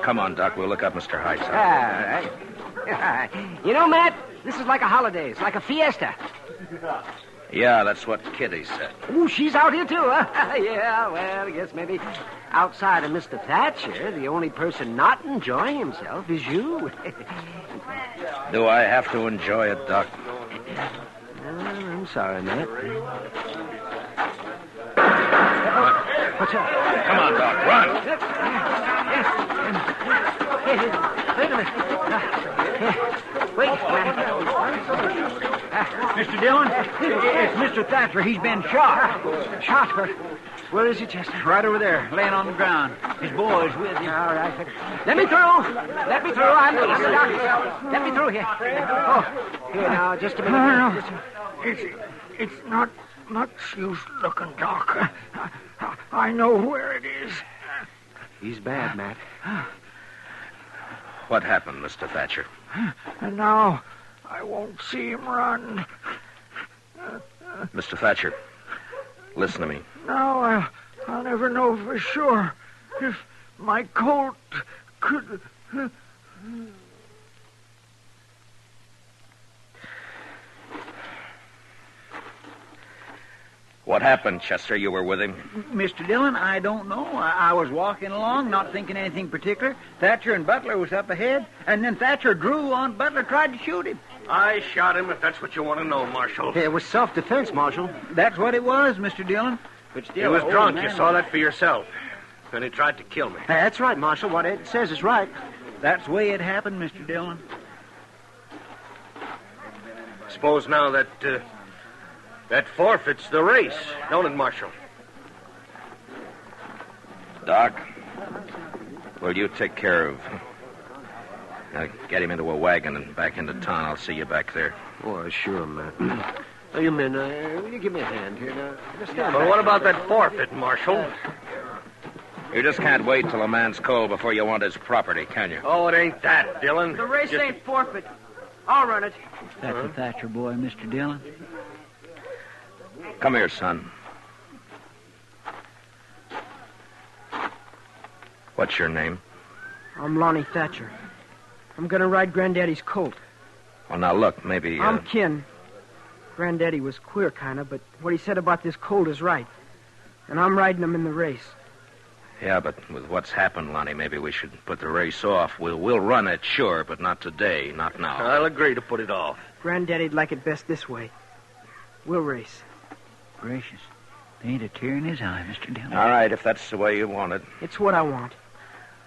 Come on, Doc. We'll look up Mr. Hightower. All right. You know, Matt, this is like a holiday. It's like a fiesta. Yeah, that's what Kitty said. Ooh, she's out here, too, huh? Yeah, well, I guess maybe outside of Mr. Thatcher, the only person not enjoying himself is you. Do I have to enjoy it, Doc? I'm sorry, Matt. What's up? Come on, Doc, run. Wait a minute. Wait, Mr. Dillon, it's Mr. Thatcher. He's been shot. Shot? Where is he, Chester? Right over there, laying on the ground. His boy's with him. All right. Let me through. I'm the doctor. Let me through here. Oh, here now, just a minute. No. It's not much use looking, Doc. I know where it is. He's bad, Matt. What happened, Mr. Thatcher? And now I won't see him run. Mr. Thatcher, listen to me. Now I'll never know for sure if my colt could... What happened, Chester? You were with him? Mr. Dillon, I don't know. I was walking along, not thinking anything particular. Thatcher and Butler was up ahead, and then Thatcher drew on Butler, tried to shoot him. I shot him, if that's what you want to know, Marshal. It was self-defense, Marshal. That's what it was, Mr. Dillon. But still, He was drunk. You saw that for yourself. And he tried to kill me. That's right, Marshal. What Ed says is right. That's the way it happened, Mr. Dillon. Suppose now that forfeits the race, don't it, Marshal? Doc, will you take care of... get him into a wagon and back into town. I'll see you back there. Oh, sure, Matt. Now, you men, will you give me a hand here now? But what about that forfeit, Marshal? You just can't wait till a man's cold before you want his property, can you? Oh, it ain't that, Dillon. The race ain't forfeit. I'll run it. That's a Thatcher boy, Mr. Dillon. Come here, son. What's your name? I'm Lonnie Thatcher. I'm going to ride Granddaddy's colt. Well, now, look, maybe... I'm Kin. Granddaddy was queer, kind of, but what he said about this colt is right. And I'm riding him in the race. Yeah, but with what's happened, Lonnie, maybe we should put the race off. We'll run it, sure, but not today, not now. I'll agree to put it off. Granddaddy'd like it best this way. We'll race. Gracious. There ain't a tear in his eye, Mr. Dillon. All right, if that's the way you want it. It's what I want.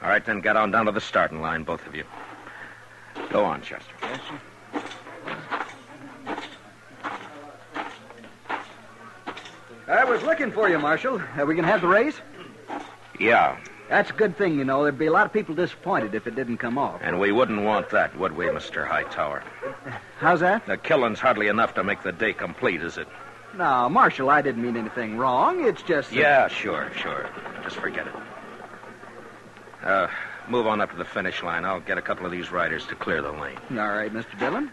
All right, then get on down to the starting line, both of you. Go on, Chester. Yes, sir. I was looking for you, Marshal. Are we going to have the race? Yeah. That's a good thing, you know. There'd be a lot of people disappointed if it didn't come off. And we wouldn't want that, would we, Mr. Hightower? How's that? The killing's hardly enough to make the day complete, is it? No, Marshal, I didn't mean anything wrong. It's just... Yeah, sure. Just forget it. Move on up to the finish line. I'll get a couple of these riders to clear the lane. All right, Mr. Dillon.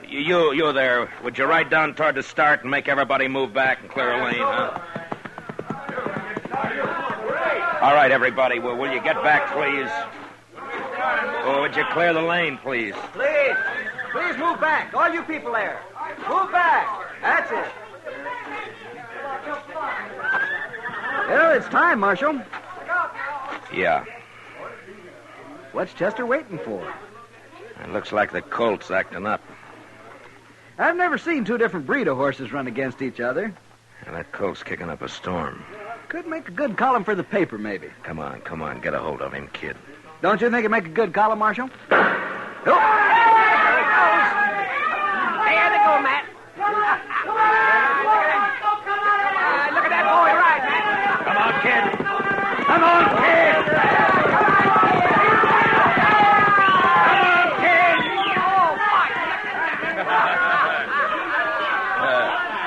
You there. Would you ride down toward the start and make everybody move back and clear a lane, huh? All right, everybody. Will you get back, please? Oh, would you clear the lane, please? Please move back. All you people there. Move back. That's it. Well, it's time, Marshal. Yeah. What's Chester waiting for? It looks like the colt's acting up. I've never seen two different breed of horses run against each other. And that colt's kicking up a storm. Could make a good column for the paper, maybe. Come on. Get a hold of him, kid. Don't you think it'd make a good column, Marshal? There they go, Matt. Look at that boy ride, Matt. Come on, kid. Come on, kid.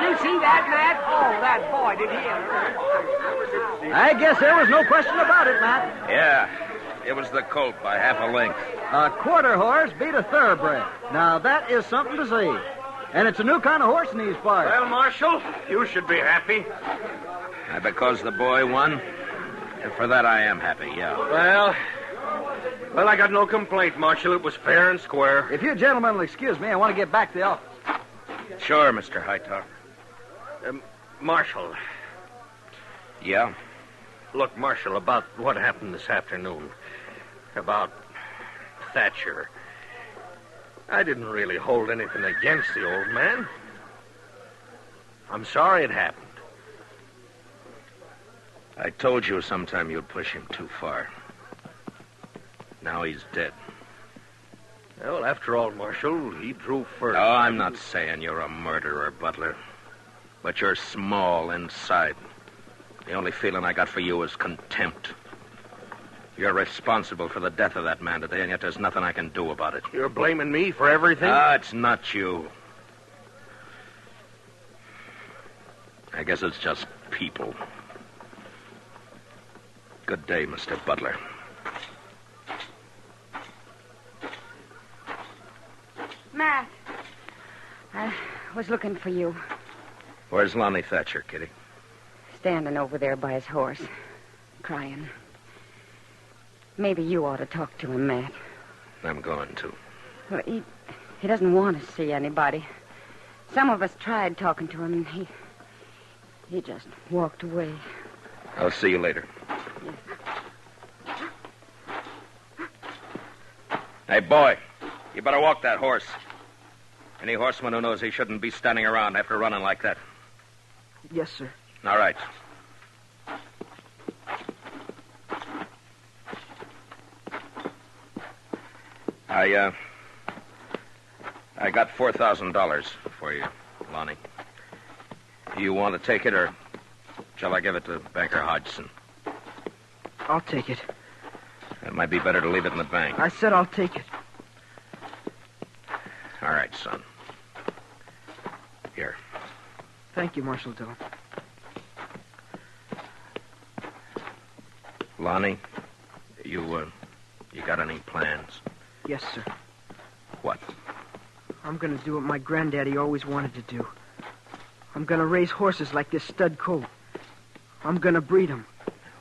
You see that, Matt? Oh, that boy, did he? I guess there was no question about it, Matt. Yeah, it was the colt by half a length. A quarter horse beat a thoroughbred. Now, that is something to see. And it's a new kind of horse in these parts. Well, Marshal, you should be happy. Because the boy won? And for that, I am happy, yeah. Well, I got no complaint, Marshal. It was fair and square. If you gentlemen will excuse me, I want to get back to the office. Sure, Mr. Hightower. Marshal. Yeah? Look, Marshal, about what happened this afternoon. About Thatcher. I didn't really hold anything against the old man. I'm sorry it happened. I told you sometime you'd push him too far. Now he's dead. Well, after all, Marshal, he drew first. Oh, I'm not saying you're a murderer, Butler. But you're small inside. The only feeling I got for you is contempt. You're responsible for the death of that man today, and yet there's nothing I can do about it. You're blaming me for everything? It's not you. I guess it's just people. Good day, Mr. Butler. Matt, I was looking for you. Where's Lonnie Thatcher, Kitty? Standing over there by his horse, crying. Maybe you ought to talk to him, Matt. I'm going to. Well, he doesn't want to see anybody. Some of us tried talking to him, and he just walked away. I'll see you later. Hey, boy, you better walk that horse. Any horseman who knows he shouldn't be standing around after running like that. Yes, sir. All right. I got $4,000 for you, Lonnie. You want to take it, or shall I give it to Banker Hodgson? I'll take it. It might be better to leave it in the bank. I said I'll take it. All right, son. Here. Thank you, Marshal Dillon. Lonnie, you got any plans? Yes, sir. What? I'm going to do what my granddaddy always wanted to do. I'm going to raise horses like this stud colt. I'm going to breed them.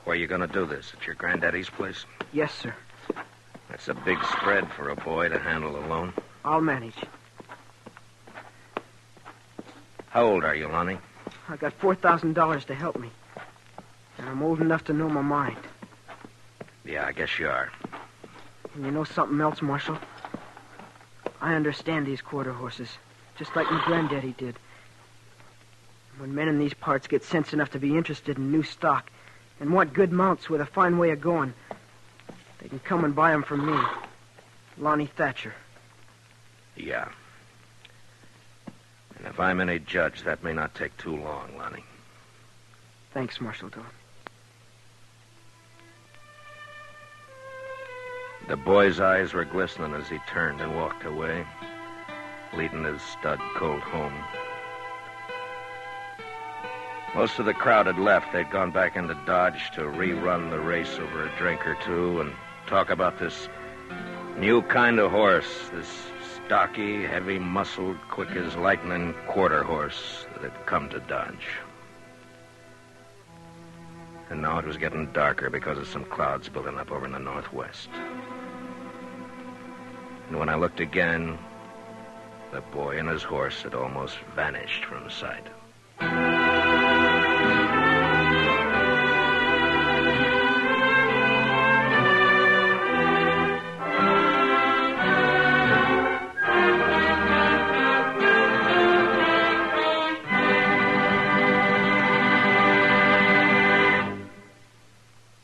Where are you going to do this? At your granddaddy's place? Yes, sir. That's a big spread for a boy to handle alone. I'll manage. How old are you, Lonnie? I got $4,000 to help me. And I'm old enough to know my mind. Yeah, I guess you are. And you know something else, Marshal? I understand these quarter horses, just like my granddaddy did. When men in these parts get sense enough to be interested in new stock and want good mounts with a fine way of going, they can come and buy them from me, Lonnie Thatcher. Yeah. And if I'm any judge, that may not take too long, Lonnie. Thanks, Marshal Dillon. The boy's eyes were glistening as he turned and walked away, leading his stud colt home. Most of the crowd had left. They'd gone back into Dodge to rerun the race over a drink or two and talk about this new kind of horse, this stocky, heavy-muscled, quick-as-lightning quarter horse that had come to Dodge. And now it was getting darker because of some clouds building up over in the northwest. And when I looked again, the boy and his horse had almost vanished from sight.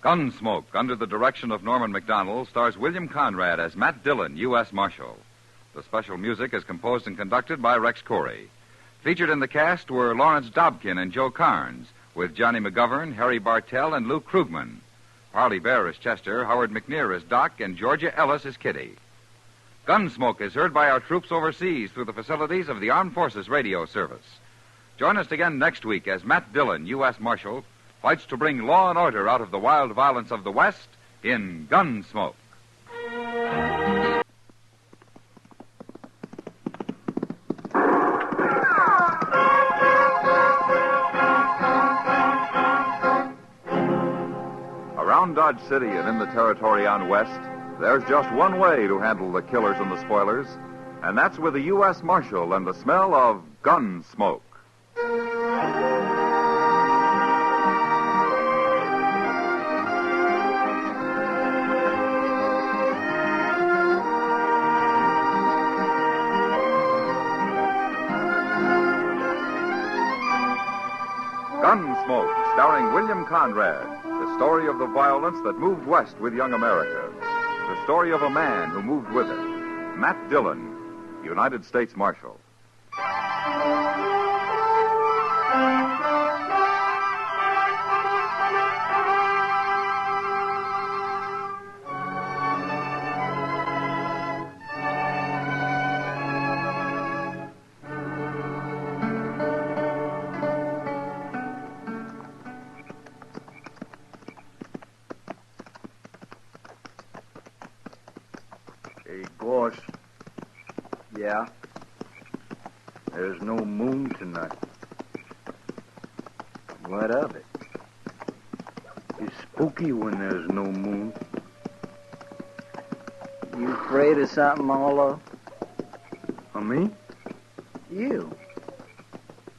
Gunsmoke, under the direction of Norman McDonald, stars William Conrad as Matt Dillon, U.S. Marshal. The special music is composed and conducted by Rex Corey. Featured in the cast were Lawrence Dobkin and Joe Carnes, with Johnny McGovern, Harry Bartell, and Luke Krugman. Harley Bear as Chester, Howard McNear as Doc, and Georgia Ellis as Kitty. Gunsmoke is heard by our troops overseas through the facilities of the Armed Forces Radio Service. Join us again next week as Matt Dillon, U.S. Marshal, fights to bring law and order out of the wild violence of the West in Gunsmoke. Around Dodge City and in the territory on west, there's just one way to handle the killers and the spoilers, and that's with the U.S. Marshal and the smell of gun smoke. Gunsmoke, starring William Conrad, the story of the violence that moved west with young America. The story of a man who moved with it. Matt Dillon, United States Marshal. Hey, Gorse. Yeah? There's no moon tonight. What of it? It's spooky when there's no moon. You afraid of something, Arlo? Of me? You.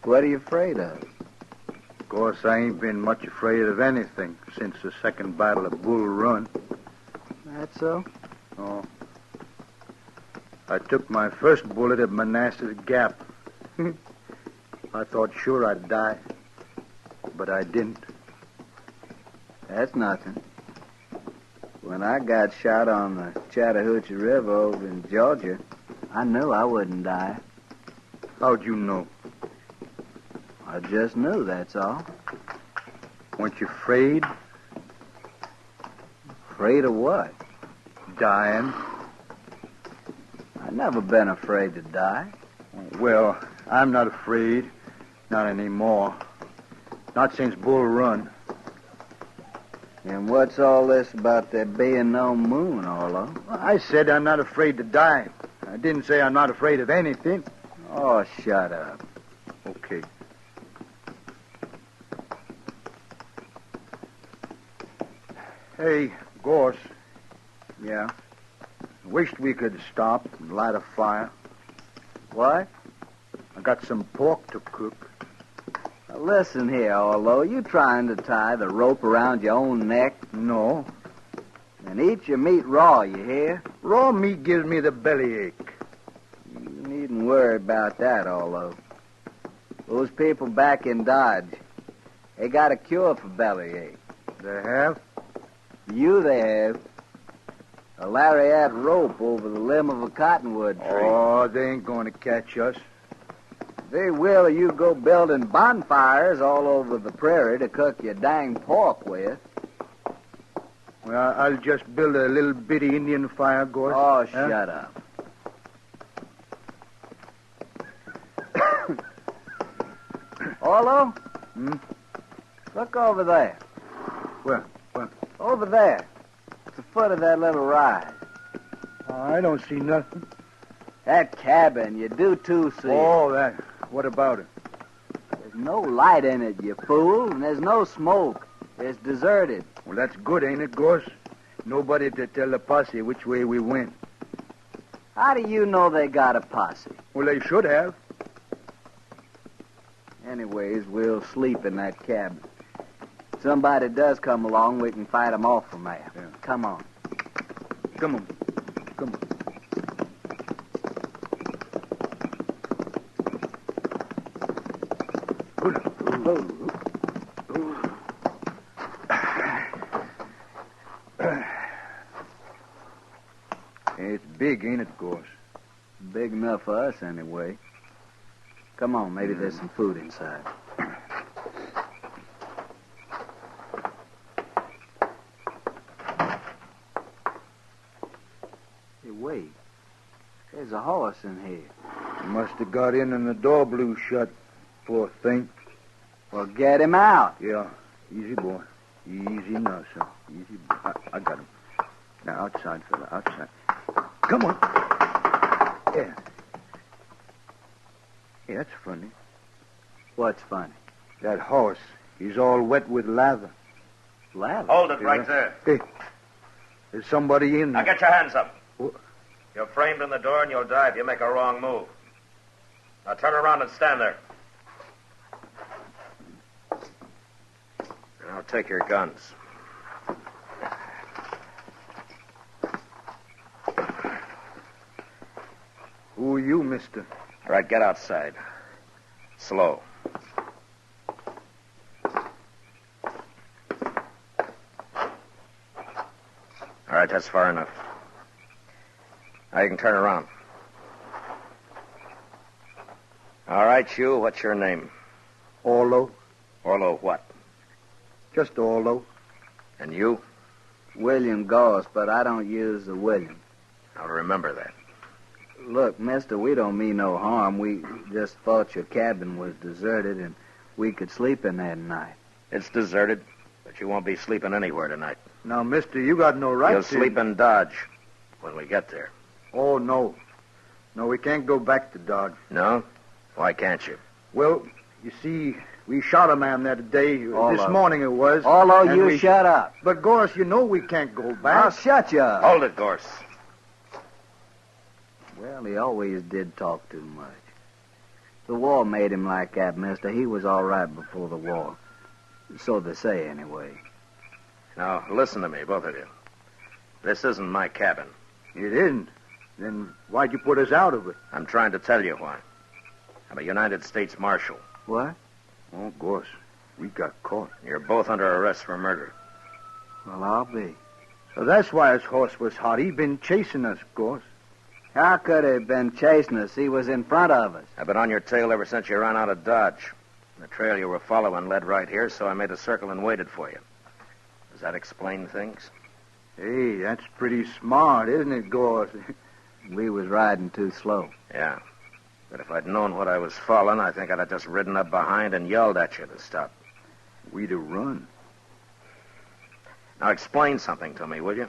What are you afraid of? Of course, I ain't been much afraid of anything since the second battle of Bull Run. That so? Oh. I took my first bullet at Manassas Gap. I thought sure I'd die, but I didn't. That's nothing. When I got shot on the Chattahoochee River over in Georgia, I knew I wouldn't die. How'd you know? I just knew, that's all. Weren't you afraid? Afraid of what? Dying. I've never been afraid to die. Well, I'm not afraid. Not anymore. Not since Bull Run. And what's all this about there being no moon, Arlo? I said I'm not afraid to die. I didn't say I'm not afraid of anything. Oh, shut up. Okay. Hey, Gorse. Yeah? Wished we could stop and light a fire. What? I got some pork to cook. Now listen here, Arlo. You trying to tie the rope around your own neck? No. And eat your meat raw, you hear? Raw meat gives me the bellyache. You needn't worry about that, Arlo. Those people back in Dodge, they got a cure for bellyache. They have? You they have. A lariat rope over the limb of a cottonwood tree. Oh, they ain't going to catch us. They will if you go building bonfires all over the prairie to cook your dang pork with. Well, I'll just build a little bitty Indian fire, Gorse. Oh, shut up. Arlo? Look over there. Where? Over there. At the foot of that little rise. I don't see nothing. That cabin, you do too see. Oh, that. What about it? There's no light in it, you fool, and there's no smoke. It's deserted. Well, that's good, ain't it, Gorse? Nobody to tell the posse which way we went. How do you know they got a posse? Well, they should have. Anyways, we'll sleep in that cabin. If somebody does come along, we can fight them off from there. Yeah. Come on. Come on. It's big, ain't it, Gorse? Big enough for us, anyway. Come on, maybe there's some food inside. Hey, wait. There's a horse in here. He must have got in and the door blew shut, poor thing. Well, get him out. Yeah, easy, boy. Easy now, son. Easy. I got him. Now, outside, fella, outside. Come on. Yeah. Hey, that's funny. What's funny? That horse, he's all wet with lather. Ladder? Hold it right there. Hey, there's somebody in Now there. get your hands up. You're framed in the door and you'll die if you make a wrong move. Now turn around and stand there. Now take your guns. Who are you, mister? All right, get outside. Slow. All right, that's far enough. Now you can turn around. All right, you, what's your name? Orlo. Orlo what? Just Orlo. And you? William Goss, but I don't use the William. I'll remember that. Look, mister, we don't mean no harm. We just thought your cabin was deserted and we could sleep in there tonight. It's deserted, but you won't be sleeping anywhere tonight. Now, mister, you got no right You'll to... sleep in Dodge when we get there. Oh, no. No, we can't go back to Dodge. No? Why can't you? Well, you see, we shot a man that day. Orlo. This morning it was. Orlo, and you shut up. But, Gorse, you know we can't go back. I'll shut you up. Hold it, Gorse. Well, he always did talk too much. The war made him like that, mister. He was all right before the war. So they say, anyway. Now, listen to me, both of you. This isn't my cabin. It isn't. Then why'd you put us out of it? I'm trying to tell you why. I'm a United States Marshal. What? Oh, Gorse, we got caught. You're both under arrest for murder. Well, I'll be. So that's why his horse was hot. He been chasing us, Gorse. How could he have been chasing us? He was in front of us. I've been on your tail ever since you ran out of Dodge. The trail you were following led right here, so I made a circle and waited for you. Does that explain things? Hey, that's pretty smart, isn't it, Gorse? We was riding too slow. Yeah. But if I'd known what I was following, I think I'd have just ridden up behind and yelled at you to stop. We'd have run. Now explain something to me, will you?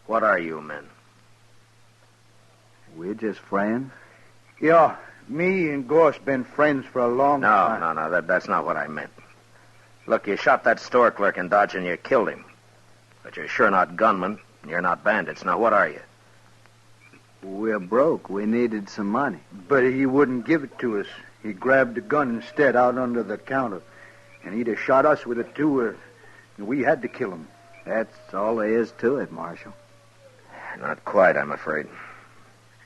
What are you men? We're just friends. Yeah, me and Gorse been friends for a long time. No, that's not what I meant. Look, you shot that store clerk in Dodge and you killed him. But you're sure not gunmen, and you're not bandits. Now, what are you? We're broke. We needed some money. But he wouldn't give it to us. He grabbed the gun instead out under the counter. And he'd have shot us with it, too. We had to kill him. That's all there is to it, Marshal. Not quite, I'm afraid.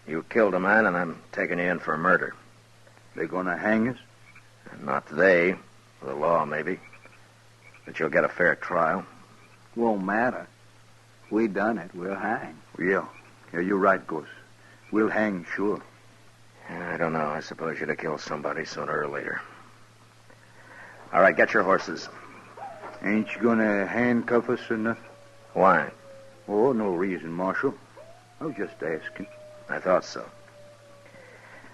You killed a man, and I'm taking you in for murder. They're going to hang us? Not they. The law, maybe. But you'll get a fair trial. Won't matter. We done it. We'll hang. Yeah, you're right, Gorse. We'll hang, sure. I don't know. I suppose you'd have killed somebody sooner or later. All right, get your horses. Ain't you going to handcuff us or nothing? Why? Oh, no reason, Marshal. I was just asking. I thought so.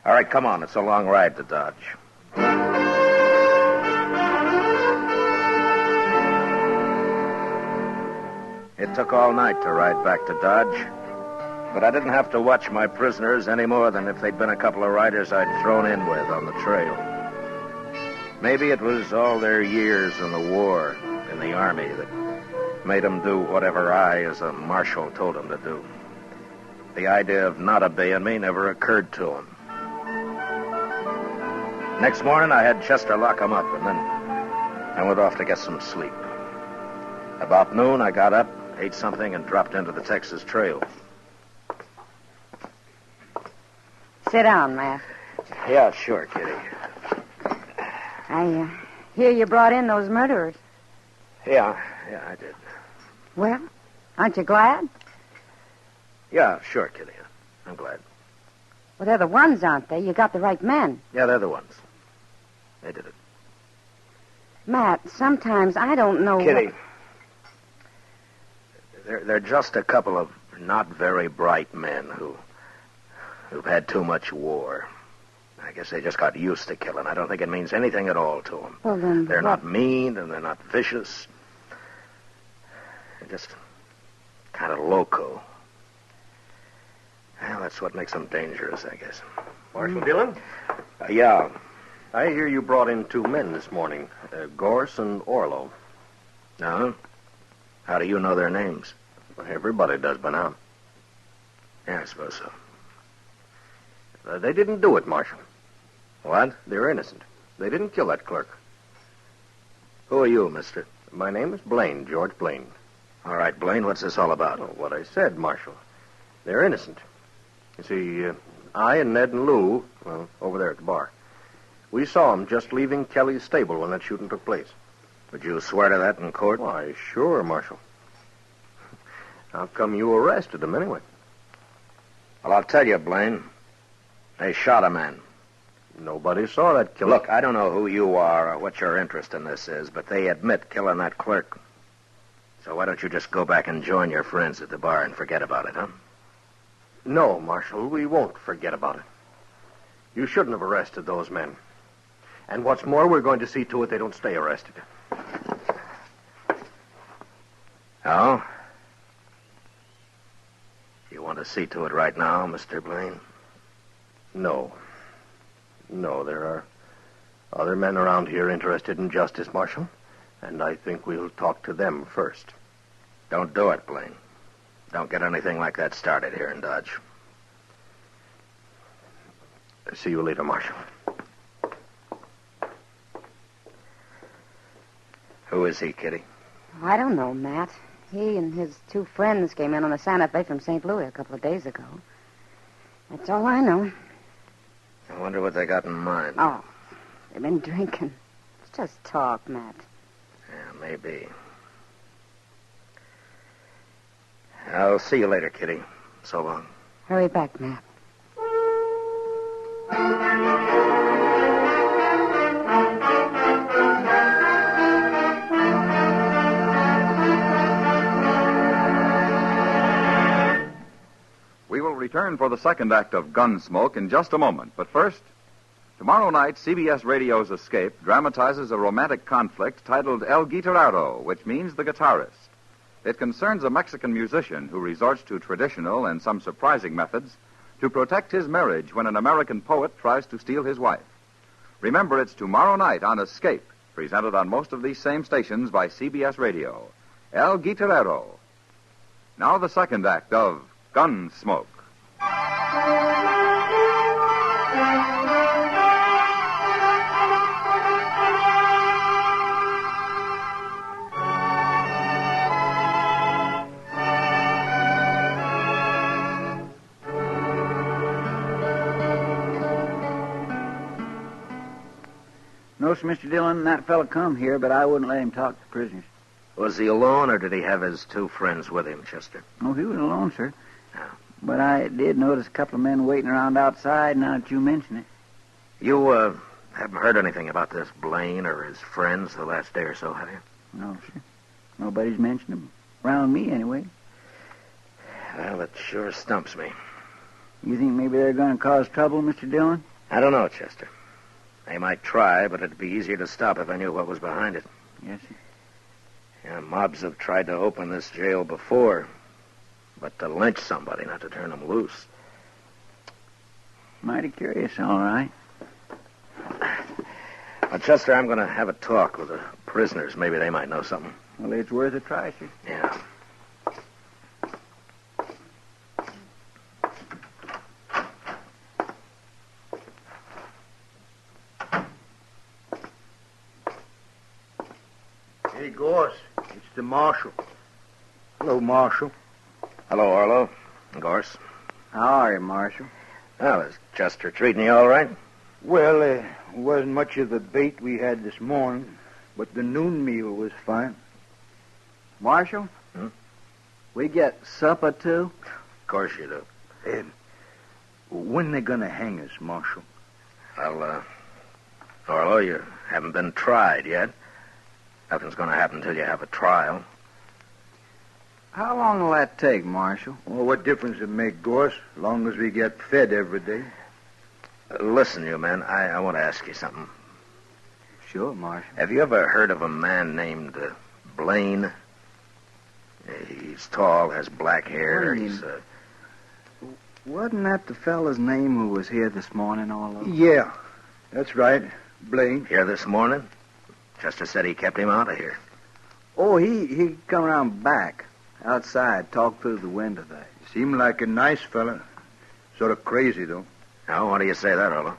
All right, come on. It's a long ride to Dodge. It took all night to ride back to Dodge, but I didn't have to watch my prisoners any more than if they'd been a couple of riders I'd thrown in with on the trail. Maybe it was all their years in the war, in the Army, that made them do whatever I, as a marshal, told them to do. The idea of not obeying me never occurred to them. Next morning, I had Chester lock them up, and then I went off to get some sleep. About noon, I got up, ate something, and dropped into the Texas Trail. Sit down, Matt. Yeah, sure, Kitty. I hear you brought in those murderers. Yeah, I did. Well, aren't you glad? Yeah, sure, Kitty. I'm glad. Well, they're the ones, aren't they? You got the right men. Yeah, they're the ones. They did it. Matt, sometimes I don't know Kitty, they're just a couple of not very bright men who've had too much war. I guess they just got used to killing. I don't think it means anything at all to them. Well, then they're not mean, and they're not vicious. They're just kind of loco. Well, that's what makes them dangerous, I guess. Marshal Dillon? Yeah. I hear you brought in two men this morning, Gorse and Orlo. No? How do you know their names? Well, everybody does by now. Yeah, I suppose so. They didn't do it, Marshal. What? They're innocent. They didn't kill that clerk. Who are you, mister? My name is Blaine, George Blaine. All right, Blaine, what's this all about? Well, what I said, Marshal. They're innocent. You see, I and Ned and Lou, well, over there at the bar, we saw them just leaving Kelly's stable when that shooting took place. Would you swear to that in court? Why, sure, Marshal. How come you arrested them anyway? Well, I'll tell you, Blaine. They shot a man. Nobody saw that killing. Look, I don't know who you are or what your interest in this is, but they admit killing that clerk. So why don't you just go back and join your friends at the bar and forget about it, huh? No, Marshal, we won't forget about it. You shouldn't have arrested those men. And what's more, we're going to see to it they don't stay arrested. Oh? You want to see to it right now, Mr. Blaine? No. No, there are other men around here interested in justice, Marshal, and I think we'll talk to them first. Don't do it, Blaine. Don't get anything like that started here in Dodge. See you later, Marshal. Who is he, Kitty? I don't know, Matt. He and his two friends came in on a Santa Fe from St. Louis a couple of days ago. That's all I know. I wonder what they got in mind. Oh, they've been drinking. It's just talk, Matt. Yeah, maybe. I'll see you later, Kitty. So long. Hurry back, Matt. We will return for the second act of Gunsmoke in just a moment. But first, tomorrow night, CBS Radio's Escape dramatizes a romantic conflict titled El Guitarrero, which means the guitarist. It concerns a Mexican musician who resorts to traditional and some surprising methods to protect his marriage when an American poet tries to steal his wife. Remember, it's tomorrow night on Escape, presented on most of these same stations by CBS Radio. El Guitarrero. Now the second act of Gunsmoke. No, sir, Mr. Dillon, that fella come here, but I wouldn't let him talk to prisoners. Was he alone, or did he have his two friends with him, Chester? No, he was alone, sir. Yeah. But I did notice a couple of men waiting around outside now that you mention it. You, haven't heard anything about this Blaine or his friends the last day or so, have you? No, sir. Nobody's mentioned them. Around me, anyway. Well, it sure stumps me. You think maybe they're going to cause trouble, Mr. Dillon? I don't know, Chester. They might try, but it'd be easier to stop if I knew what was behind it. Yes, sir. Yeah, mobs have tried to open this jail before, but to lynch somebody, not to turn them loose. Mighty curious, all right. Well, Chester, I'm going to have a talk with the prisoners. Maybe they might know something. Well, it's worth a try, sir. Yeah. Hey, Gorse, it's the Marshal. Hello, Marshal. Hello, Orlo. Gorse. How are you, Marshal? Well, is Chester treating you all right? Well, it wasn't much of the bait we had this morning, but the noon meal was fine. Marshal? We get supper, too? Of course you do. When they gonna hang us, Marshal? Well, Orlo, you haven't been tried yet. Nothing's going to happen until you have a trial. How long will that take, Marshal? Well, what difference does it make, Gorse, as long as we get fed every day? Listen, you men, I want to ask you something. Sure, Marshal. Have you ever heard of a man named Blaine? He's tall, has black hair. He's, Wasn't that the fella's name who was here this morning, Orlo? Yeah, that's right. Blaine. Here this morning? Chester said he kept him out of here. Oh, he come around back, outside, talked through the window there. Seemed like a nice fella. Sort of crazy, though. Now, why do you say that, Orlo?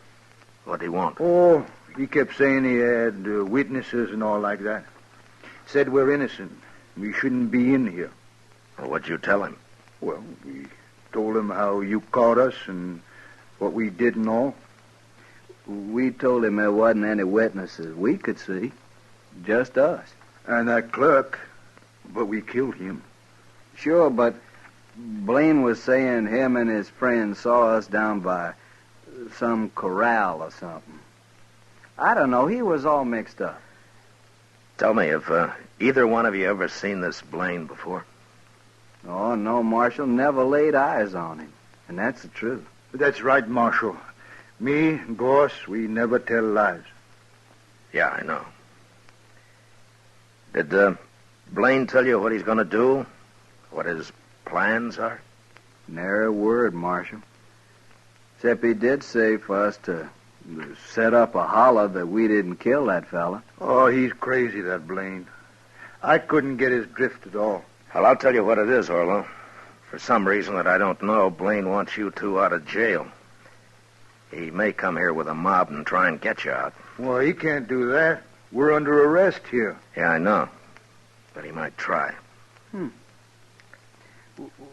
What'd he want? Oh, he kept saying he had witnesses and all like that. Said we're innocent. We shouldn't be in here. Well, what'd you tell him? Well, we told him how you caught us and what we did and all. We told him there wasn't any witnesses we could see. Just us. And that clerk, but we killed him. Sure, but Blaine was saying him and his friends saw us down by some corral or something. I don't know. He was all mixed up. Tell me, have either one of you ever seen this Blaine before? Oh, no, Marshal. Never laid eyes on him. And that's the truth. That's right, Marshal. Me and Gorse, we never tell lies. Yeah, I know. Did Blaine tell you what he's going to do? What his plans are? Nary a word, Marshal. Except he did say for us to set up a holler that we didn't kill that fella. Oh, he's crazy, that Blaine. I couldn't get his drift at all. Well, I'll tell you what it is, Orlo. For some reason that I don't know, Blaine wants you two out of jail. He may come here with a mob and try and get you out. Well, he can't do that. We're under arrest here. Yeah, I know. But he might try.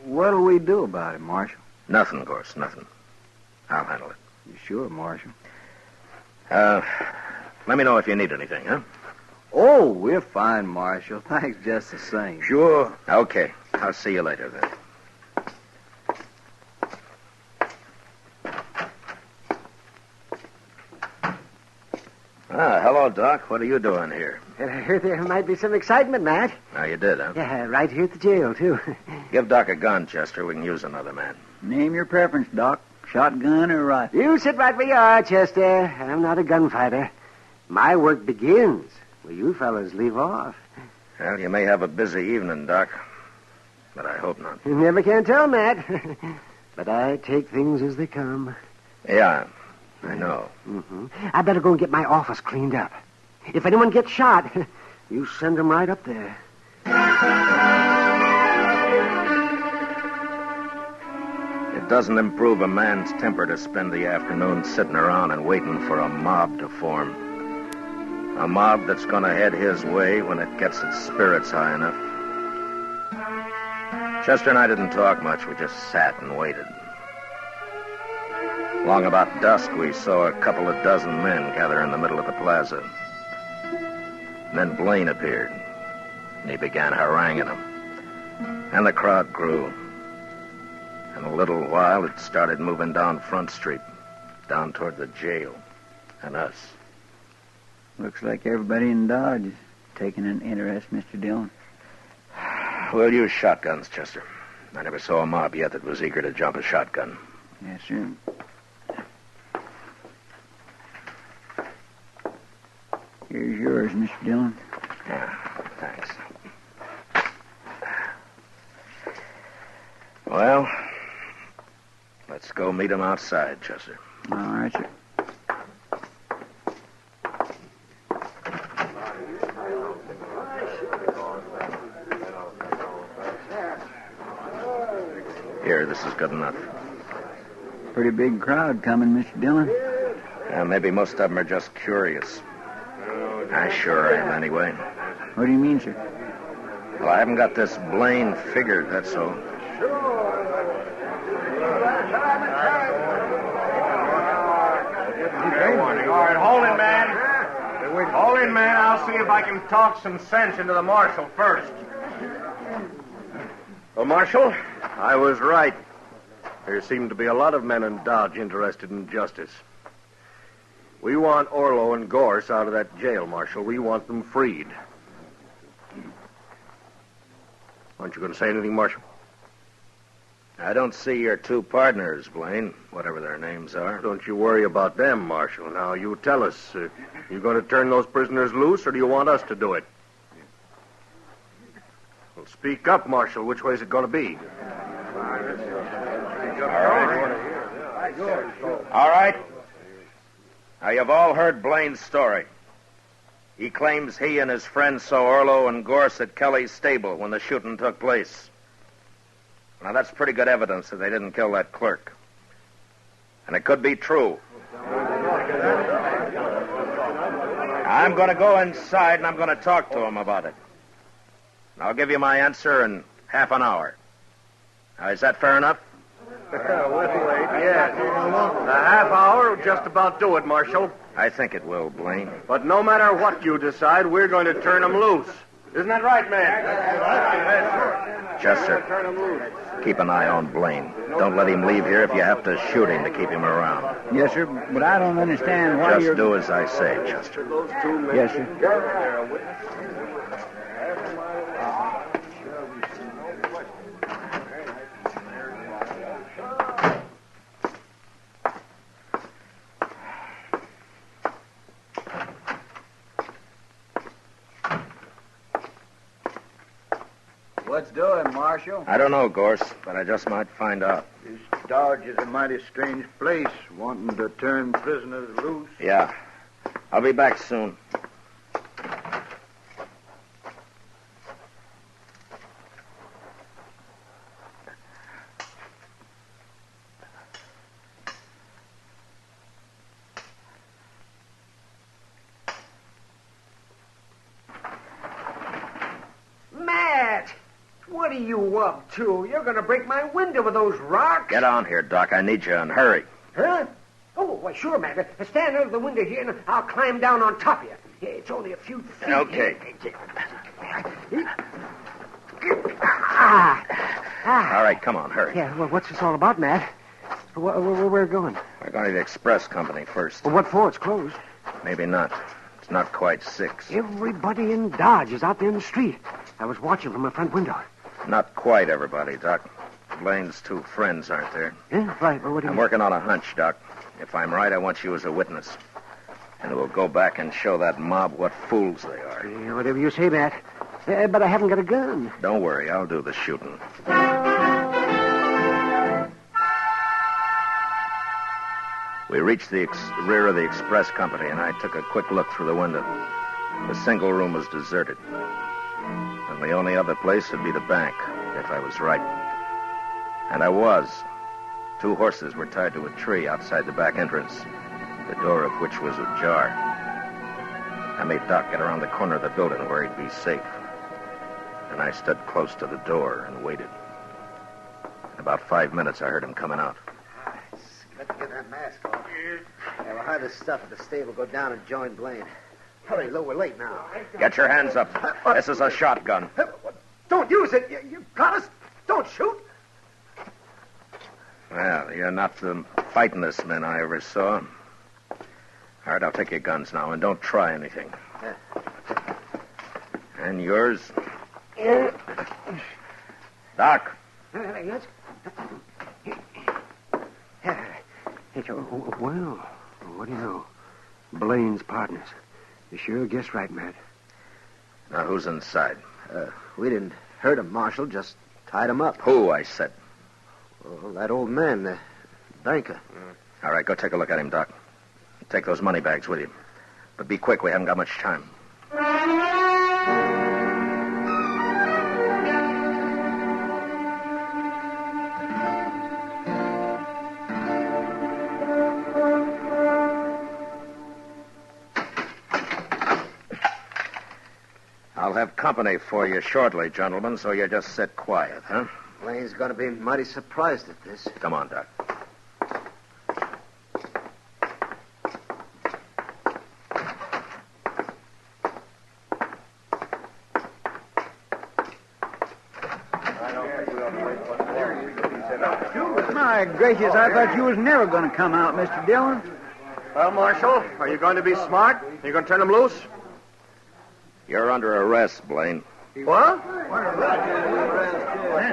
What'll we do about it, Marshal? Nothing, Gorse, nothing. I'll handle it. You sure, Marshal? Let me know if you need anything, huh? Oh, we're fine, Marshal. Thanks just the same. Sure. Okay. I'll see you later, then. Hello, Doc. What are you doing here? I heard there might be some excitement, Matt. Oh, you did, huh? Yeah, right here at the jail, too. Give Doc a gun, Chester. We can use another man. Name your preference, Doc. Shotgun or rifle? You sit right where you are, Chester. I'm not a gunfighter. My work begins where you fellas leave off. Well, you may have a busy evening, Doc. But I hope not. You never can tell, Matt. But I take things as they come. Yeah, I know. Mm-hmm. I better go and get my office cleaned up. If anyone gets shot, you send them right up there. It doesn't improve a man's temper to spend the afternoon sitting around and waiting for a mob to form. A mob that's going to head his way when it gets its spirits high enough. Chester and I didn't talk much. We just sat and waited. Long about dusk, we saw a couple of dozen men gather in the middle of the plaza. And then Blaine appeared, and he began haranguing them. And the crowd grew. In a little while, it started moving down Front Street, down toward the jail, and us. Looks like everybody in Dodge is taking an interest, Mr. Dillon. We'll use shotguns, Chester. I never saw a mob yet that was eager to jump a shotgun. Yes, sir. Here's yours, Mr. Dillon. Yeah, thanks. Well, let's go meet him outside, Chester. All right, sir. Here, this is good enough. Pretty big crowd coming, Mr. Dillon. Maybe most of them are just curious. I sure am, anyway. What do you mean, sir? Well, I haven't got this Blaine figured, that's all. Fair warning. All right, hold it, man. Hold it, man. I'll see if I can talk some sense into the marshal first. Well, Marshal, I was right. There seem to be a lot of men in Dodge interested in justice. We want Orlo and Gorse out of that jail, Marshal. We want them freed. Aren't you going to say anything, Marshal? I don't see your two partners, Blaine, whatever their names are. Don't you worry about them, Marshal. Now, you tell us. You going to turn those prisoners loose, or do you want us to do it? Well, speak up, Marshal. Which way is it going to be? All right. Now, you've all heard Blaine's story. He claims he and his friends saw Orlo and Gorse at Kelly's stable when the shooting took place. Now, that's pretty good evidence that they didn't kill that clerk. And it could be true. I'm going to go inside and I'm going to talk to him about it. And I'll give you my answer in half an hour. Now, is that fair enough? Yes. A half hour will just about do it, Marshal. I think it will, Blaine. But no matter what you decide, we're going to turn him loose. Isn't that right, man? Chester, keep an eye on Blaine. Don't let him leave here if you have to shoot him to keep him around. Yes, sir, but I don't understand why Just do as I say, Chester. Yes, sir. What's doing, Marshal? I don't know, Gorse, but I just might find out. This Dodge is a mighty strange place, wanting to turn prisoners loose. Yeah. I'll be back soon. Matt! What are you up to? You're going to break my window with those rocks. Get on here, Doc. I need you, and hurry. Huh? Oh, why, sure, Matt. Stand under the window here, and I'll climb down on top of you. It's only a few feet. Okay. Ah. All right, come on, hurry. Yeah, well, what's this all about, Matt? Where we're going? We're going to the express company first. Well, what for? It's closed. Maybe not. It's not quite 6. Everybody in Dodge is out there in the street. I was watching from my front window. Not quite everybody, Doc. Blaine's 2 friends aren't there. Yeah, right. Well, what do you I'm working on a hunch, Doc. If I'm right, I want you as a witness. And we'll go back and show that mob what fools they are. Yeah, whatever you say, Matt. But I haven't got a gun. Don't worry, I'll do the shooting. We reached the rear of the express company, and I took a quick look through the window. The single room was deserted. And the only other place would be the bank, if I was right. And I was. 2 horses were tied to a tree outside the back entrance, the door of which was ajar. I made Doc get around the corner of the building where he'd be safe. And I stood close to the door and waited. In about 5 minutes, I heard him coming out. Let's get that mask off. Yeah, we'll hide the stuff at the stable, go down and join Blaine. Hurry, Lou, we're late now. Get your hands up. This is a shotgun. Don't use it. You got us. Don't shoot. Well, you're not the fightingest men I ever saw. All right, I'll take your guns now, and don't try anything. And yours? Doc. Yes? Well, what do you know? Blaine's partners. You sure guessed right, Matt. Now, who's inside? We didn't hurt him, Marshal, just tied him up. Who, I said? Well, that old man, the banker. All right, go take a look at him, Doc. Take those money bags with you. But be quick, we haven't got much time. I'll have company for you shortly, gentlemen, so you just sit quiet, huh? Blaine's going to be mighty surprised at this. Come on, Doc. My gracious, I thought you was never going to come out, Mr. Dillon. Well, Marshal, are you going to be smart? Are you going to turn him loose? You're under arrest, Blaine. What?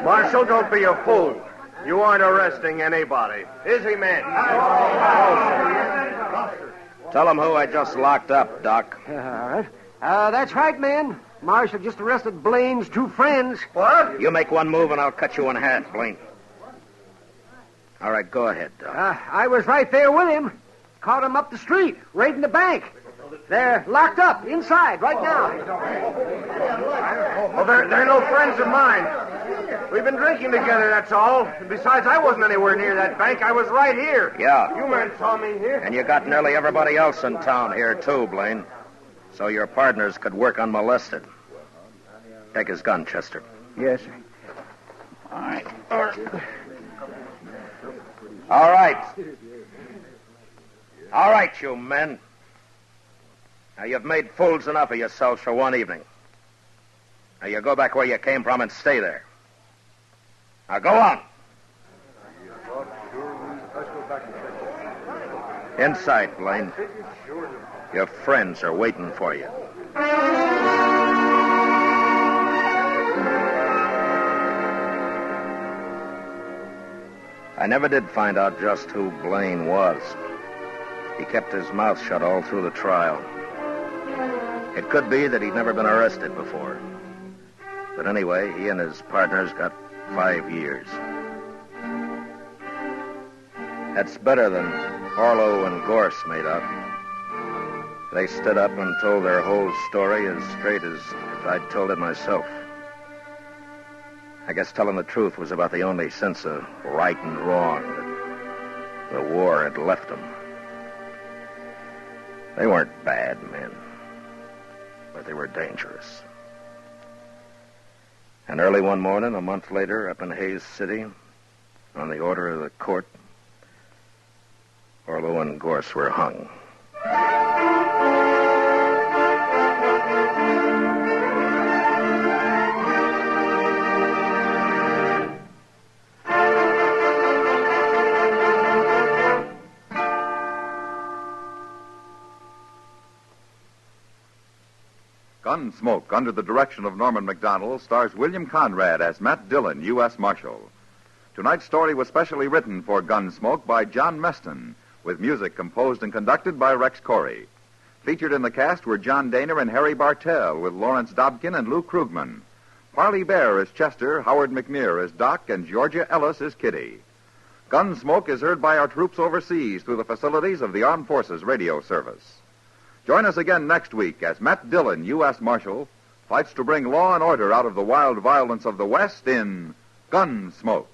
Marshal, don't be a fool. You aren't arresting anybody. Is he, man? Tell him who I just locked up, Doc. All right. That's right, man. Marshal just arrested Blaine's 2 friends. What? You make one move and I'll cut you in half, Blaine. All right, go ahead, Doc. I was right there with him. Caught him up the street, raiding the bank. They're locked up inside right now. Well, they're no friends of mine. We've been drinking together, that's all. And besides, I wasn't anywhere near that bank. I was right here. Yeah. You men saw me here. And you got nearly everybody else in town here, too, Blaine. So your partners could work unmolested. Take his gun, Chester. Yes, sir. All right. All right. All right, you men. Now, you've made fools enough of yourselves for one evening. Now, you go back where you came from and stay there. Now, go on. Inside, Blaine. Your friends are waiting for you. I never did find out just who Blaine was. He kept his mouth shut all through the trial. It could be that he'd never been arrested before. But anyway, he and his partners got 5 years. That's better than Orlo and Gorse made out. They stood up and told their whole story as straight as if I'd told it myself. I guess telling the truth was about the only sense of right and wrong that the war had left them. They weren't bad men, but they were dangerous. And early one morning, a month later, up in Hayes City, on the order of the court, Orlo and Gorse were hung. Gunsmoke, under the direction of Norman MacDonald, stars William Conrad as Matt Dillon, U.S. Marshal. Tonight's story was specially written for Gunsmoke by John Meston, with music composed and conducted by Rex Corey. Featured in the cast were John Daner and Harry Bartell, with Lawrence Dobkin and Lou Krugman. Parley Bear as Chester, Howard McNear as Doc, and Georgia Ellis as Kitty. Gunsmoke is heard by our troops overseas through the facilities of the Armed Forces Radio Service. Join us again next week as Matt Dillon, U.S. Marshal, fights to bring law and order out of the wild violence of the West in Gunsmoke.